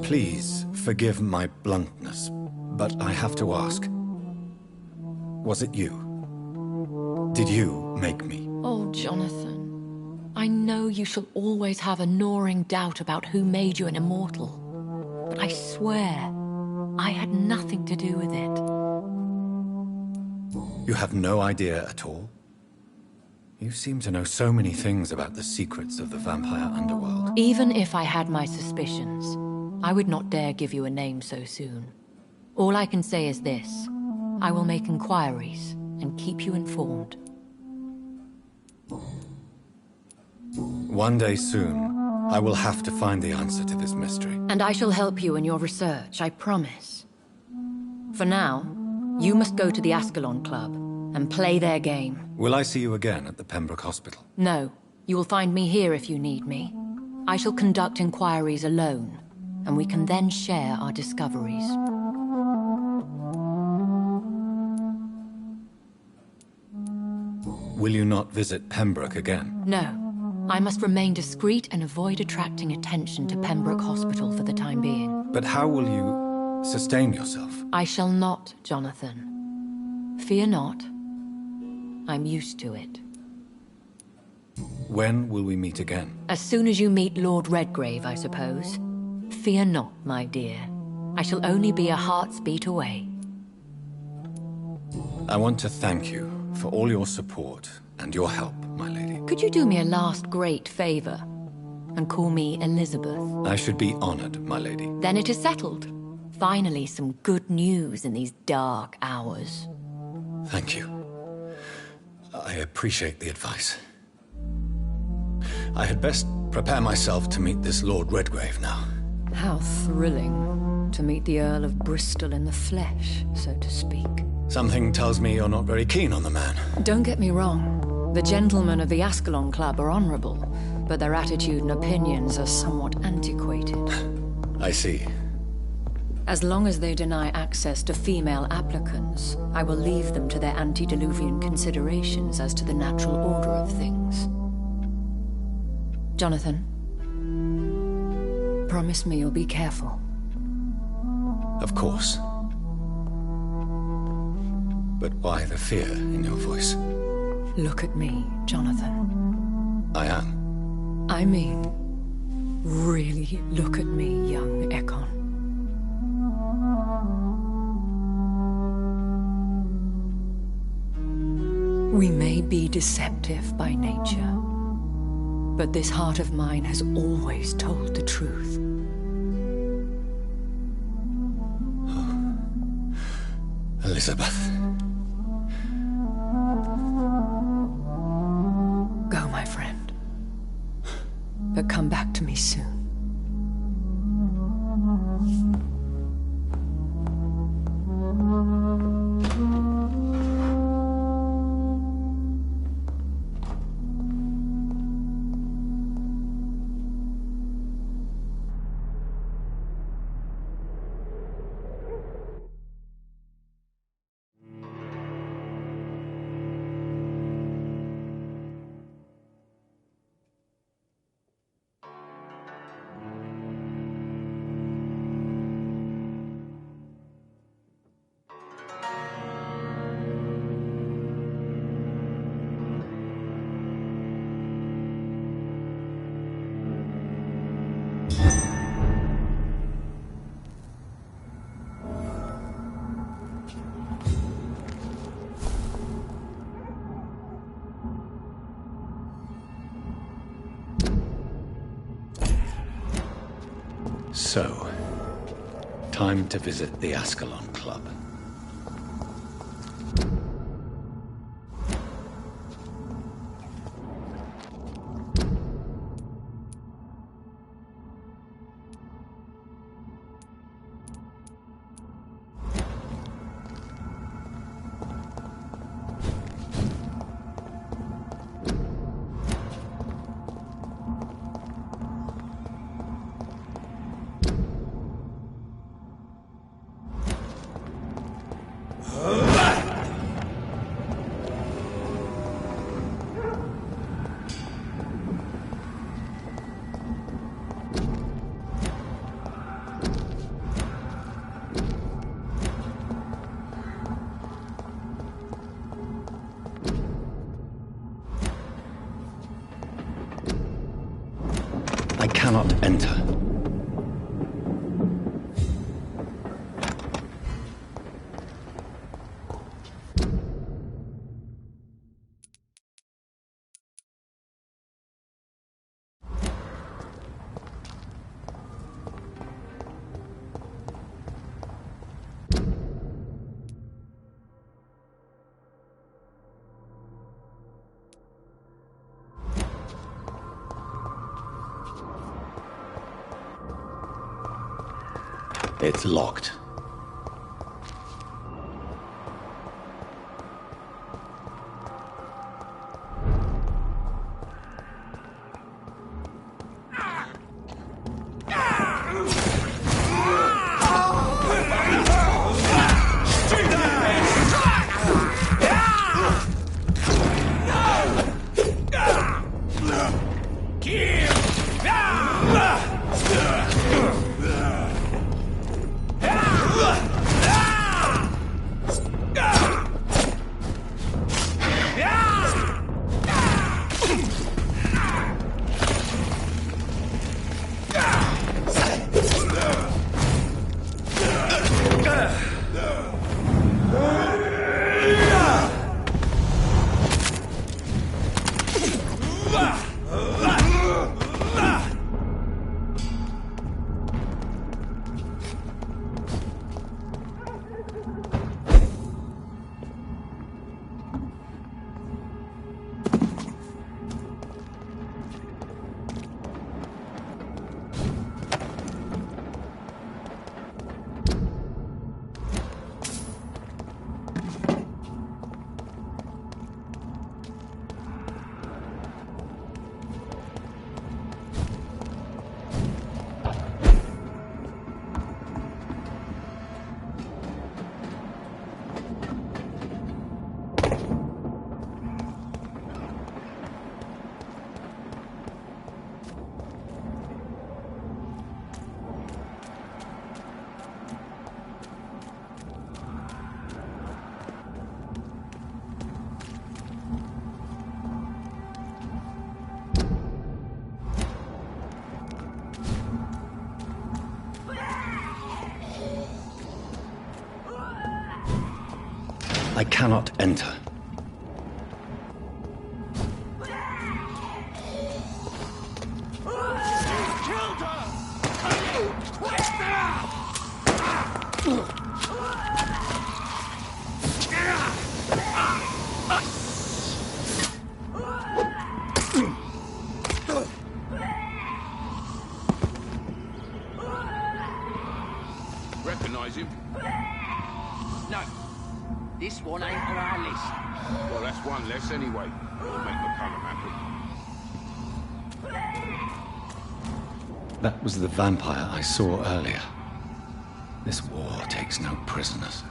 Please forgive my bluntness, but I have to ask. Was it you? Did you make me? Oh, Jonathan. I know you shall always have a gnawing doubt about who made you an immortal, but I swear, I had nothing to do with it. You have no idea at all? You seem to know so many things about the secrets of the vampire underworld. Even if I had my suspicions, I would not dare give you a name so soon. All I can say is this. I will make inquiries and keep you informed. One day soon, I will have to find the answer to this mystery. And I shall help you in your research, I promise. For now, you must go to the Ascalon Club and play their game. Will I see you again at the Pembroke Hospital? No, you will find me here if you need me. I shall conduct inquiries alone, and we can then share our discoveries. Will you not visit Pembroke again? No. I must remain discreet and avoid attracting attention to Pembroke Hospital for the time being. But how will you sustain yourself? I shall not, Jonathan. Fear not. I'm used to it. When will we meet again? As soon as you meet Lord Redgrave, I suppose. Fear not, my dear. I shall only be a heart's beat away. I want to thank you for all your support and your help, my lady. Could you do me a last great favor and call me Elizabeth? I should be honored, my lady. Then it is settled. Finally, some good news in these dark hours. Thank you. I appreciate the advice. I had best prepare myself to meet this Lord Redgrave now. How thrilling to meet the Earl of Bristol in the flesh, so to speak. Something tells me you're not very keen on the man. Don't get me wrong. The gentlemen of the Ascalon Club are honorable, but their attitude and opinions are somewhat antiquated. I see. As long as they deny access to female applicants, I will leave them to their antediluvian considerations as to the natural order of things. Jonathan, promise me you'll be careful. Of course. But why the fear in your voice? Look at me, Jonathan. I am. I mean, really look at me, young Ekon. We may be deceptive by nature, but this heart of mine has always told the truth. Oh. Elizabeth. Go, my friend. But come back to me soon. So, time to visit the Ascalon Club. I cannot enter. It's locked. I cannot enter. Recognize him? No. This one ain't on our list. Well, that's one less anyway. We'll make McCullum happy. That was the vampire I saw earlier. This war takes no prisoners.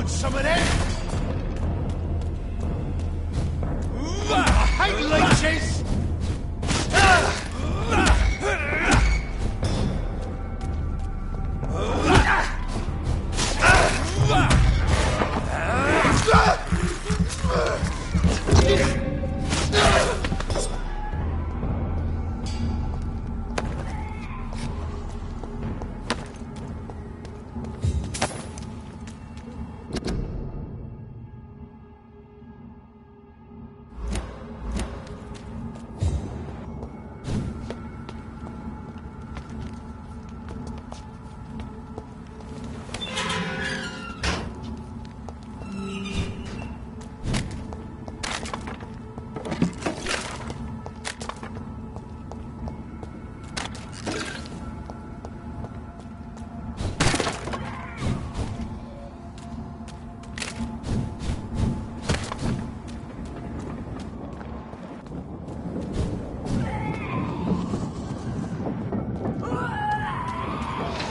Some of them! I hate leeches!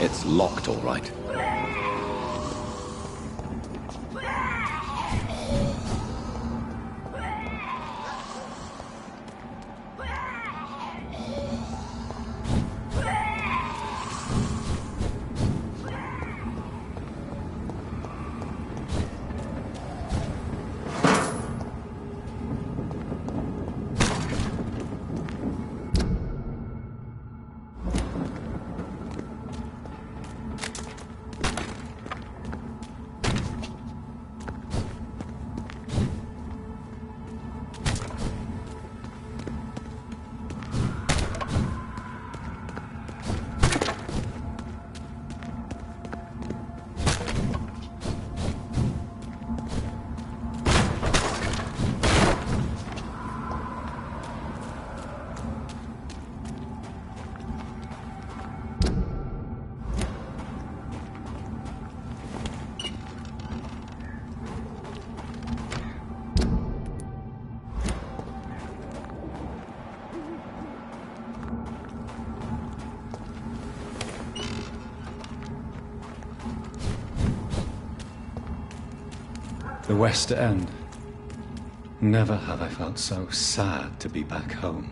It's locked, all right. The West End. Never have I felt so sad to be back home.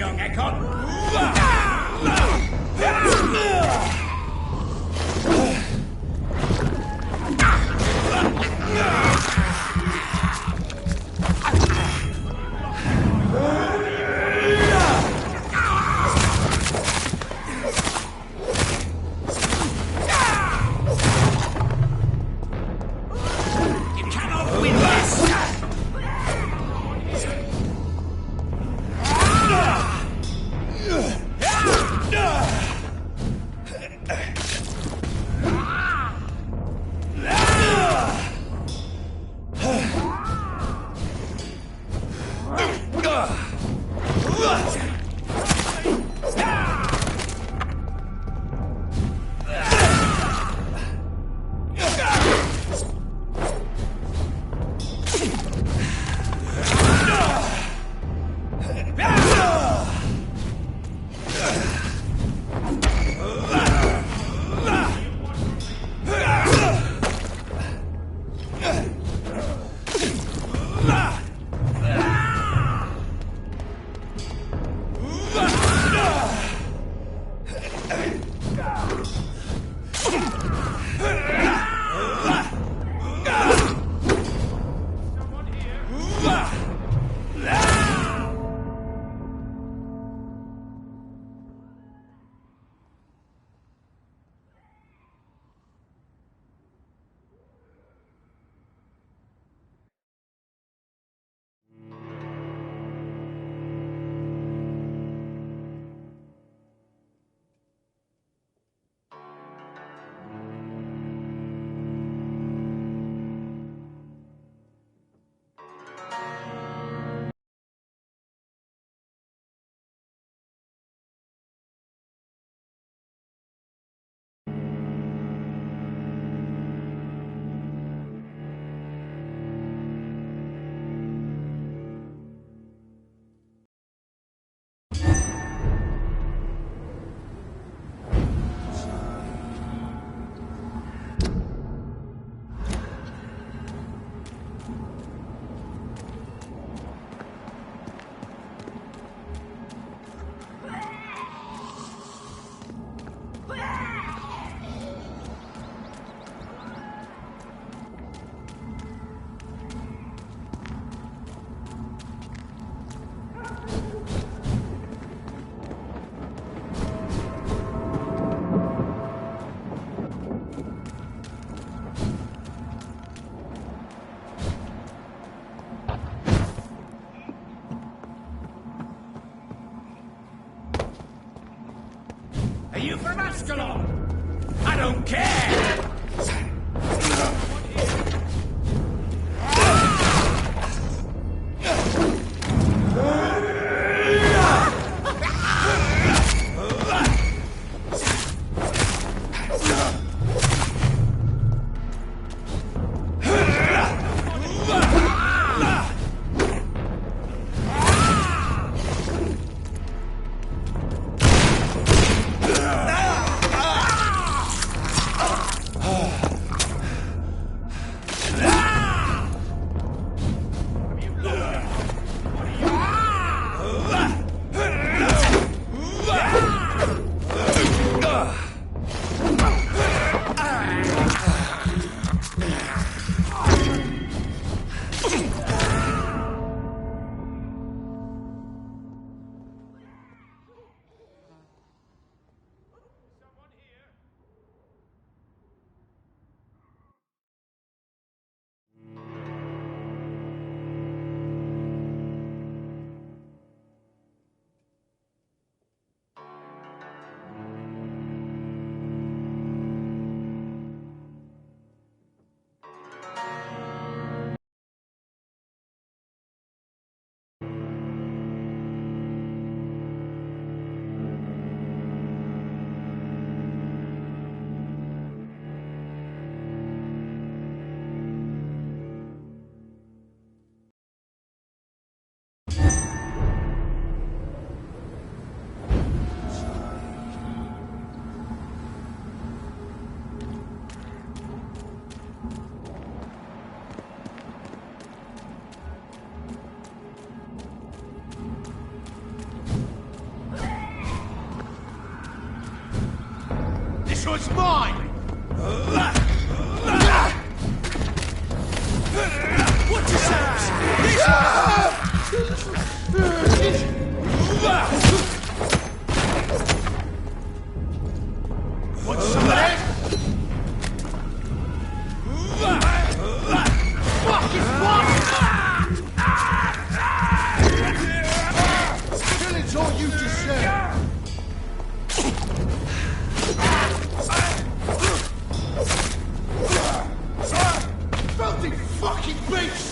young Ekon! You cannot win this! Are you from Ascalon? I don't care! It's mine! Watch yourselves! Want some of that? Fucking what? Killing's all you deserve. Filthy fucking beast!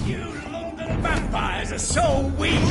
You London vampires are so weak!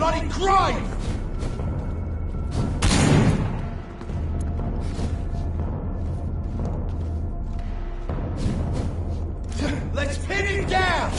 bloody grave! Let's pin him down!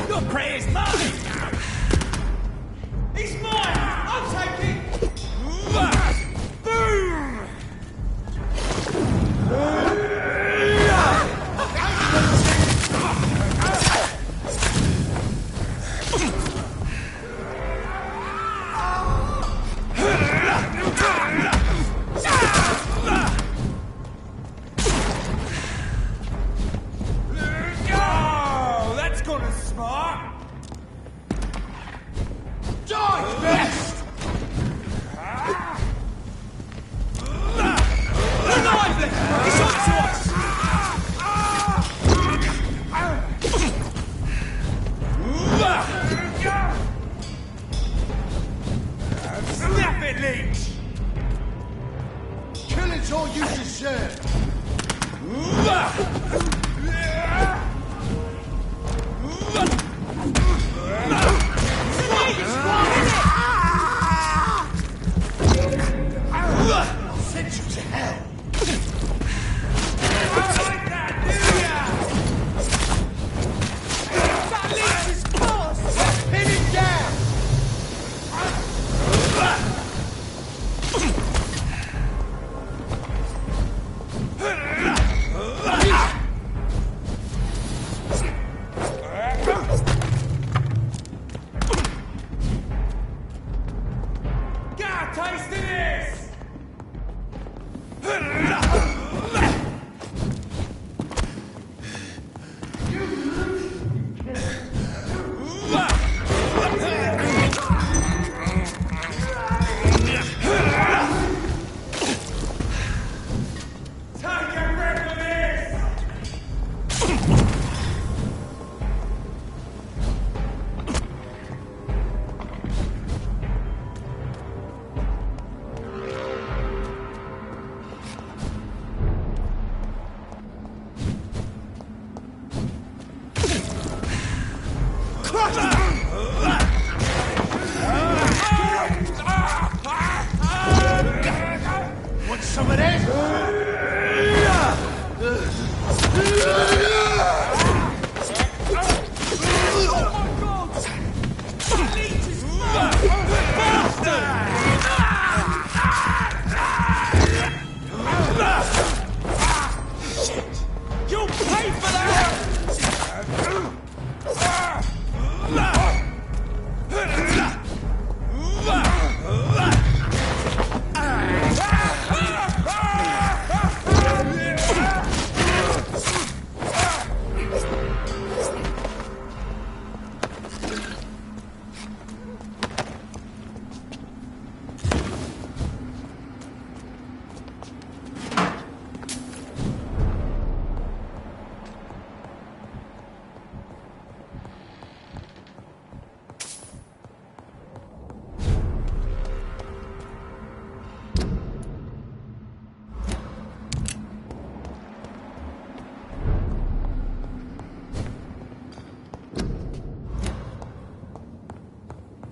Your prey is mine! He's mine! I'll take it! Killing's all you deserve! I'll send you to hell!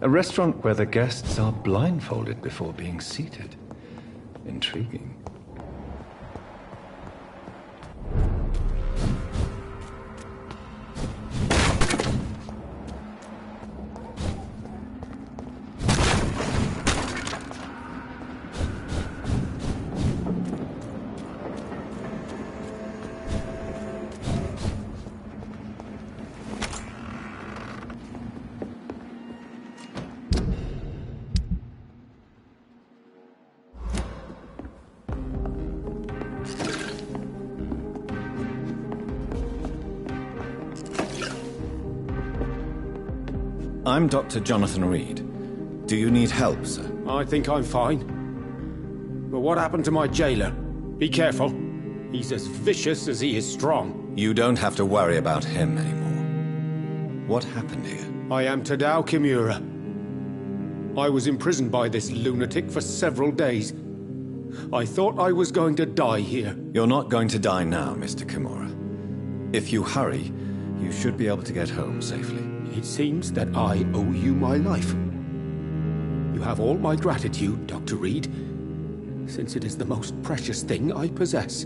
A restaurant where the guests are blindfolded before being seated. Intriguing. I'm Dr. Jonathan Reed. Do you need help, sir? I think I'm fine. But what happened to my jailer? Be careful. He's as vicious as he is strong. You don't have to worry about him anymore. What happened here? I am Tadao Kimura. I was imprisoned by this lunatic for several days. I thought I was going to die here. You're not going to die now, Mr. Kimura. If you hurry, you should be able to get home safely. It seems that I owe you my life. You have all my gratitude, Dr. Reed, since it is the most precious thing I possess.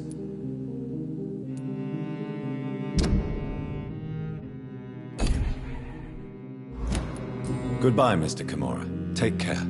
Goodbye, Mr. Kimura. Take care.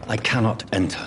I cannot enter.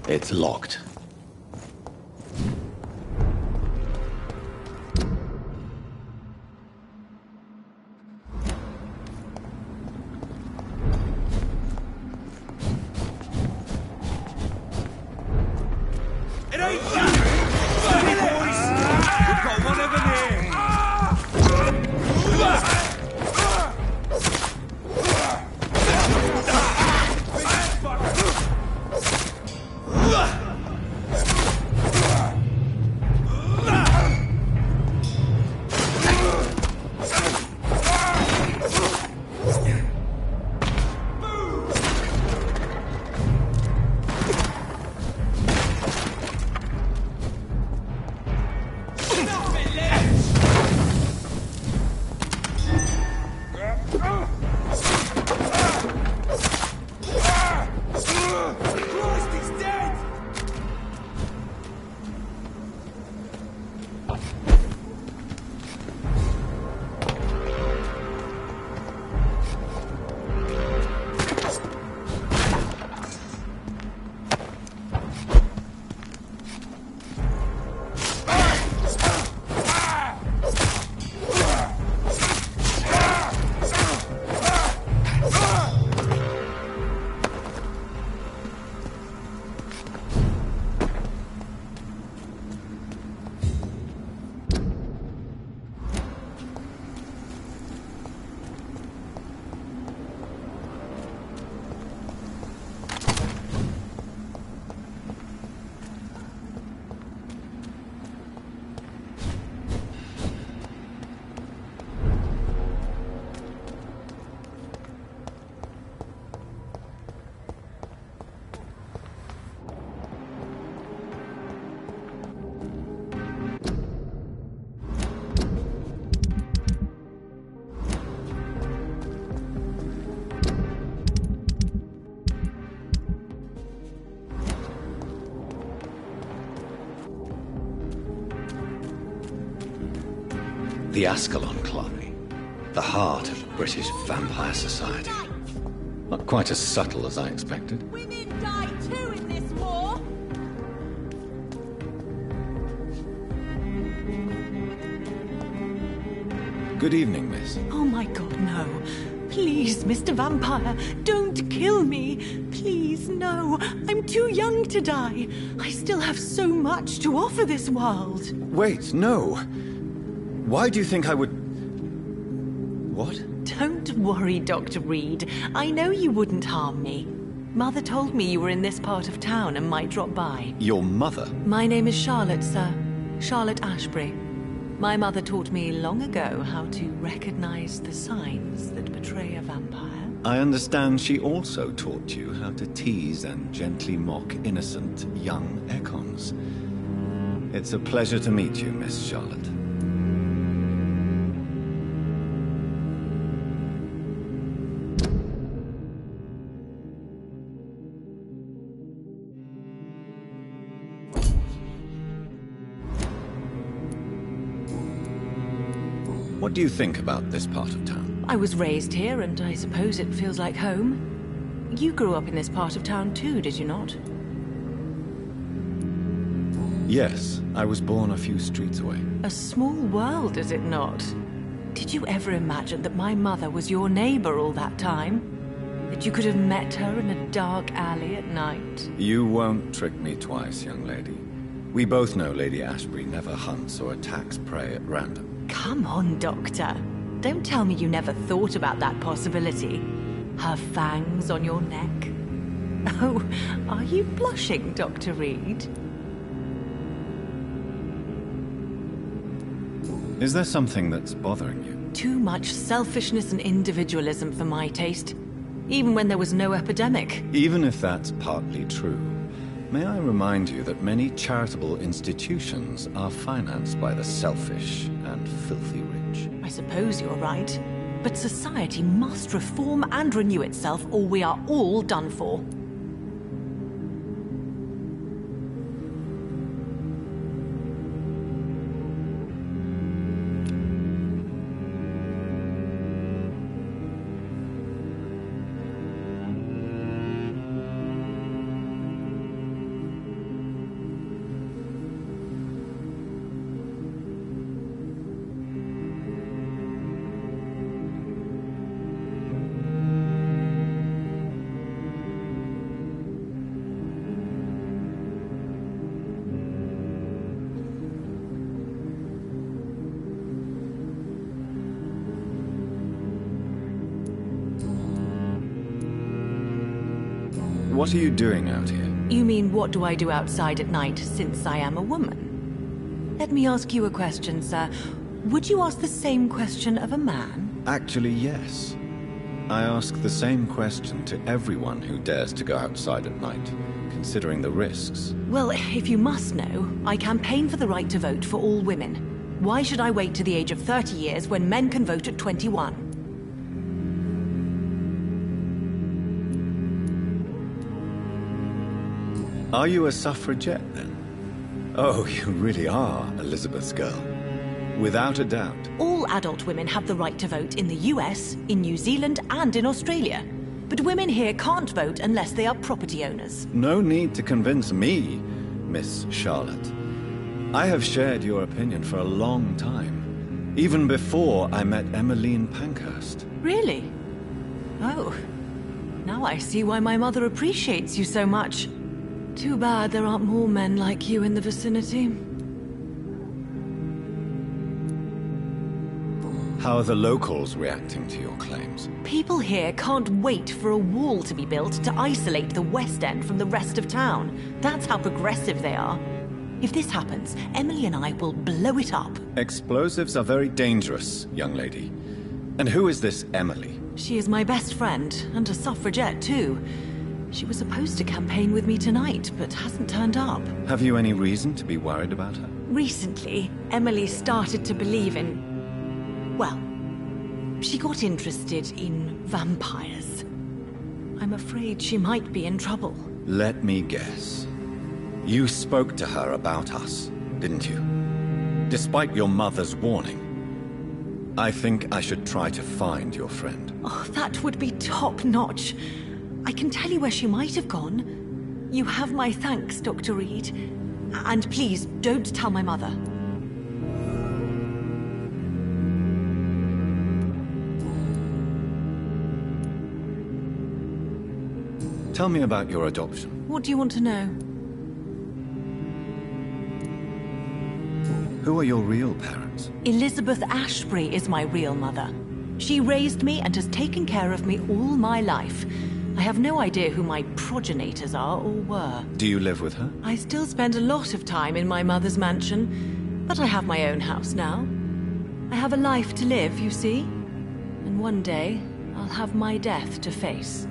It's locked. It ain't you! Steady, boys! We've got one of them here! The Ascalon Colony, the heart of British vampire society. Not quite as subtle as I expected. Women die too in this war. Good evening, miss. Oh my god, no. Please, Mr. Vampire, don't kill me. Please, no. I'm too young to die. I still have so much to offer this world. Wait, no. Why do you think I would... What? Don't worry, Dr. Reed. I know you wouldn't harm me. Mother told me you were in this part of town and might drop by. Your mother? My name is Charlotte, sir. Charlotte Ashbury. My mother taught me long ago how to recognize the signs that betray a vampire. I understand she also taught you how to tease and gently mock innocent young Ekons. It's a pleasure to meet you, Miss Charlotte. What do you think about this part of town? I was raised here, and I suppose it feels like home. You grew up in this part of town too, did you not? Yes, I was born a few streets away. A small world, is it not? Did you ever imagine that my mother was your neighbor all that time? That you could have met her in a dark alley at night? You won't trick me twice, young lady. We both know Lady Ashbury never hunts or attacks prey at random. Come on, Doctor. Don't tell me you never thought about that possibility. Her fangs on your neck. Oh, are you blushing, Dr. Reed? Is there something that's bothering you? Too much selfishness and individualism for my taste. Even when there was no epidemic. Even if that's partly true, may I remind you that many charitable institutions are financed by the selfish and filthy rich. I suppose you're right. But society must reform and renew itself, or we are all done for. What are you doing out here? You mean what do I do outside at night since I am a woman? Let me ask you a question, sir. Would you ask the same question of a man? Actually, yes. I ask the same question to everyone who dares to go outside at night, considering the risks. Well, if you must know, I campaign for the right to vote for all women. Why should I wait to the age of 30 years when men can vote at 21? Are you a suffragette, then? Oh, you really are Elizabeth's girl. Without a doubt. All adult women have the right to vote in the US, in New Zealand, and in Australia. But women here can't vote unless they are property owners. No need to convince me, Miss Charlotte. I have shared your opinion for a long time. Even before I met Emmeline Pankhurst. Really? Oh. Now I see why my mother appreciates you so much. Too bad there aren't more men like you in the vicinity. How are the locals reacting to your claims? People here can't wait for a wall to be built to isolate the West End from the rest of town. That's how progressive they are. If this happens, Emily and I will blow it up. Explosives are very dangerous, young lady. And who is this Emily? She is my best friend, and a suffragette too. She was supposed to campaign with me tonight, but hasn't turned up. Have you any reason to be worried about her? Recently, Emily started to believe in... well, she got interested in vampires. I'm afraid she might be in trouble. Let me guess. You spoke to her about us, didn't you? Despite your mother's warning. I think I should try to find your friend. Oh, that would be top-notch. I can tell you where she might have gone. You have my thanks, Dr. Reed. And please, don't tell my mother. Tell me about your adoption. What do you want to know? Who are your real parents? Elizabeth Ashbury is my real mother. She raised me and has taken care of me all my life. I have no idea who my progenitors are or were. Do you live with her? I still spend a lot of time in my mother's mansion, but I have my own house now. I have a life to live, you see. And one day, I'll have my death to face.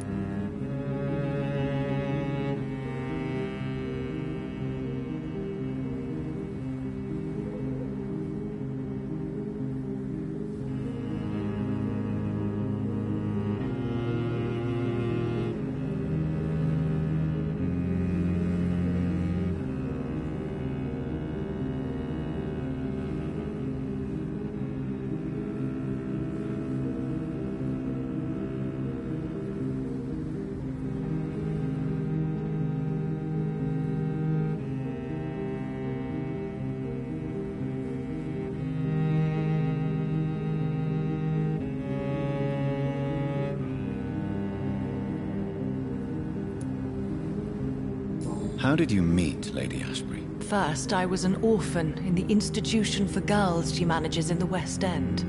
How did you meet Lady Ashbury? First, I was an orphan in the institution for girls she manages in the West End.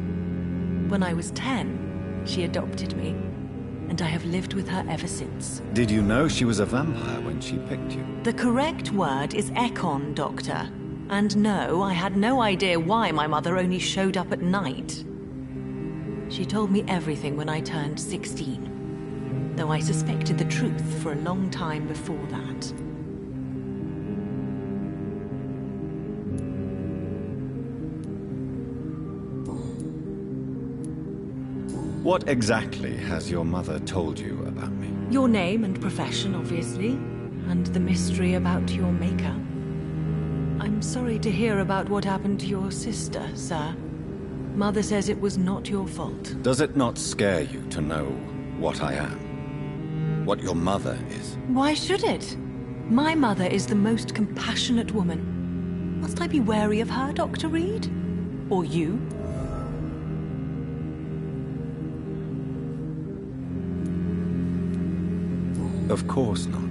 When I was 10, she adopted me, and I have lived with her ever since. Did you know she was a vampire when she picked you? The correct word is Ekon, Doctor. And no, I had no idea why my mother only showed up at night. She told me everything when I turned 16, though I suspected the truth for a long time before that. What exactly has your mother told you about me? Your name and profession, obviously, and the mystery about your maker. I'm sorry to hear about what happened to your sister, sir. Mother says it was not your fault. Does it not scare you to know what I am? What your mother is? Why should it? My mother is the most compassionate woman. Must I be wary of her, Dr. Reed? Or you? Of course not.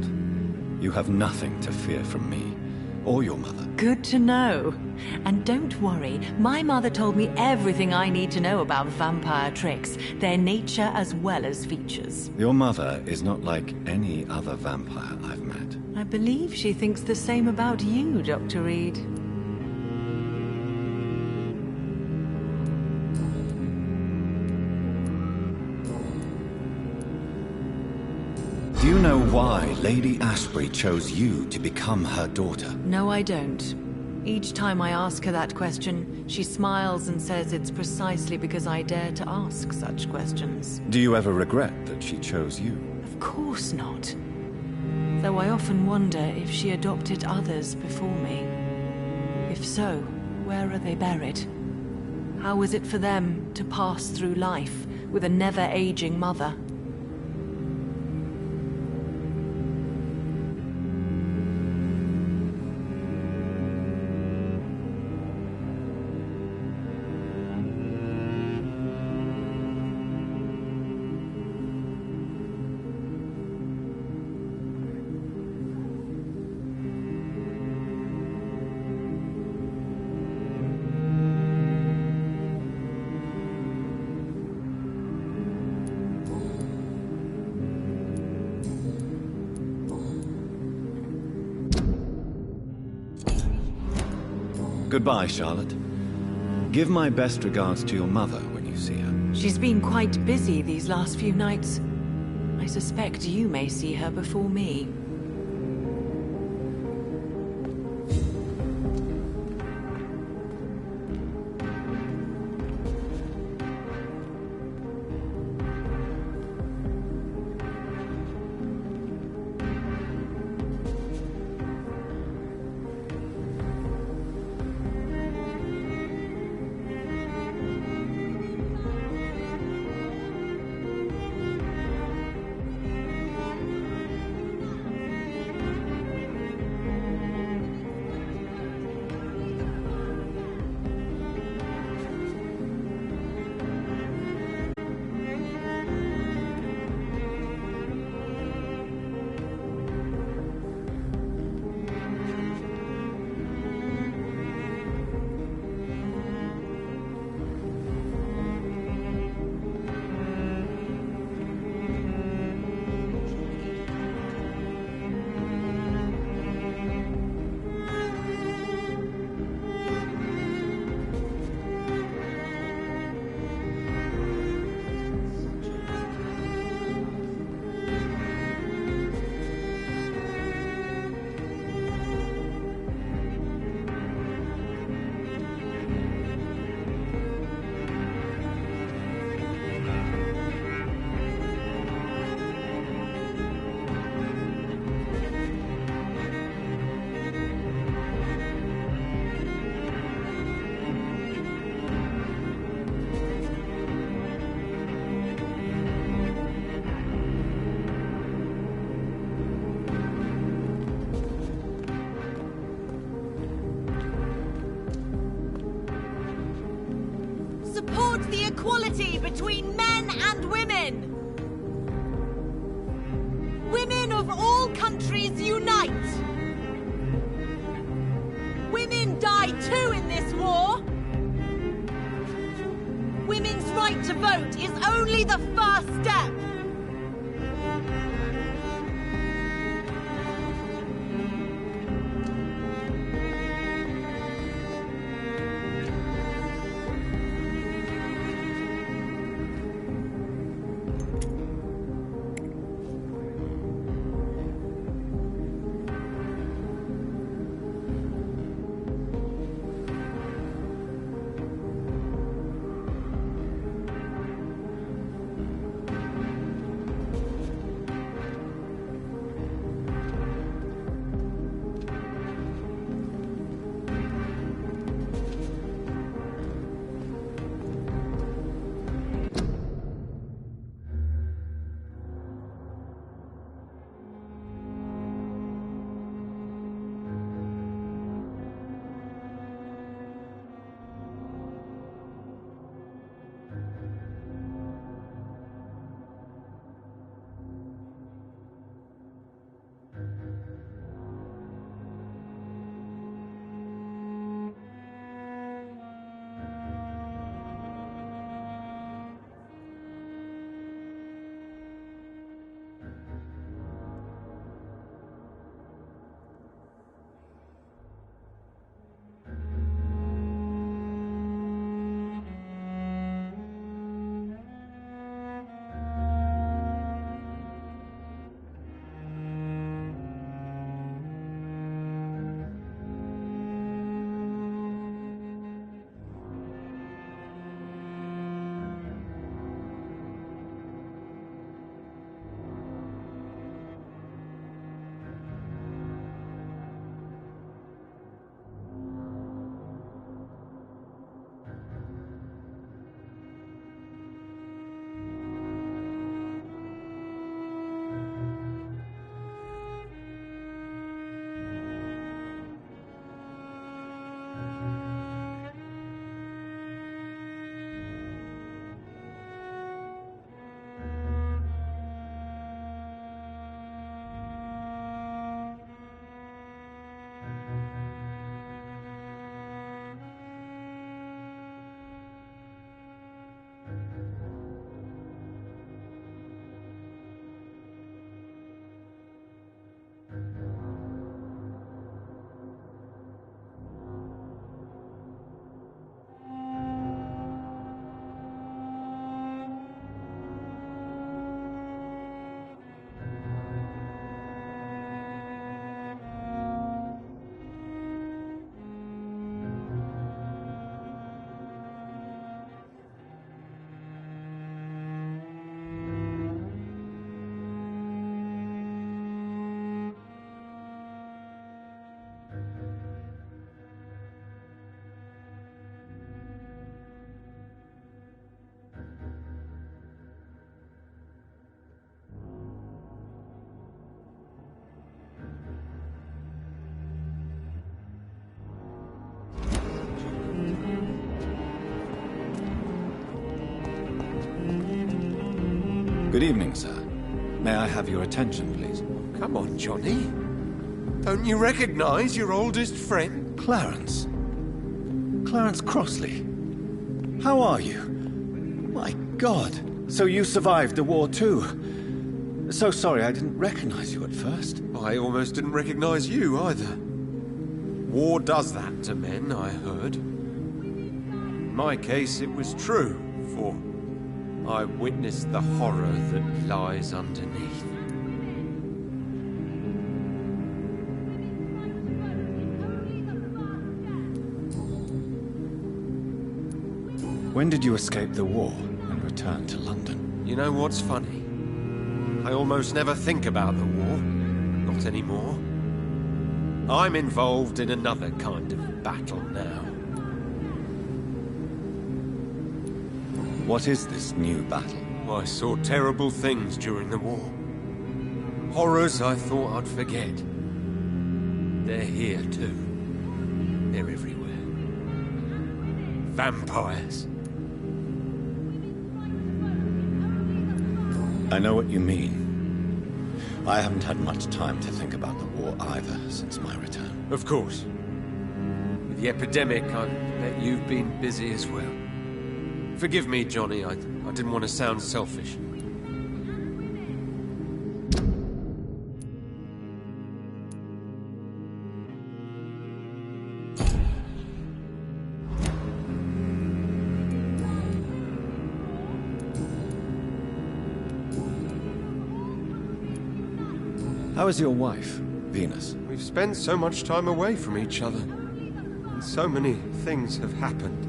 You have nothing to fear from me. or your mother. Good to know. And don't worry, my mother told me everything I need to know about vampire tricks, their nature as well as features. Your mother is not like any other vampire I've met. I believe she thinks the same about you, Dr. Reed. Do you know why Lady Ashbury chose you to become her daughter? No, I don't. Each time I ask her that question, she smiles and says it's precisely because I dare to ask such questions. Do you ever regret that she chose you? Of course not. Though I often wonder if she adopted others before me. If so, where are they buried? How is it for them to pass through life with a never-aging mother? Goodbye, Charlotte. Give my best regards to your mother when you see her. She's been quite busy these last few nights. I suspect you may see her before me. Support the equality between men and women! Women of all countries unite! Women die too in this war! Women's right to vote is only the first step! Good evening, sir. May I have your attention, please? Come on, Johnny. Don't you recognize your oldest friend? Clarence. Clarence Crossley. How are you? My God. So you survived the war too. So sorry I didn't recognize you at first. I almost didn't recognize you either. War does that to men, I heard. In my case, it was true, for I witnessed the horror that lies underneath. When did you escape the war and return to London? You know what's funny? I almost never think about the war. Not anymore. I'm involved in another kind of battle now. What is this new battle? I saw terrible things during the war. Horrors I thought I'd forget. They're here too. They're everywhere. Vampires. I know what you mean. I haven't had much time to think about the war either since my return. Of course. With the epidemic, I bet you've been busy as well. Forgive me, Johnny. I didn't want to sound selfish. How is your wife, Venus? We've spent so much time away from each other. And so many things have happened.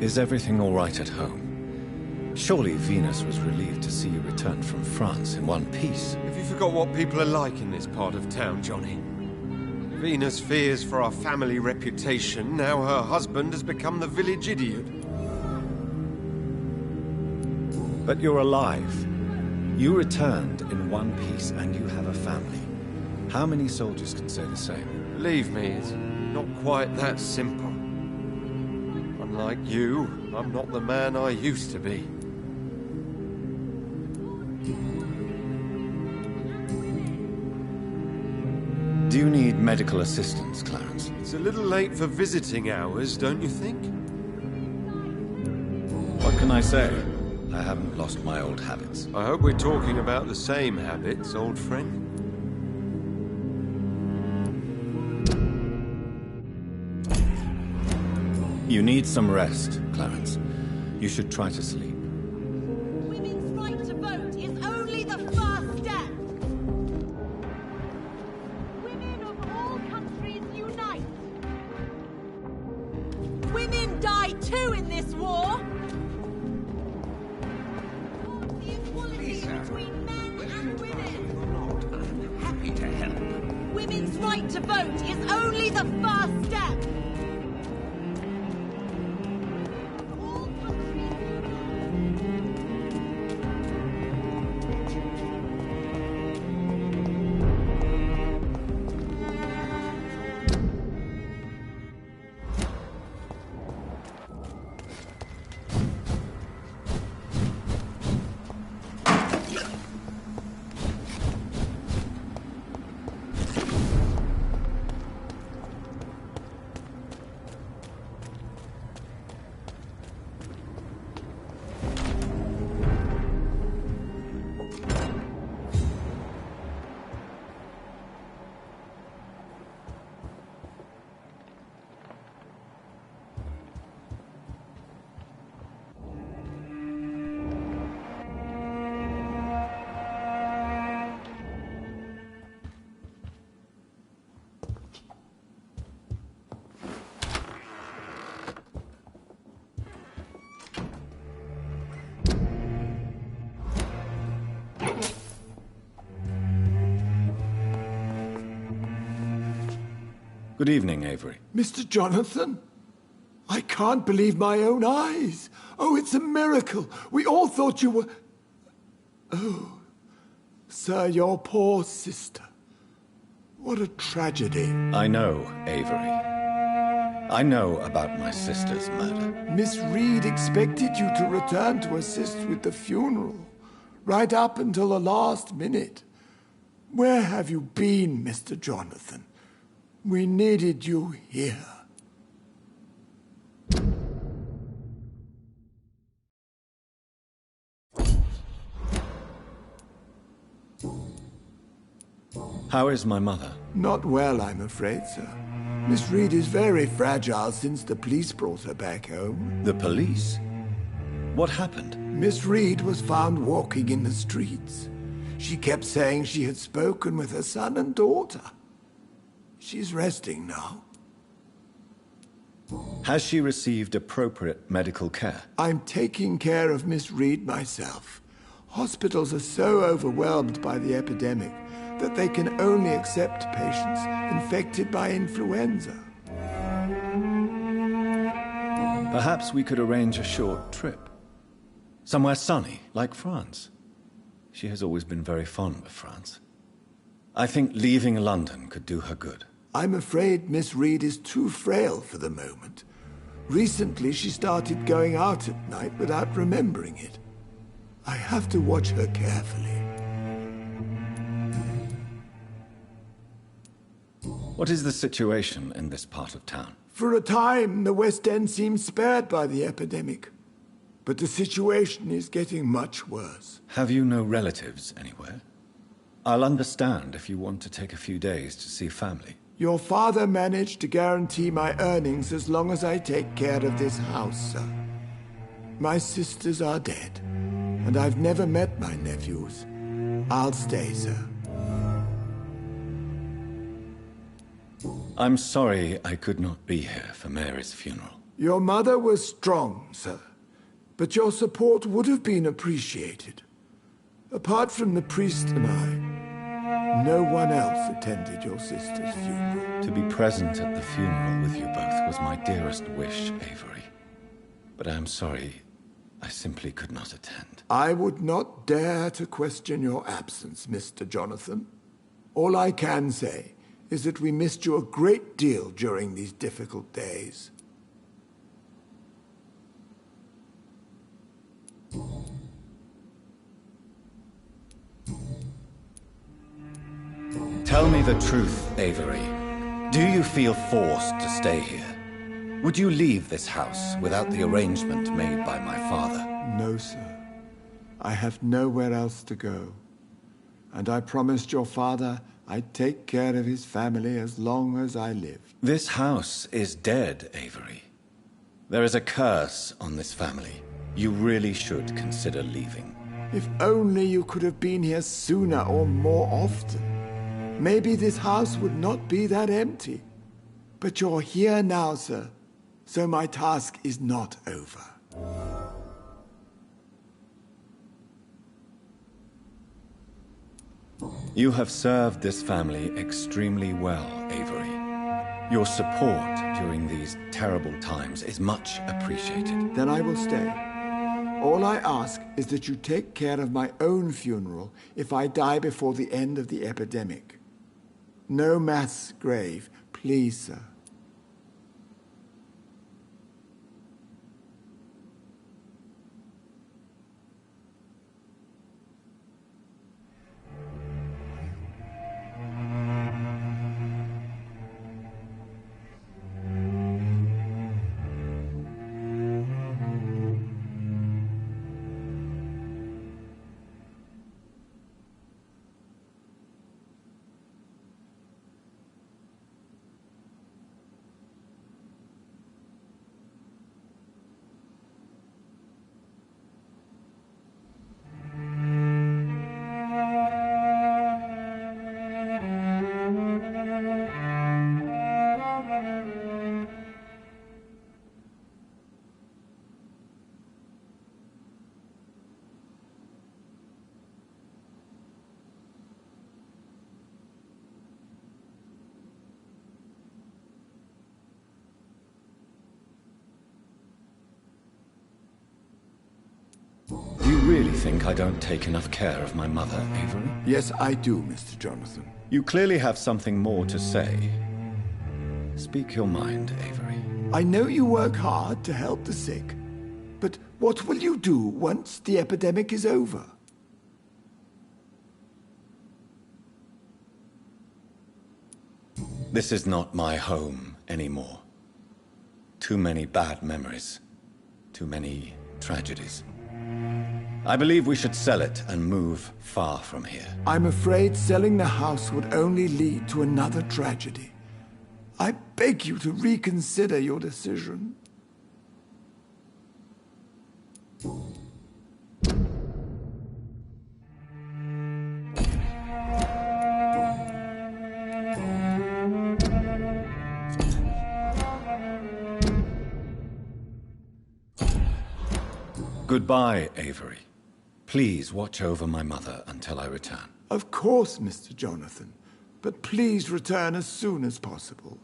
Is everything all right at home? Surely Venus was relieved to see you return from France in one piece. Have you forgot what people are like in this part of town, Johnny? Venus fears for our family reputation. Now her husband has become the village idiot. But you're alive. You returned in one piece and you have a family. How many soldiers can say the same? Believe me, it's not quite that simple. Unlike you, I'm not the man I used to be. Do you need medical assistance, Clarence? It's a little late for visiting hours, don't you think? What can I say? I haven't lost my old habits. I hope we're talking about the same habits, old friend. You need some rest, Clarence. You should try to sleep. Women's right to vote is only the first step. Women of all countries unite. Women die too in this war. The equality between men and women. I'm happy to help. Women's right to vote is only the first step. Good evening, Avery. Mr. Jonathan? I can't believe my own eyes. Oh, it's a miracle. We all thought you were... Oh, sir, your poor sister. What a tragedy. I know, Avery. I know about my sister's murder. Miss Reed expected you to return to assist with the funeral, right up until the last minute. Where have you been, Mr. Jonathan? We needed you here. How is my mother? Not well, I'm afraid, sir. Miss Reed is very fragile since the police brought her back home. The police? What happened? Miss Reed was found walking in the streets. She kept saying she had spoken with her son and daughter. She's resting now. Has she received appropriate medical care? I'm taking care of Miss Reed myself. Hospitals are so overwhelmed by the epidemic that they can only accept patients infected by influenza. Perhaps we could arrange a short trip. Somewhere sunny, like France. She has always been very fond of France. I think leaving London could do her good. I'm afraid Miss Reed is too frail for the moment. Recently, she started going out at night without remembering it. I have to watch her carefully. What is the situation in this part of town? For a time, the West End seemed spared by the epidemic. But the situation is getting much worse. Have you no relatives anywhere? I'll understand if you want to take a few days to see family. Your father managed to guarantee my earnings as long as I take care of this house, sir. My sisters are dead, and I've never met my nephews. I'll stay, sir. I'm sorry I could not be here for Mary's funeral. Your mother was strong, sir, but your support would have been appreciated. Apart from the priest and I, no one else attended your sister's funeral. To be present at the funeral with you both was my dearest wish, Avery. But I am sorry, I simply could not attend. I would not dare to question your absence, Mr. Jonathan. All I can say is that we missed you a great deal during these difficult days. Tell me the truth, Avery. Do you feel forced to stay here? Would you leave this house without the arrangement made by my father? No, sir. I have nowhere else to go. And I promised your father I'd take care of his family as long as I lived. This house is dead, Avery. There is a curse on this family. You really should consider leaving. If only you could have been here sooner or more often. Maybe this house would not be that empty. But you're here now, sir, so my task is not over. You have served this family extremely well, Avery. Your support during these terrible times is much appreciated. Then I will stay. All I ask is that you take care of my own funeral if I die before the end of the epidemic. No mass grave, please, sir. You really think I don't take enough care of my mother, Avery? Yes, I do, Mr. Jonathan. You clearly have something more to say. Speak your mind, Avery. I know you work hard to help the sick, but what will you do once the epidemic is over? This is not my home anymore. Too many bad memories. Too many tragedies. I believe we should sell it and move far from here. I'm afraid selling the house would only lead to another tragedy. I beg you to reconsider your decision. Goodbye, Avery. Please watch over my mother until I return. Of course, Mr. Jonathan. But please return as soon as possible.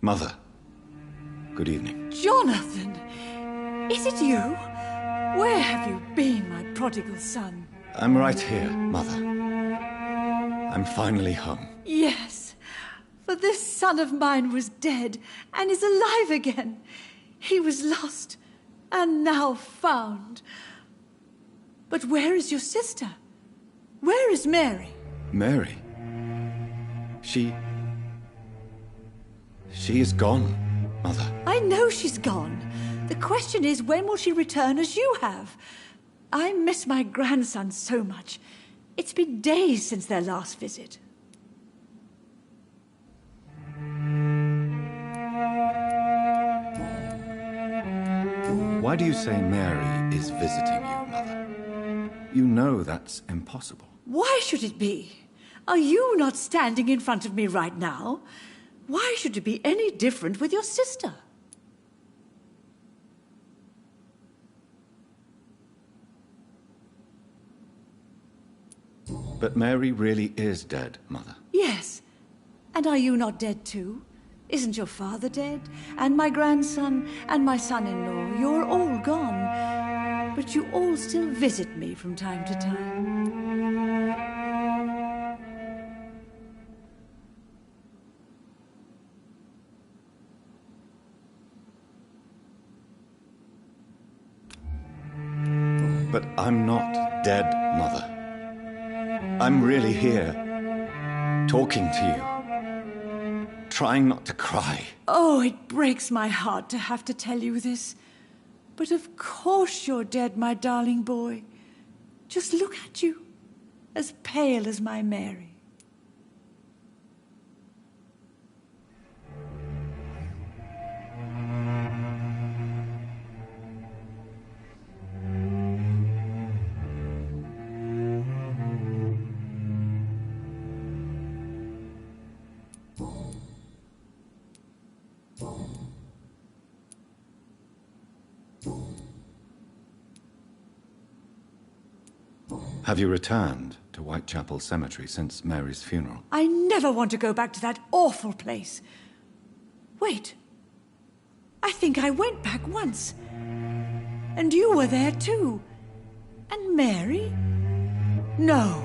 Mother, good evening. Jonathan! Is it you? Where have you been, my prodigal son? I'm right here, Mother. I'm finally home. Yes, for this son of mine was dead and is alive again. He was lost and now found. But where is your sister? Where is Mary? Mary? She is gone, Mother. I know she's gone. The question is, when will she return as you have? I miss my grandson so much. It's been days since their last visit. Why do you say Mary is visiting you, Mother? You know that's impossible. Why should it be? Are you not standing in front of me right now? Why should it be any different with your sister? But Mary really is dead, Mother. Yes. And are you not dead too? Isn't your father dead? And my grandson and my son-in-law? You're all gone. But you all still visit me from time to time. But I'm not dead, Mother. I'm really here, talking to you, trying not to cry. Oh, it breaks my heart to have to tell you this. But of course you're dead, my darling boy. Just look at you, as pale as my Mary. Have you returned to Whitechapel Cemetery since Mary's funeral? I never want to go back to that awful place. Wait. I think I went back once. And you were there too. And Mary? No,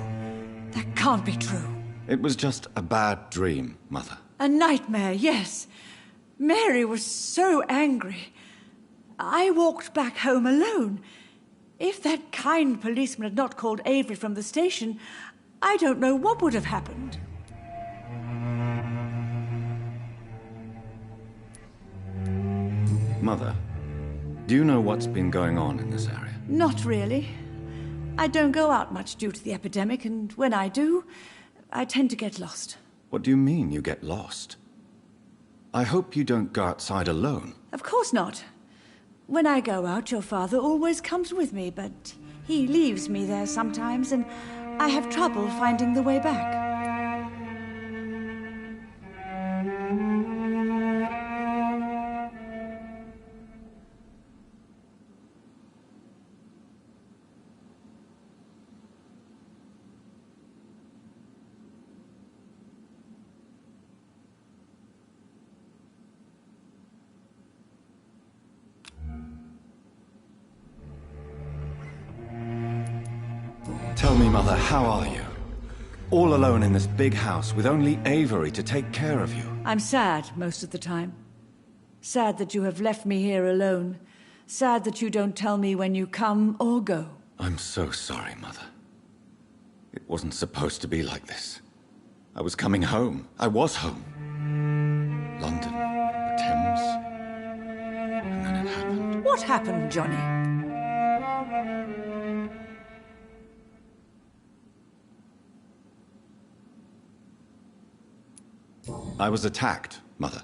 that can't be true. It was just a bad dream, Mother. A nightmare, yes. Mary was so angry. I walked back home alone. If that kind policeman had not called Avery from the station, I don't know what would have happened. Mother, Do you know what's been going on in this area? Not really. I don't go out much due to the epidemic, and when I do, I tend to get lost. What do you mean you get lost? I hope you don't go outside alone. Of course not. When I go out, your father always comes with me, but he leaves me there sometimes, and I have trouble finding the way back. Tell me, Mother, how are you? All alone in this big house with only Avery to take care of you. I'm sad most of the time. Sad that you have left me here alone. Sad that you don't tell me when you come or go. I'm so sorry, Mother. It wasn't supposed to be like this. I was coming home. I was home. London, the Thames. And then it happened. What happened, Johnny? I was attacked, Mother.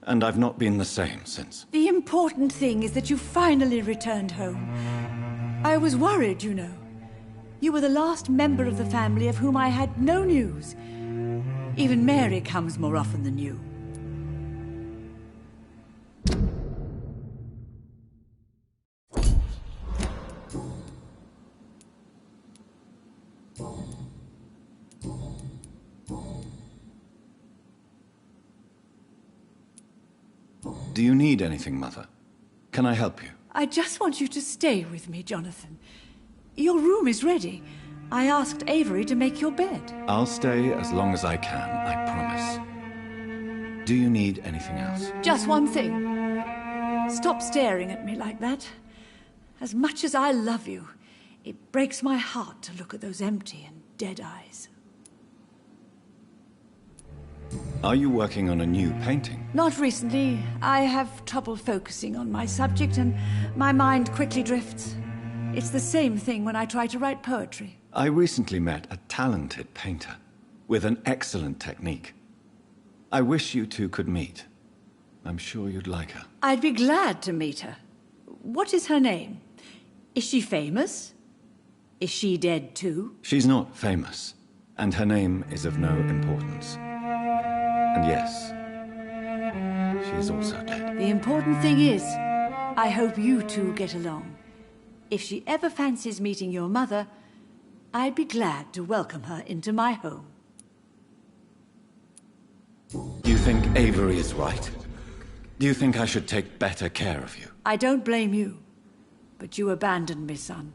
And I've not been the same since. The important thing is that you finally returned home. I was worried, you know. You were the last member of the family of whom I had no news. Even Mary comes more often than you. Do you need anything, Mother? Can I help you? I just want you to stay with me, Jonathan. Your room is ready. I asked Avery to make your bed. I'll stay as long as I can, I promise. Do you need anything else? Just one thing. Stop staring at me like that. As much as I love you, it breaks my heart to look at those empty and dead eyes. Are you working on a new painting? Not recently. I have trouble focusing on my subject and my mind quickly drifts. It's the same thing when I try to write poetry. I recently met a talented painter with an excellent technique. I wish you two could meet. I'm sure you'd like her. I'd be glad to meet her. What is her name? Is she famous? Is she dead too? She's not famous, and her name is of no importance. And yes, she is also dead. The important thing is, I hope you two get along. If she ever fancies meeting your mother, I'd be glad to welcome her into my home. Do you think Avery is right? Do you think I should take better care of you? I don't blame you, but you abandoned me, son.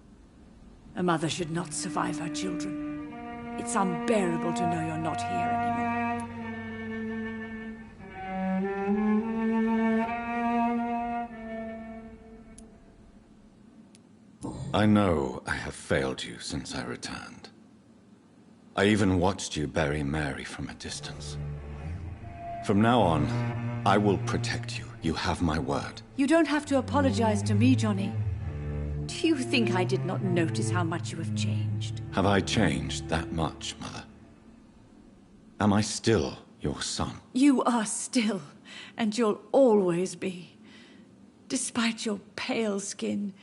A mother should not survive her children. It's unbearable to know you're not here anymore. I know I have failed you since I returned. I even watched you bury Mary from a distance. From now on, I will protect you. You have my word. You don't have to apologize to me, Johnny. Do you think I did not notice how much you have changed? Have I changed that much, Mother? Am I still your son? You are still, and you'll always be. Despite your pale skin,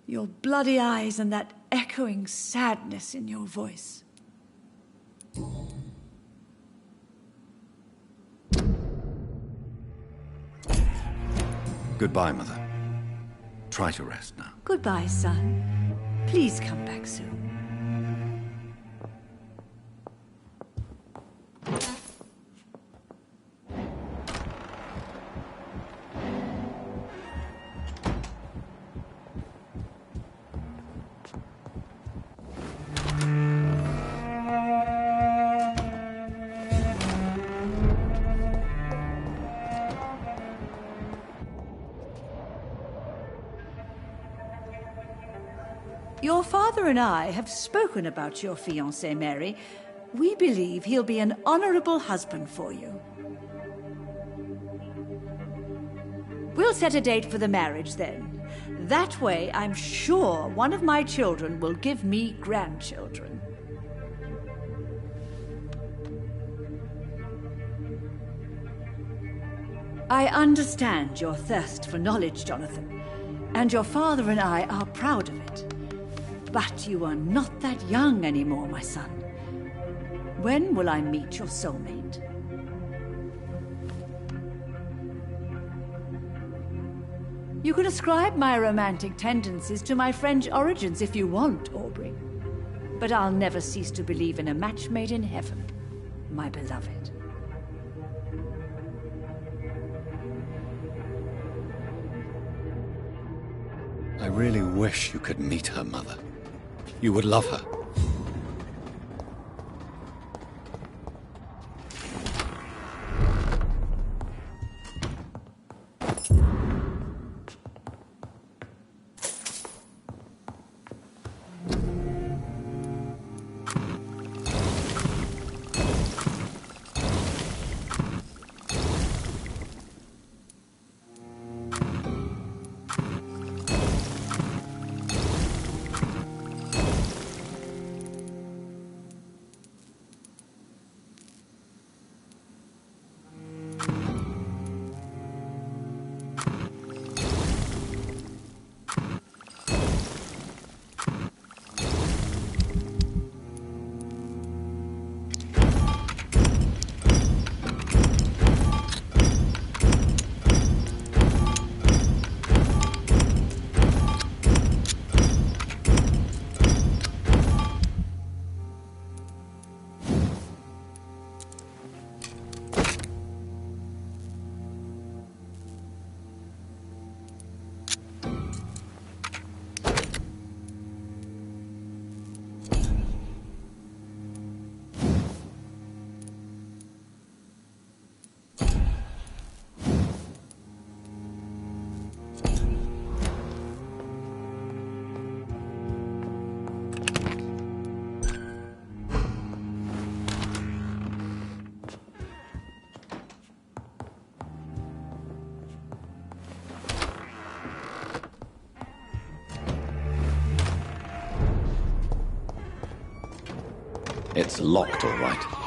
your bloody eyes, and that echoing sadness in your voice. Goodbye, Mother. Try to rest now. Goodbye, son. Please come back soon. Your father and I have spoken about your fiancé, Mary. We believe he'll be an honorable husband for you. We'll set a date for the marriage then. That way, I'm sure one of my children will give me grandchildren. I understand your thirst for knowledge, Jonathan, and your father and I are proud of it. But you are not that young anymore, my son. When will I meet your soulmate? You can ascribe my romantic tendencies to my French origins if you want, Aubrey. But I'll never cease to believe in a match made in heaven, my beloved. I really wish you could meet her, Mother. You would love her. It's locked, all right.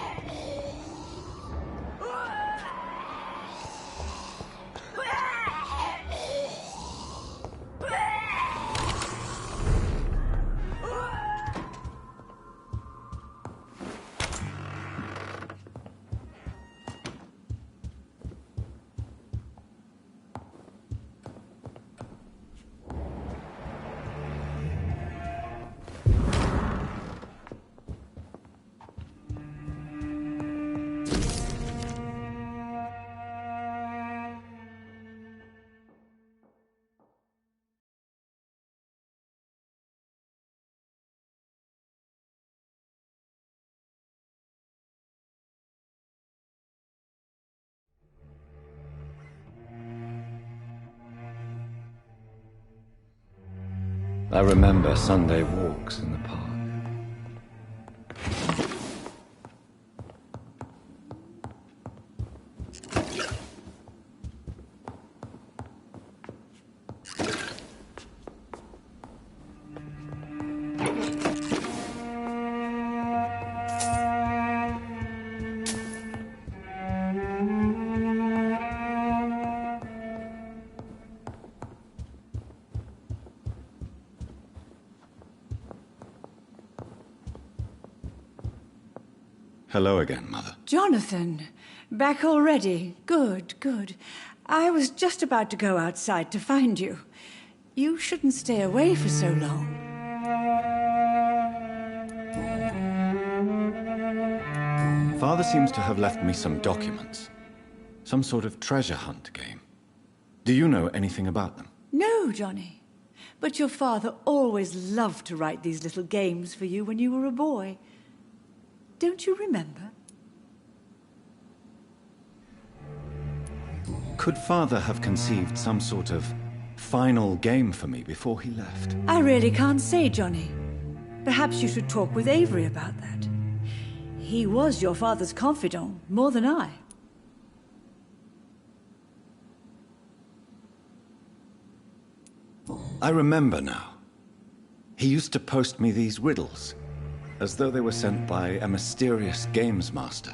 I remember Sunday walks in the park. Hello again, Mother. Jonathan, back already. Good, good. I was just about to go outside to find you. You shouldn't stay away for so long. Father seems to have left me some documents. Some sort of treasure hunt game. Do you know anything about them? No, Johnny. But your father always loved to write these little games for you when you were a boy. Don't you remember? Could Father have conceived some sort of final game for me before he left? I really can't say, Johnny. Perhaps you should talk with Avery about that. He was your father's confidant, more than I. I remember now. He used to post me these riddles, as though they were sent by a mysterious games master.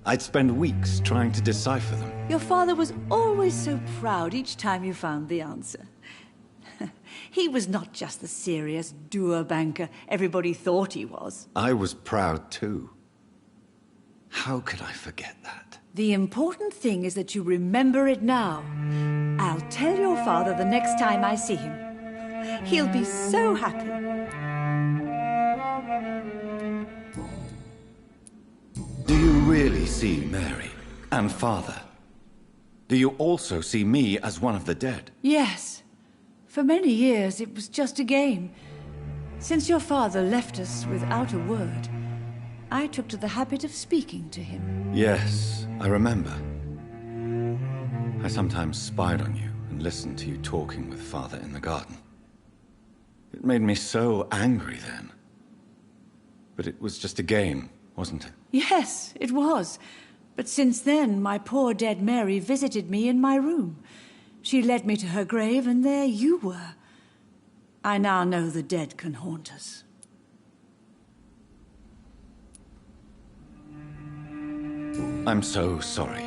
I'd spend weeks trying to decipher them. Your father was always so proud each time you found the answer. He was not just the serious doer banker everybody thought he was. I was proud too. How could I forget that? The important thing is that you remember it now. I'll tell your father the next time I see him. He'll be so happy. Do you really see Mary and Father? Do you also see me as one of the dead? Yes. For many years, it was just a game. Since your father left us without a word, I took to the habit of speaking to him. Yes, I remember. I sometimes spied on you and listened to you talking with Father in the garden. It made me so angry then. But it was just a game, wasn't it? Yes, it was. But since then, my poor dead Mary visited me in my room. She led me to her grave, and there you were. I now know the dead can haunt us. I'm so sorry.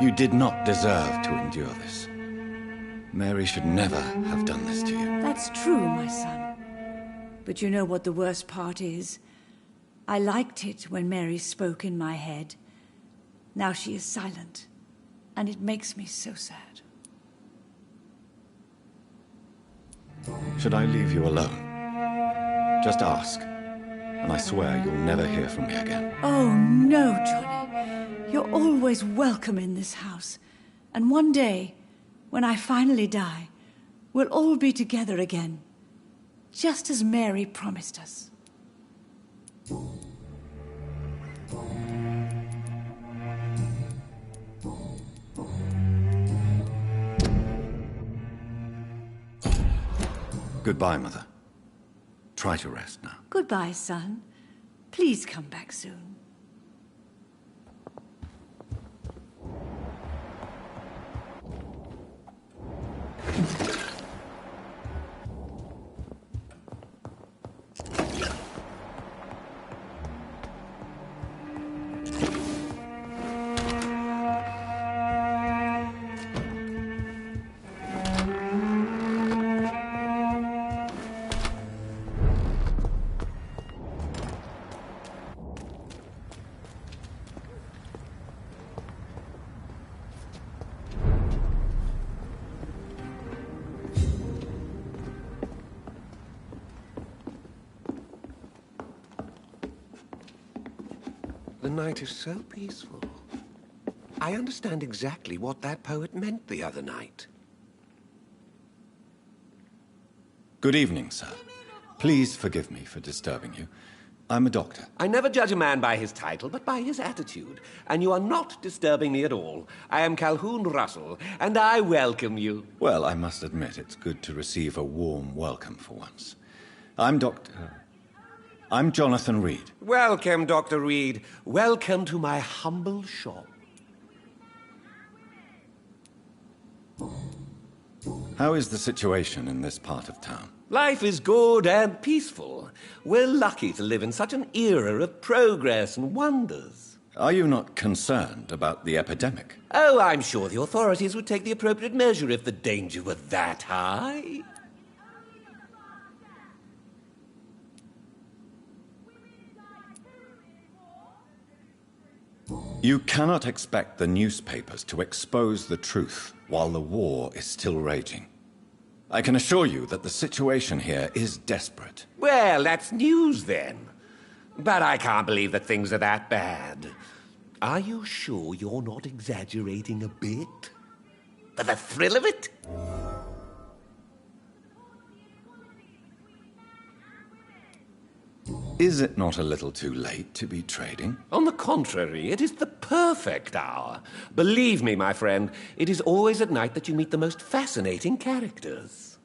You did not deserve to endure this. Mary should never have done this to you. That's true, my son. But you know what the worst part is? I liked it when Mary spoke in my head. Now she is silent, and it makes me so sad. Should I leave you alone? Just ask, and I swear you'll never hear from me again. Oh, no, Johnny. You're always welcome in this house. And one day, when I finally die, we'll all be together again, just as Mary promised us. Goodbye, Mother. Try to rest now. Goodbye, son. Please come back soon. The night is so peaceful. I understand exactly what that poet meant the other night. Good evening, sir. Please forgive me for disturbing you. I'm a doctor. I never judge a man by his title, but by his attitude. And you are not disturbing me at all. I am Calhoun Russell, and I welcome you. Well, I must admit it's good to receive a warm welcome for once. I'm Jonathan Reed. Welcome, Dr. Reed. Welcome to my humble shop. How is the situation in this part of town? Life is good and peaceful. We're lucky to live in such an era of progress and wonders. Are you not concerned about the epidemic? Oh, I'm sure the authorities would take the appropriate measure if the danger were that high. You cannot expect the newspapers to expose the truth while the war is still raging. I can assure you that the situation here is desperate. Well, that's news then. But I can't believe that things are that bad. Are you sure you're not exaggerating a bit? For the thrill of it? Is it not a little too late to be trading? On the contrary, it is the perfect hour. Believe me, my friend, it is always at night that you meet the most fascinating characters.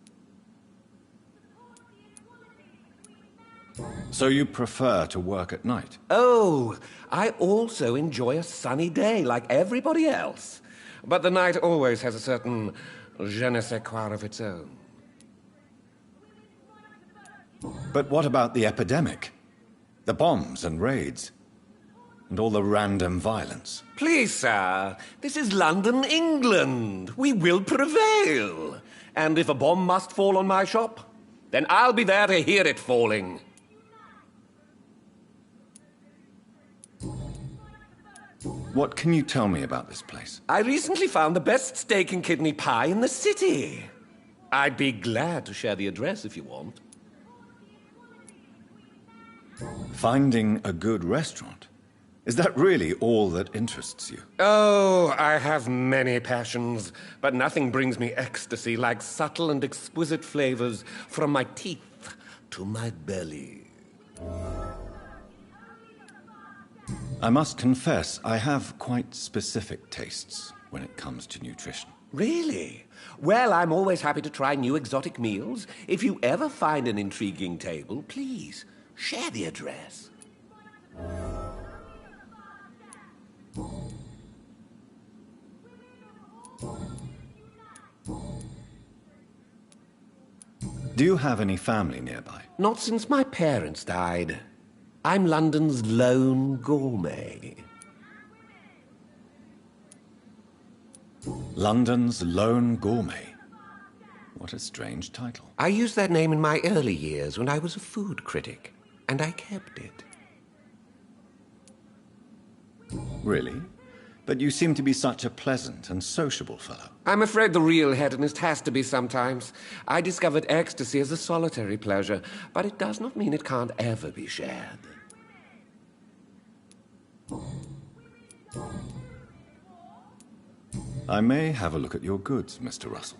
So you prefer to work at night? Oh, I also enjoy a sunny day like everybody else. But the night always has a certain je ne sais quoi of its own. But what about the epidemic? The bombs and raids? And all the random violence? Please, sir, this is London, England. We will prevail. And if a bomb must fall on my shop, then I'll be there to hear it falling. What can you tell me about this place? I recently found the best steak and kidney pie in the city. I'd be glad to share the address if you want. Finding a good restaurant? Is that really all that interests you? Oh, I have many passions, but nothing brings me ecstasy like subtle and exquisite flavors from my teeth to my belly. I must confess, I have quite specific tastes when it comes to nutrition. Really? Well, I'm always happy to try new exotic meals. If you ever find an intriguing table, please share the address. Do you have any family nearby? Not since my parents died. I'm London's lone gourmet. London's lone gourmet? What a strange title. I used that name in my early years when I was a food critic, and I kept it. Really? But you seem to be such a pleasant and sociable fellow. I'm afraid the real hedonist has to be sometimes. I discovered ecstasy as a solitary pleasure, but it does not mean it can't ever be shared. I may have a look at your goods, Mr. Russell.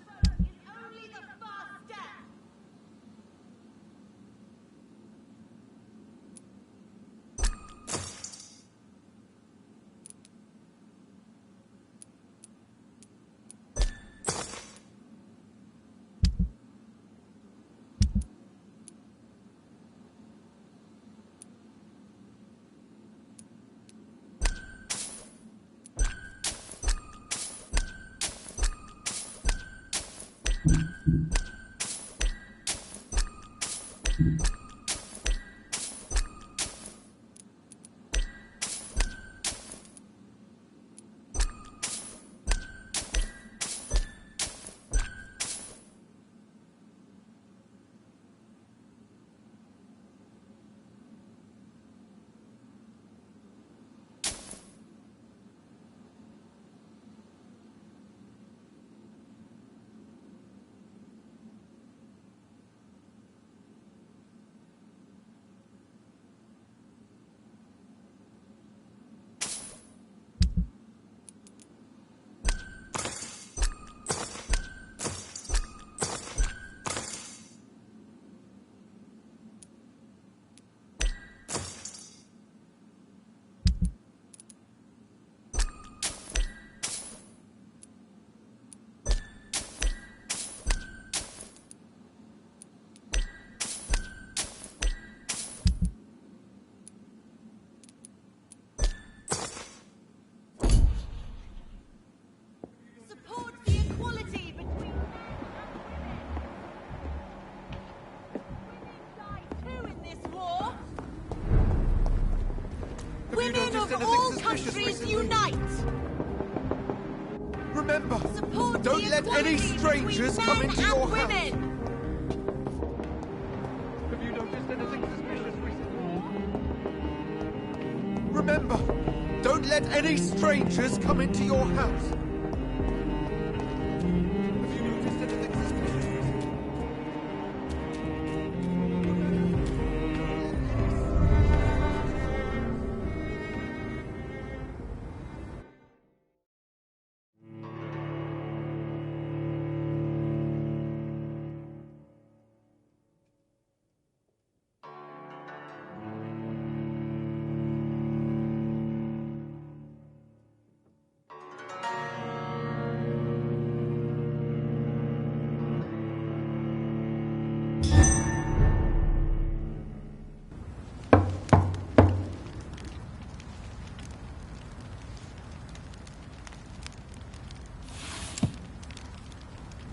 Women of all countries unite! Remember, Support don't let any strangers come into your house. Women. Have you noticed anything suspicious recently? Remember, don't let any strangers come into your house. Have you noticed anything suspicious recently?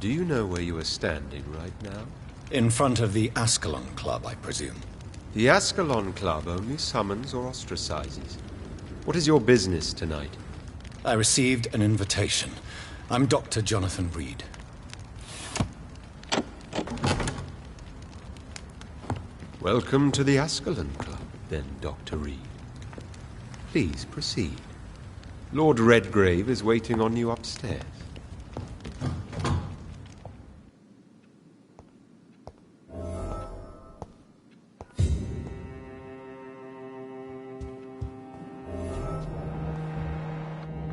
Do you know where you are standing right now? In front of the Ascalon Club, I presume. The Ascalon Club only summons or ostracizes. What is your business tonight? I received an invitation. I'm Dr. Jonathan Reed. Welcome to the Ascalon Club, then, Dr. Reed. Please proceed. Lord Redgrave is waiting on you upstairs.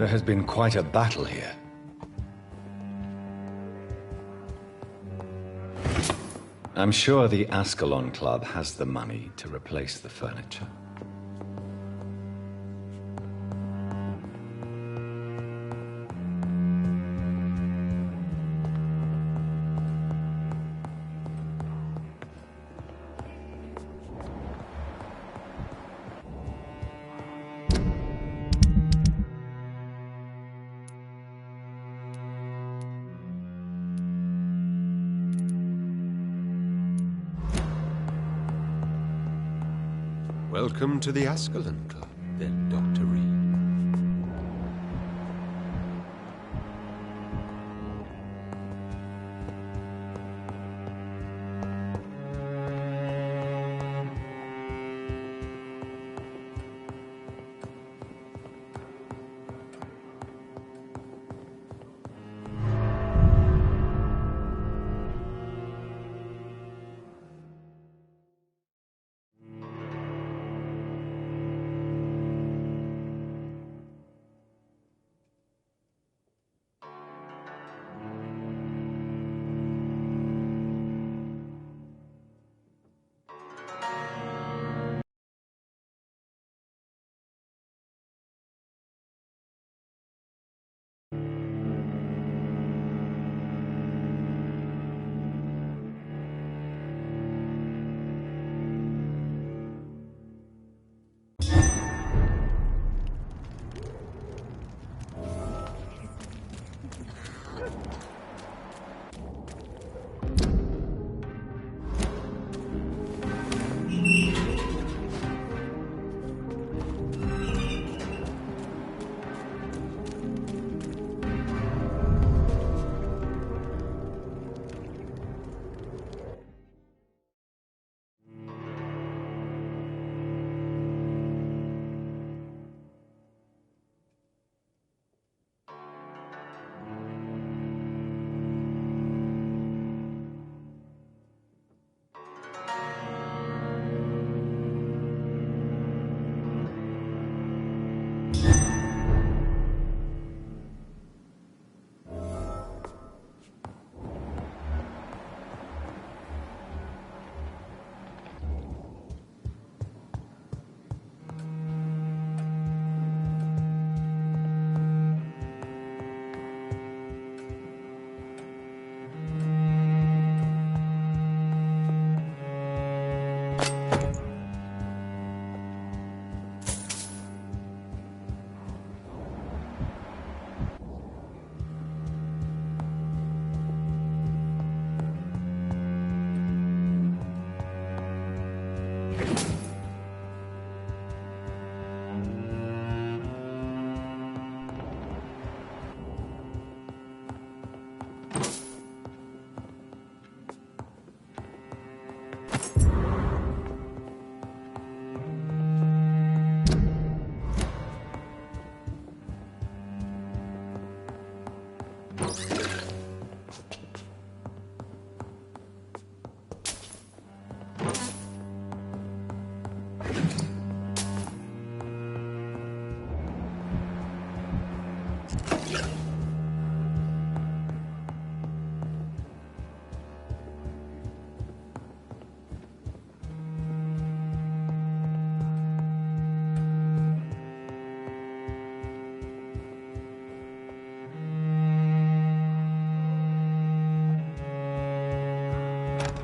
There has been quite a battle here. I'm sure the Ascalon Club has the money to replace the furniture. Welcome to the Ascalon Club, then, Dr. Reed.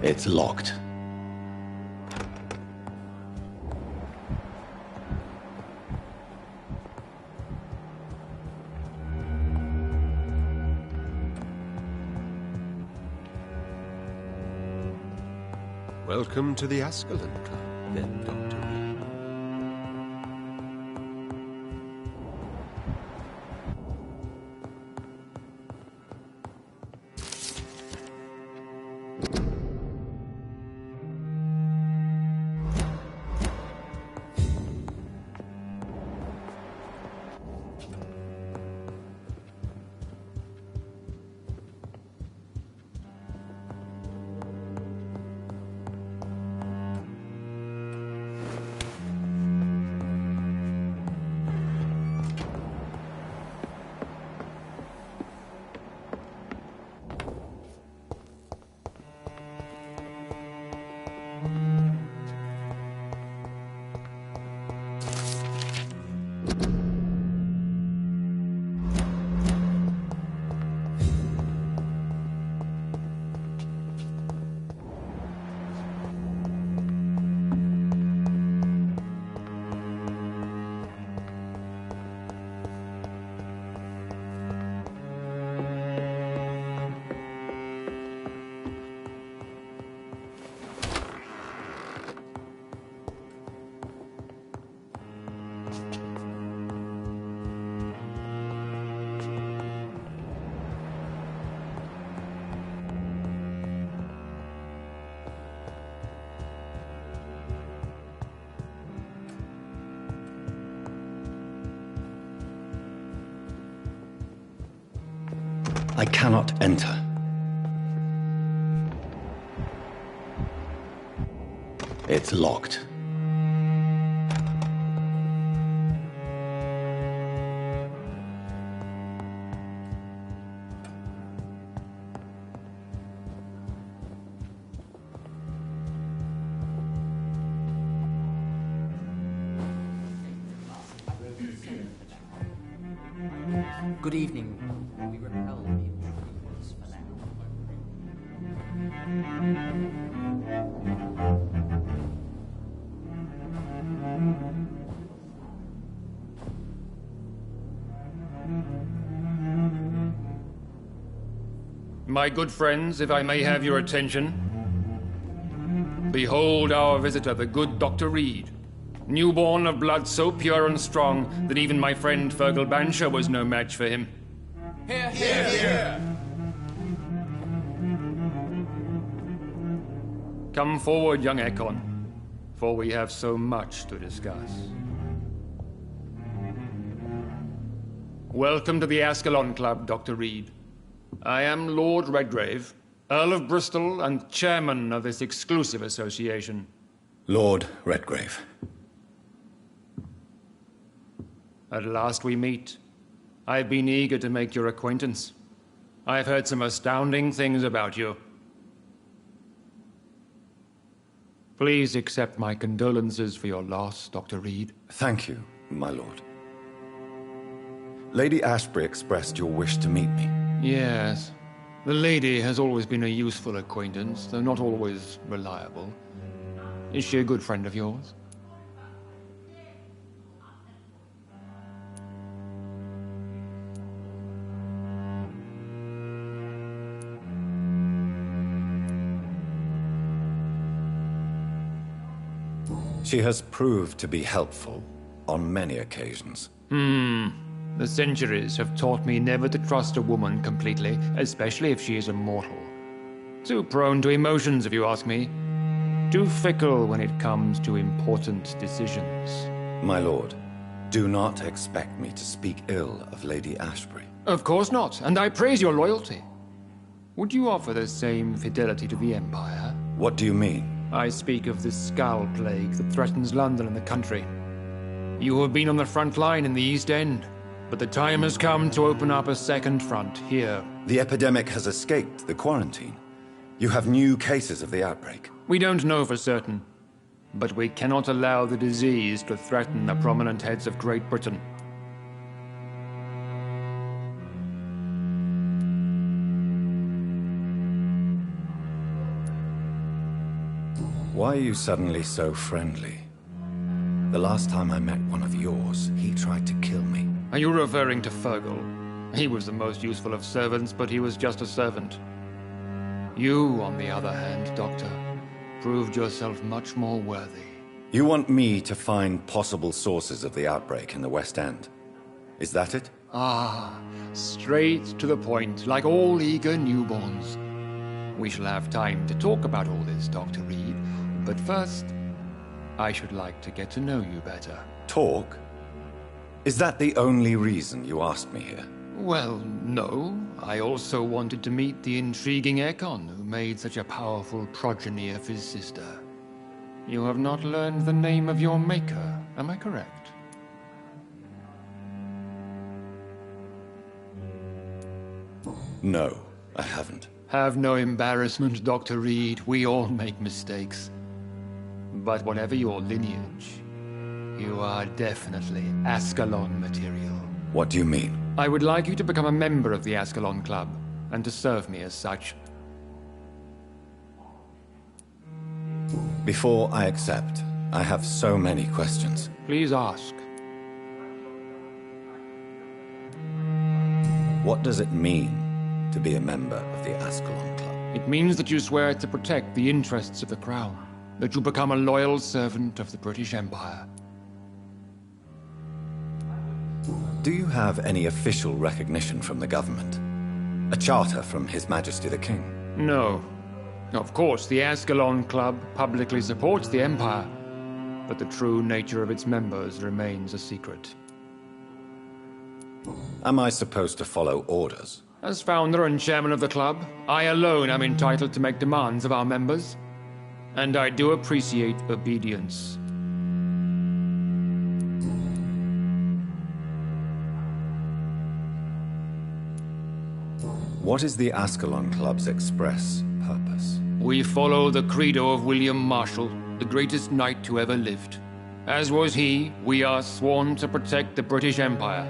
It's locked. Welcome to the Ascalon Club, then, Dr. Reed. I cannot enter. It's locked. Good evening. We repel the intruders for now. My good friends, if I may have your attention. Behold our visitor, the good Dr. Reed. Newborn of blood so pure and strong that even my friend Fergal Bansher was no match for him. Hear, hear, hear! Come forward, young Ekon, for we have so much to discuss. Welcome to the Ascalon Club, Dr. Reed. I am Lord Redgrave, Earl of Bristol and chairman of this exclusive association. Lord Redgrave. At last we meet. I've been eager to make your acquaintance. I've heard some astounding things about you. Please accept my condolences for your loss, Dr. Reed. Thank you, my lord. Lady Ashbury expressed your wish to meet me. Yes. The lady has always been a useful acquaintance, though not always reliable. Is she a good friend of yours? She has proved to be helpful on many occasions. The centuries have taught me never to trust a woman completely, especially if she is a mortal. Too prone to emotions, if you ask me. Too fickle when it comes to important decisions. My lord, do not expect me to speak ill of Lady Ashbury. Of course not, and I praise your loyalty. Would you offer the same fidelity to the Empire? What do you mean? I speak of the Skull Plague that threatens London and the country. You have been on the front line in the East End, but the time has come to open up a second front here. The epidemic has escaped the quarantine. You have new cases of the outbreak. We don't know for certain, but we cannot allow the disease to threaten the prominent heads of Great Britain. Why are you suddenly so friendly? The last time I met one of yours, he tried to kill me. Are you referring to Fergal? He was the most useful of servants, but he was just a servant. You, on the other hand, Doctor, proved yourself much more worthy. You want me to find possible sources of the outbreak in the West End? Is that it? Ah, straight to the point, like all eager newborns. We shall have time to talk about all this, Dr. Reed, but first, I should like to get to know you better. Talk? Is that the only reason you asked me here? Well, no. I also wanted to meet the intriguing Ekon, who made such a powerful progeny of his sister. You have not learned the name of your maker, am I correct? No, I haven't. Have no embarrassment, Dr. Reed. We all make mistakes. But whatever your lineage, you are definitely Ascalon material. What do you mean? I would like you to become a member of the Ascalon Club, and to serve me as such. Before I accept, I have so many questions. Please ask. What does it mean to be a member of the Ascalon Club? It means that you swear to protect the interests of the Crown, that you become a loyal servant of the British Empire. Do you have any official recognition from the government? A charter from His Majesty the King? No. Of course, the Ascalon Club publicly supports the Empire, but the true nature of its members remains a secret. Am I supposed to follow orders? As founder and chairman of the club, I alone am entitled to make demands of our members, and I do appreciate obedience. What is the Ascalon Club's express purpose? We follow the credo of William Marshall, the greatest knight who ever lived. As was he, we are sworn to protect the British Empire.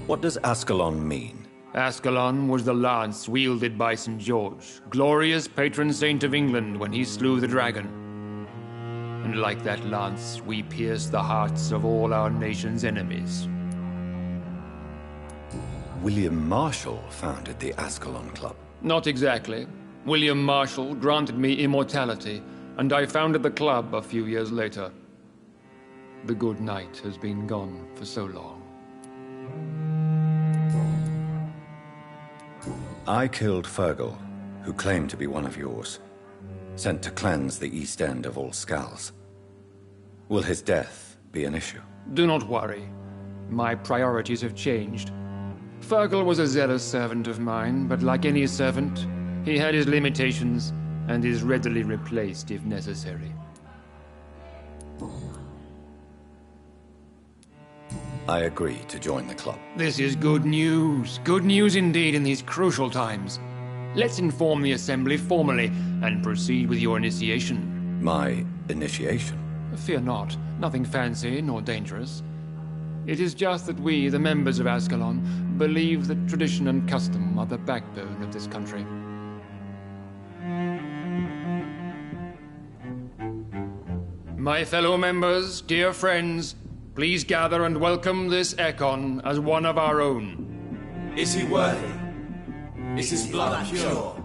What does Ascalon mean? Ascalon was the lance wielded by St. George, glorious patron saint of England when he slew the dragon. And like that lance, we pierce the hearts of all our nation's enemies. William Marshall founded the Ascalon Club. Not exactly. William Marshall granted me immortality, and I founded the club a few years later. The good knight has been gone for so long. I killed Fergal, who claimed to be one of yours, sent to cleanse the East End of all Skulls. Will his death be an issue? Do not worry. My priorities have changed. Fergal was a zealous servant of mine, but like any servant, he had his limitations and is readily replaced if necessary. I agree to join the club. This is good news. Good news indeed in these crucial times. Let's inform the Assembly formally and proceed with your initiation. My initiation? Fear not. Nothing fancy nor dangerous. It is just that we, the members of Ascalon, believe that tradition and custom are the backbone of this country. My fellow members, dear friends, please gather and welcome this Ekon as one of our own. Is he worthy? Is his blood pure?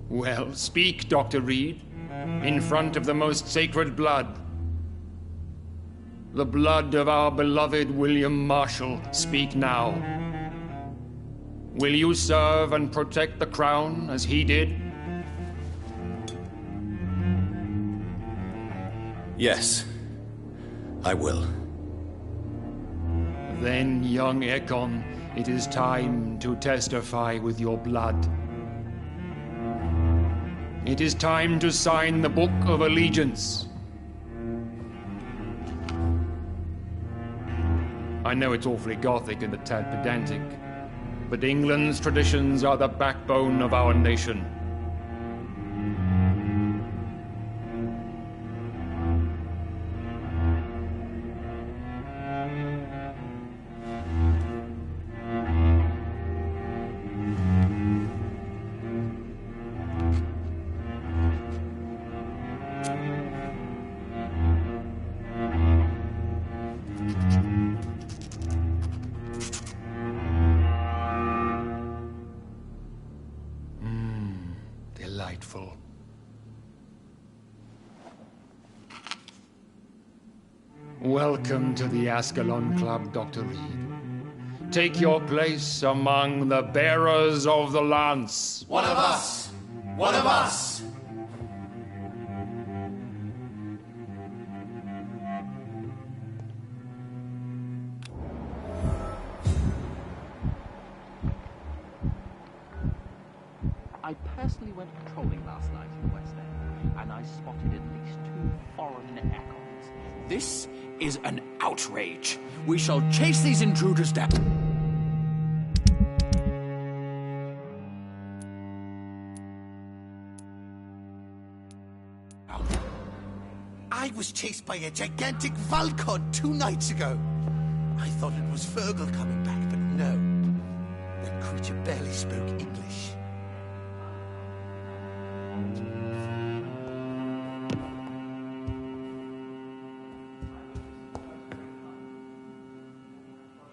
Well, speak, Dr. Reed, in front of the most sacred blood. The blood of our beloved William Marshall, speak now. Will you serve and protect the crown as he did? Yes, I will. Then, young Ekon, it is time to testify with your blood. It is time to sign the Book of Allegiance. I know it's awfully gothic and a tad pedantic, but England's traditions are the backbone of our nation. delightful. Welcome to the Ascalon Club, Dr. Reed. Take your place among the bearers of the lance. One of us! One of us! I personally went patrolling last night in the West End, and I spotted at least 2 foreign echoes. This is an outrage. We shall chase these intruders down. I was chased by a gigantic Valcod 2 nights ago. I thought it was Fergal coming back, but no. That creature barely spoke English.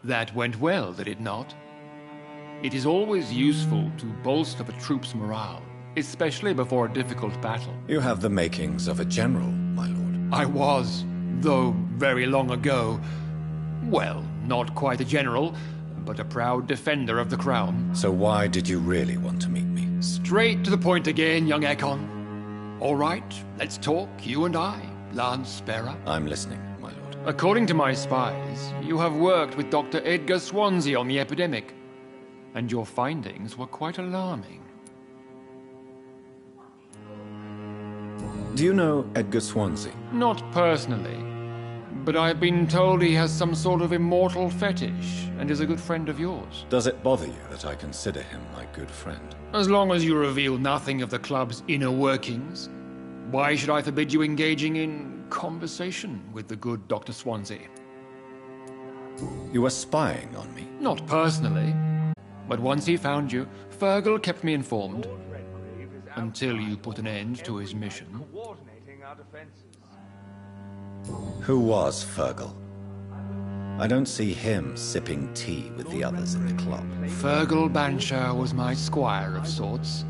That went well, did it not? It is always useful to bolster the troops' morale, especially before a difficult battle. You have the makings of a general, my lord. I was, though very long ago. Well, not quite a general, but a proud defender of the crown. So why did you really want to meet me? Straight to the point again, young Ekon. All right, let's talk, you and I, Lance Sparrow. I'm listening, my lord. According to my spies, you have worked with Dr. Edgar Swansea on the epidemic, and your findings were quite alarming. Do you know Edgar Swansea? Not personally, but I've been told he has some sort of immortal fetish and is a good friend of yours. Does it bother you that I consider him my good friend? As long as you reveal nothing of the club's inner workings, why should I forbid you engaging in conversation with the good Dr. Swansea? You were spying on me? Not personally, but once he found you, Fergal kept me informed. Until you put an end to his mission. Who was Fergal? I don't see him sipping tea with the others in the club. Fergal Banshire was my squire of sorts.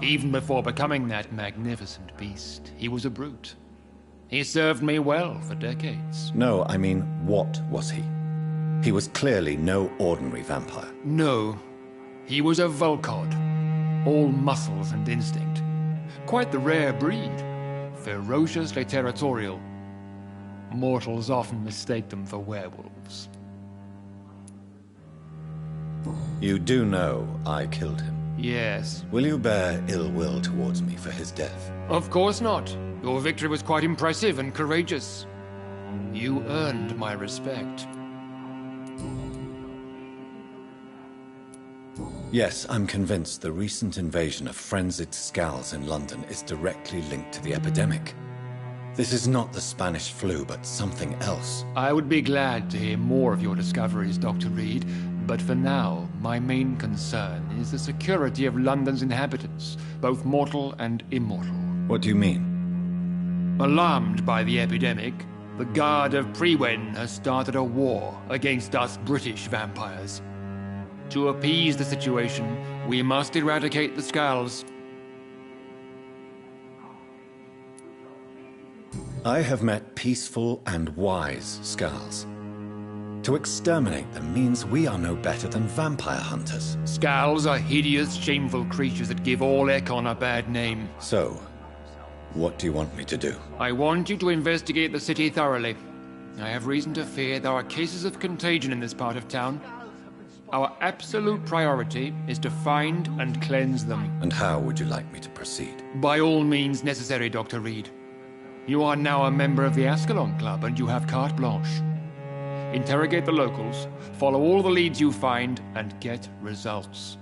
Even before becoming that magnificent beast, he was a brute. He served me well for decades. No, I mean, what was he? He was clearly no ordinary vampire. No, he was a Volcod. All muscles and instinct. Quite the rare breed. Ferociously territorial. Mortals often mistake them for werewolves. You do know I killed him? Yes. Will you bear ill will towards me for his death? Of course not. Your victory was quite impressive and courageous. You earned my respect. Yes, I'm convinced the recent invasion of frenzied Scals in London is directly linked to the epidemic. This is not the Spanish flu, but something else. I would be glad to hear more of your discoveries, Dr. Reed, but for now, my main concern is the security of London's inhabitants, both mortal and immortal. What do you mean? Alarmed by the epidemic, the Guard of Prewen has started a war against us British vampires. To appease the situation, we must eradicate the Scals. I have met peaceful and wise Scals. To exterminate them means we are no better than vampire hunters. Scals are hideous, shameful creatures that give all Ekon a bad name. So, what do you want me to do? I want you to investigate the city thoroughly. I have reason to fear there are cases of contagion in this part of town. Our absolute priority is to find and cleanse them. And how would you like me to proceed? By all means necessary, Dr. Reed. You are now a member of the Ascalon Club and you have carte blanche. Interrogate the locals, follow all the leads you find, and get results.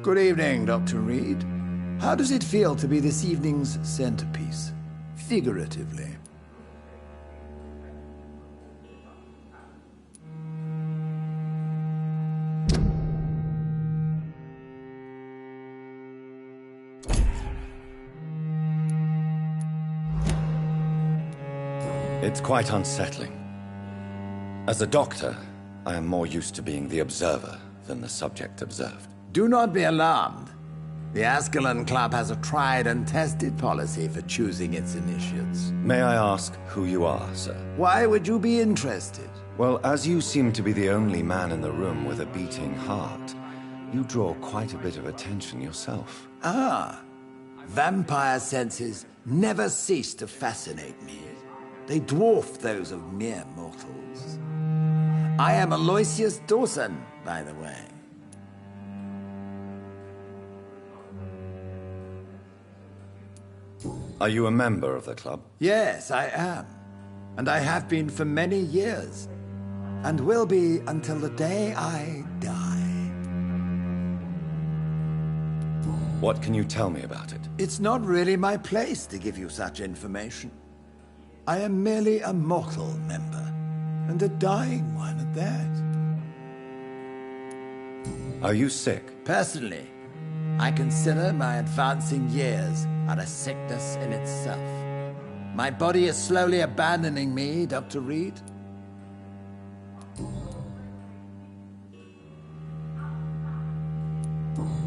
Good evening, Dr. Reed. How does it feel to be this evening's centerpiece? Figuratively. It's quite unsettling. As a doctor, I am more used to being the observer than the subject observed. Do not be alarmed. The Ascalon Club has a tried and tested policy for choosing its initiates. May I ask who you are, sir? Why would you be interested? Well, as you seem to be the only man in the room with a beating heart, you draw quite a bit of attention yourself. Ah, vampire senses never cease to fascinate me. They dwarf those of mere mortals. I am Aloysius Dawson, by the way. Are you a member of the club? Yes, I am. And I have been for many years. And will be until the day I die. What can you tell me about it? It's not really my place to give you such information. I am merely a mortal member, and a dying one at that. Are you sick? Personally, I consider my advancing years are a sickness in itself. My body is slowly abandoning me, Dr. Reed.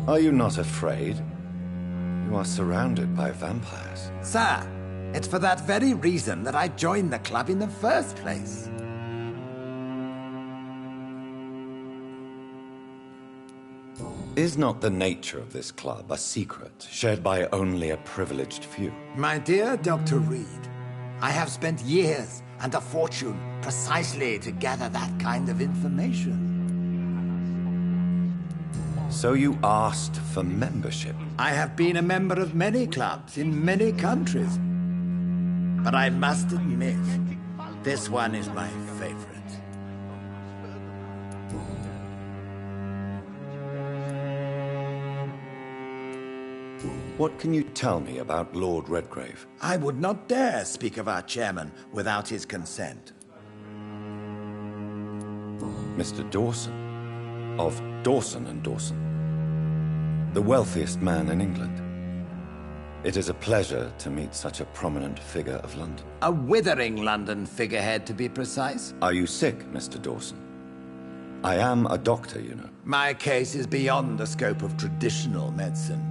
Are you not afraid? You are surrounded by vampires. Sir, it's for that very reason that I joined the club in the first place. Is not the nature of this club a secret shared by only a privileged few? My dear Dr. Reed, I have spent years and a fortune precisely to gather that kind of information. So you asked for membership? I have been a member of many clubs in many countries. But I must admit, this one is my favorite. What can you tell me about Lord Redgrave? I would not dare speak of our chairman without his consent. Mr. Dawson, of Dawson and Dawson, the wealthiest man in England. It is a pleasure to meet such a prominent figure of London. A withering London figurehead, to be precise. Are you sick, Mr. Dawson? I am a doctor, you know. My case is beyond the scope of traditional medicine.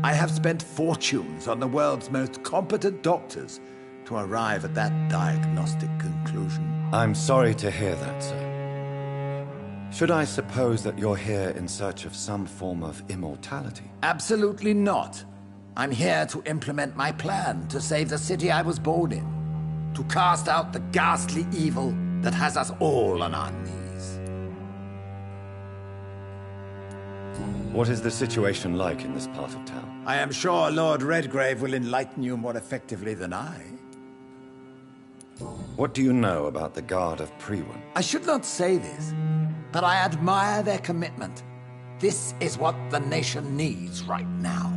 I have spent fortunes on the world's most competent doctors to arrive at that diagnostic conclusion. I'm sorry to hear that, sir. Should I suppose that you're here in search of some form of immortality? Absolutely not. I'm here to implement my plan to save the city I was born in. To cast out the ghastly evil that has us all on our knees. What is the situation like in this part of town? I am sure Lord Redgrave will enlighten you more effectively than I. What do you know about the Guard of Prewin? I should not say this, but I admire their commitment. This is what the nation needs right now.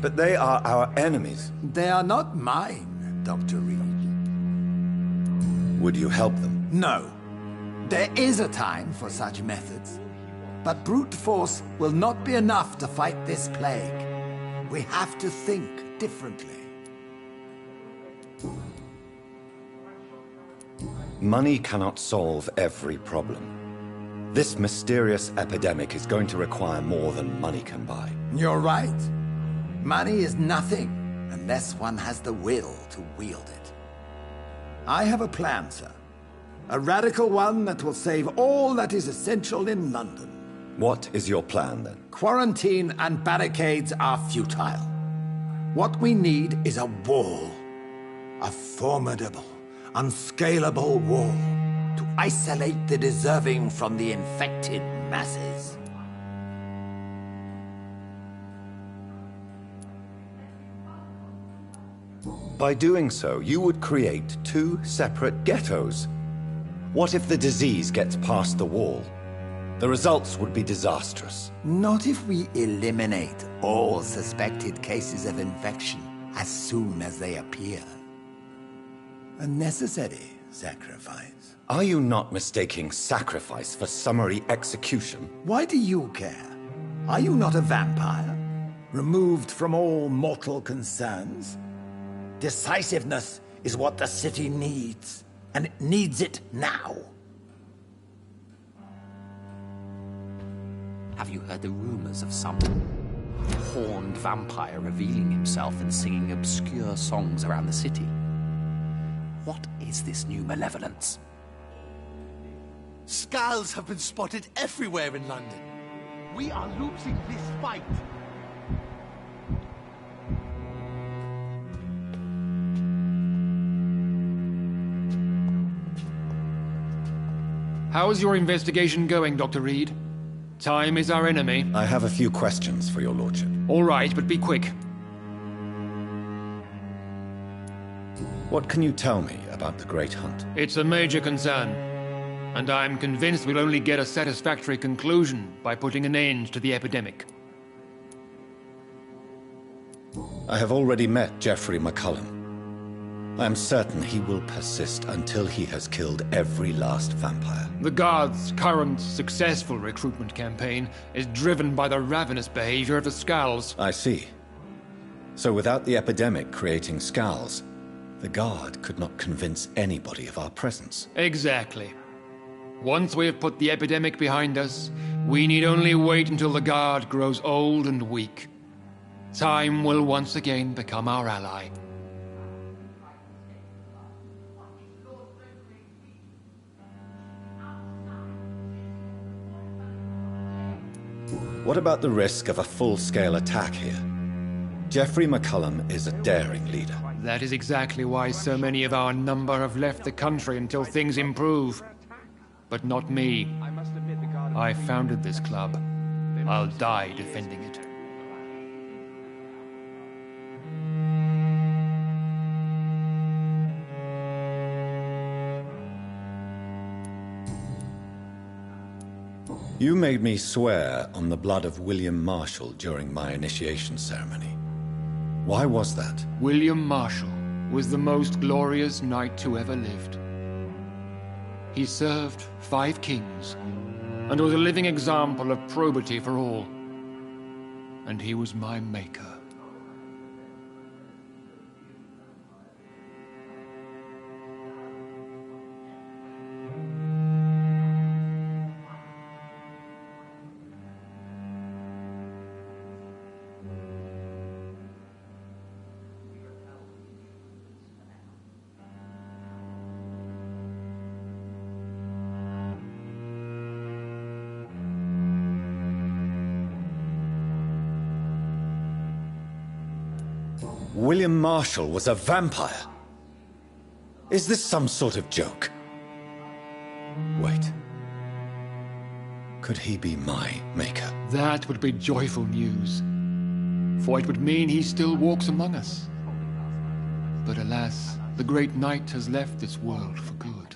But they are our enemies. They are not mine, Dr. Reed. Would you help them? No. There is a time for such methods. But brute force will not be enough to fight this plague. We have to think differently. Money cannot solve every problem. This mysterious epidemic is going to require more than money can buy. You're right. Money is nothing unless one has the will to wield it. I have a plan, sir. A radical one that will save all that is essential in London. What is your plan, then? Quarantine and barricades are futile. What we need is a wall. A formidable, unscalable wall to isolate the deserving from the infected masses. By doing so, you would create two separate ghettos. What if the disease gets past the wall? The results would be disastrous. Not if we eliminate all suspected cases of infection as soon as they appear. A necessary sacrifice. Are you not mistaking sacrifice for summary execution? Why do you care? Are you not a vampire? Removed from all mortal concerns? Decisiveness is what the city needs, and it needs it now. Have you heard the rumors of some horned vampire revealing himself and singing obscure songs around the city? What is this new malevolence? Skulls have been spotted everywhere in London. We are losing this fight. How's your investigation going, Dr. Reed? Time is our enemy. I have a few questions for your lordship. All right, but be quick. What can you tell me about the Great Hunt? It's a major concern, and I'm convinced we'll only get a satisfactory conclusion by putting an end to the epidemic. I have already met Geoffrey McCullum. I am certain he will persist until he has killed every last vampire. The Guard's current successful recruitment campaign is driven by the ravenous behavior of the Skulls. I see. So without the epidemic creating Skulls, the Guard could not convince anybody of our presence. Exactly. Once we have put the epidemic behind us, we need only wait until the Guard grows old and weak. Time will once again become our ally. What about the risk of a full-scale attack here? Geoffrey McCullum is a daring leader. That is exactly why so many of our number have left the country until things improve. But not me. I founded this club. I'll die defending it. You made me swear on the blood of William Marshall during my initiation ceremony. Why was that? William Marshall was the most glorious knight who ever lived. He served 5 kings, and was a living example of probity for all. And he was my maker. William Marshall was a vampire? Is this some sort of joke? Wait. Could he be my maker? That would be joyful news, for it would mean he still walks among us. But alas, the great knight has left this world for good.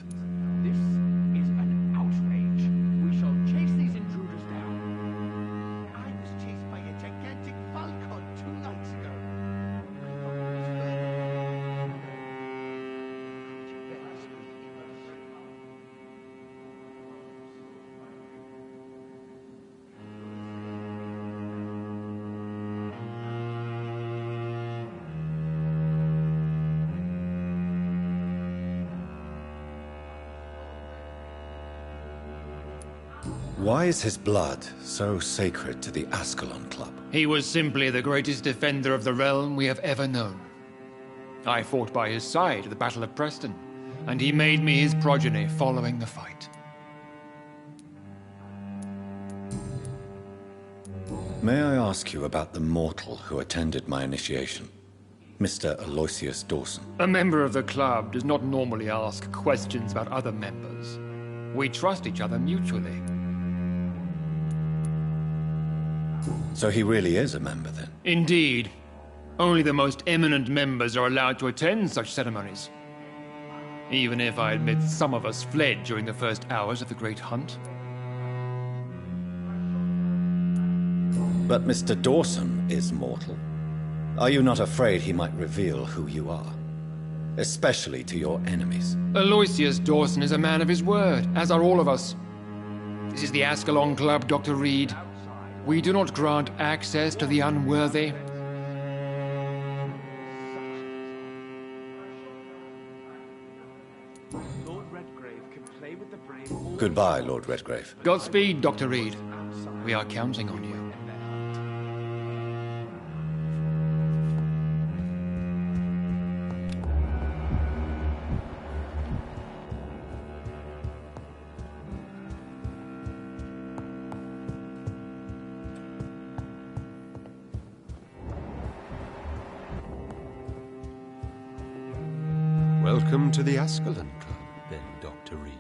This is an outrage. We shall chase these intruders down. I was chased by a gigantic falcon 2 nights ago. Why is his blood so sacred to the Ascalon Club? He was simply the greatest defender of the realm we have ever known. I fought by his side at the Battle of Preston, and he made me his progeny following the fight. May I ask you about the mortal who attended my initiation? Mr. Aloysius Dawson. A member of the club does not normally ask questions about other members. We trust each other mutually. So he really is a member, then? Indeed. Only the most eminent members are allowed to attend such ceremonies. even if I admit some of us fled during the first hours of the Great Hunt. But Mr. Dawson is mortal. Are you not afraid he might reveal who you are? Especially to your enemies. Aloysius Dawson is a man of his word, as are all of us. This is the Ascalon Club, Dr. Reed. We do not grant access to the unworthy. Goodbye, Lord Redgrave. Godspeed, Dr. Reed. We are counting on you. Welcome to the Ascalon Club, then, Dr. Reed.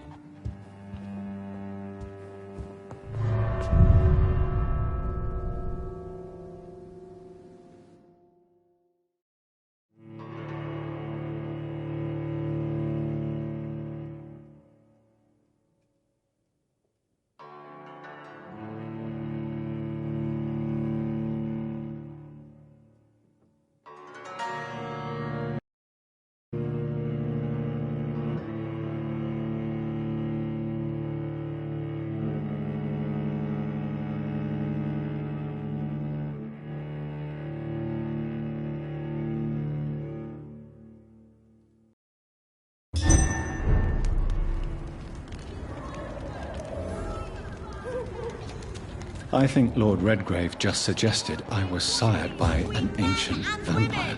I think Lord Redgrave just suggested I was sired by an ancient vampire.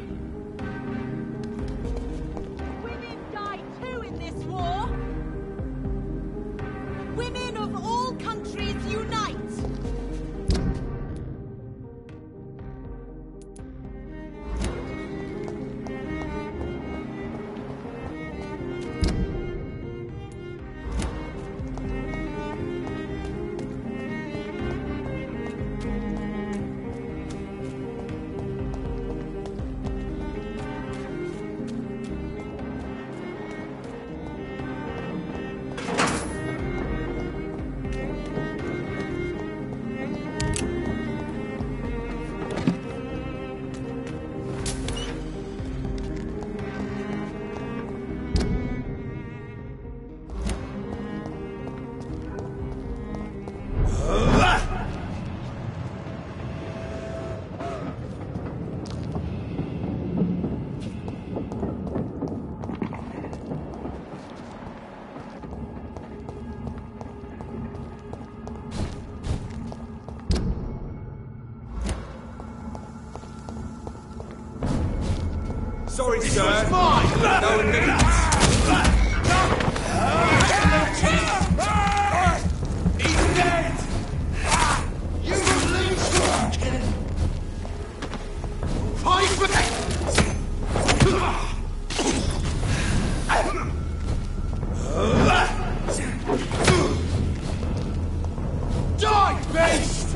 Women die too in this war. Women of all countries unite. Sorry, sir. It's mine. No need. He's dead. You release fight back. Die, beast!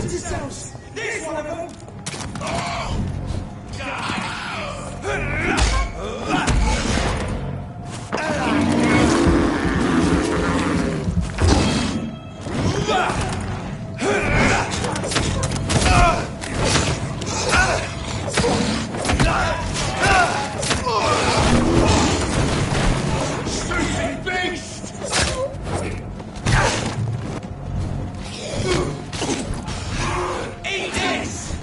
Watch yourselves! There's one of them! Shooting beast! Eat this!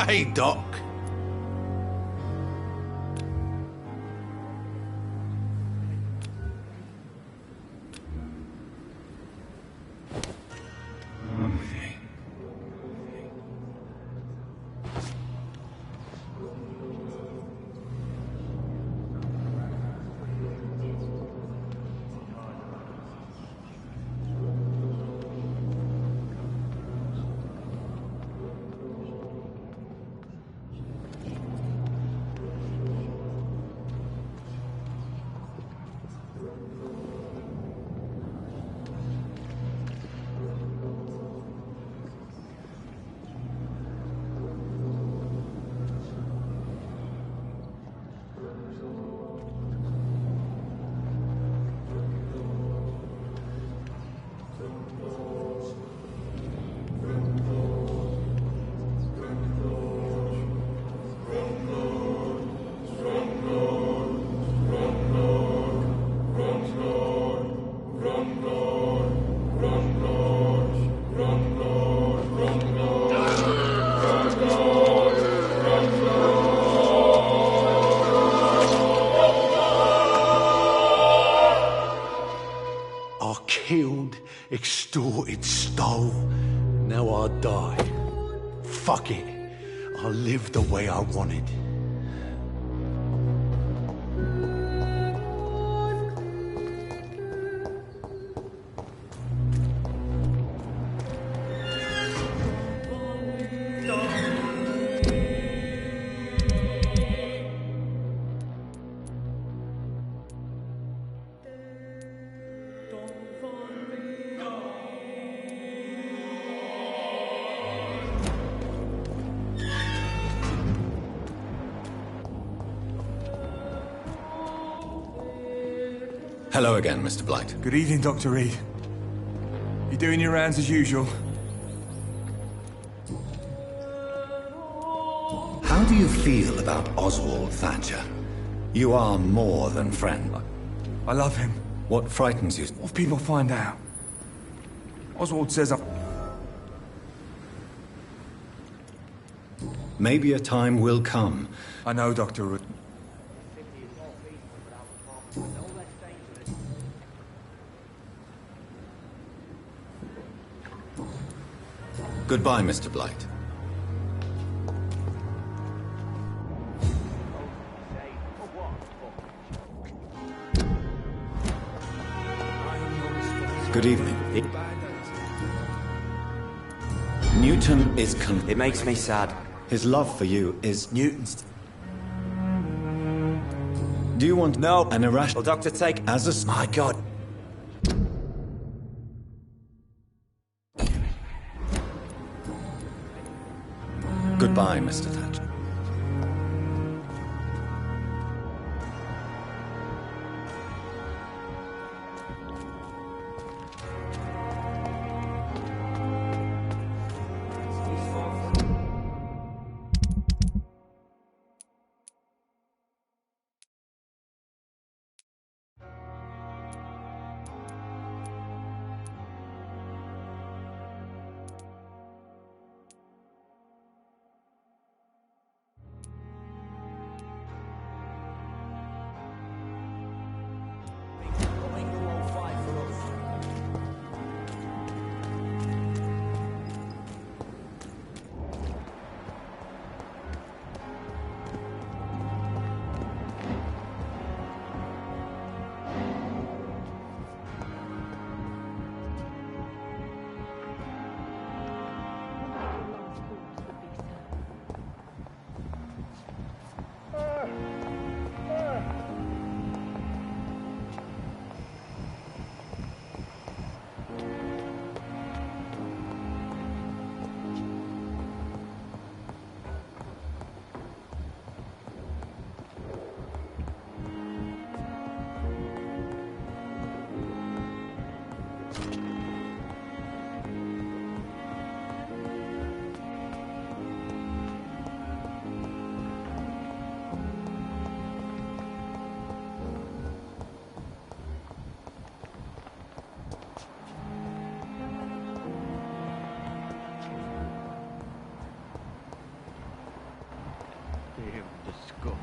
Hey, Doc. Killed, extorted, stole. Now I'll die. Fuck it. I'll live the way I wanted. Hello again, Mr. Blight. Good evening, Dr. Reed. You doing your rounds as usual? How do you feel about Oswald Thatcher? You are more than friend. I love him. What frightens you? What if people find out? Oswald says I'm... Maybe a time will come. I know, Dr. Reed. Goodbye, Mr. Blight. Good evening. Newton is It makes me sad. His love for you is... Newton's... Do you want... No. An irrational... Well, Doctor, take... As a... My God. Goodbye, Mr. Thatcher. Damn disgust.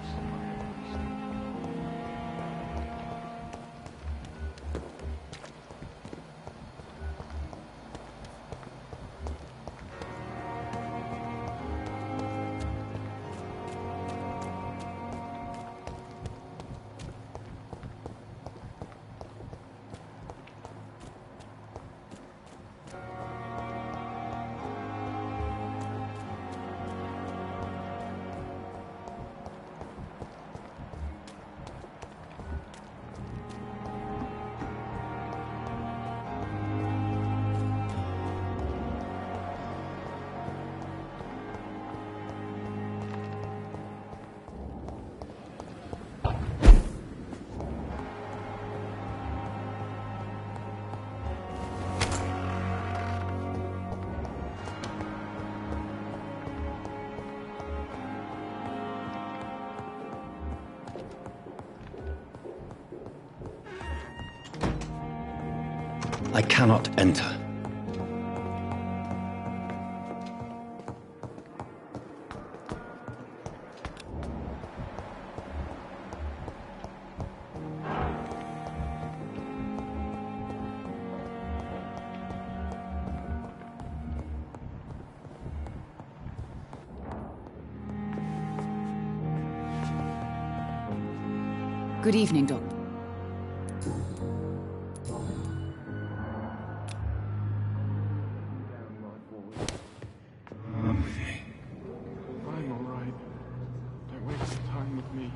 I cannot enter. Good evening, Doctor. I'm alright. Don't waste your time with me.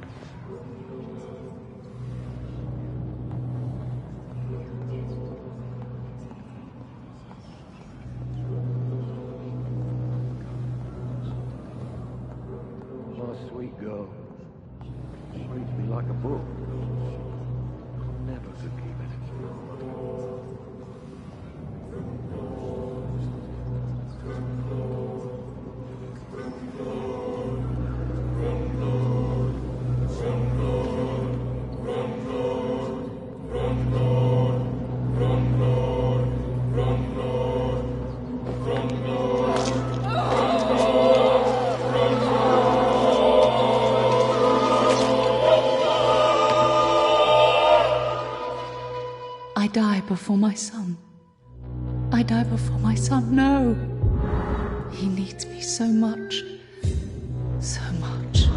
My sweet girl. She treats me like a book. I never could keep it. I die before my son. I die before my son. No. He needs me so much. So much.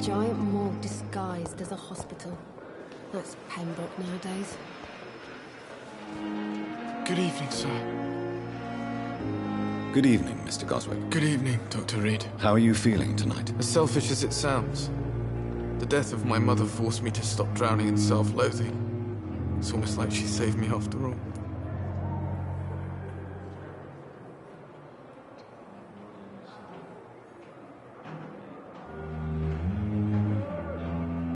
giant morgue disguised as a hospital. That's Pembroke nowadays. Good evening, sir. Good evening, Mr. Goswick. Good evening, Dr. Reed. How are you feeling tonight? As selfish as it sounds, the death of my mother forced me to stop drowning in self-loathing. It's almost like she saved me after all.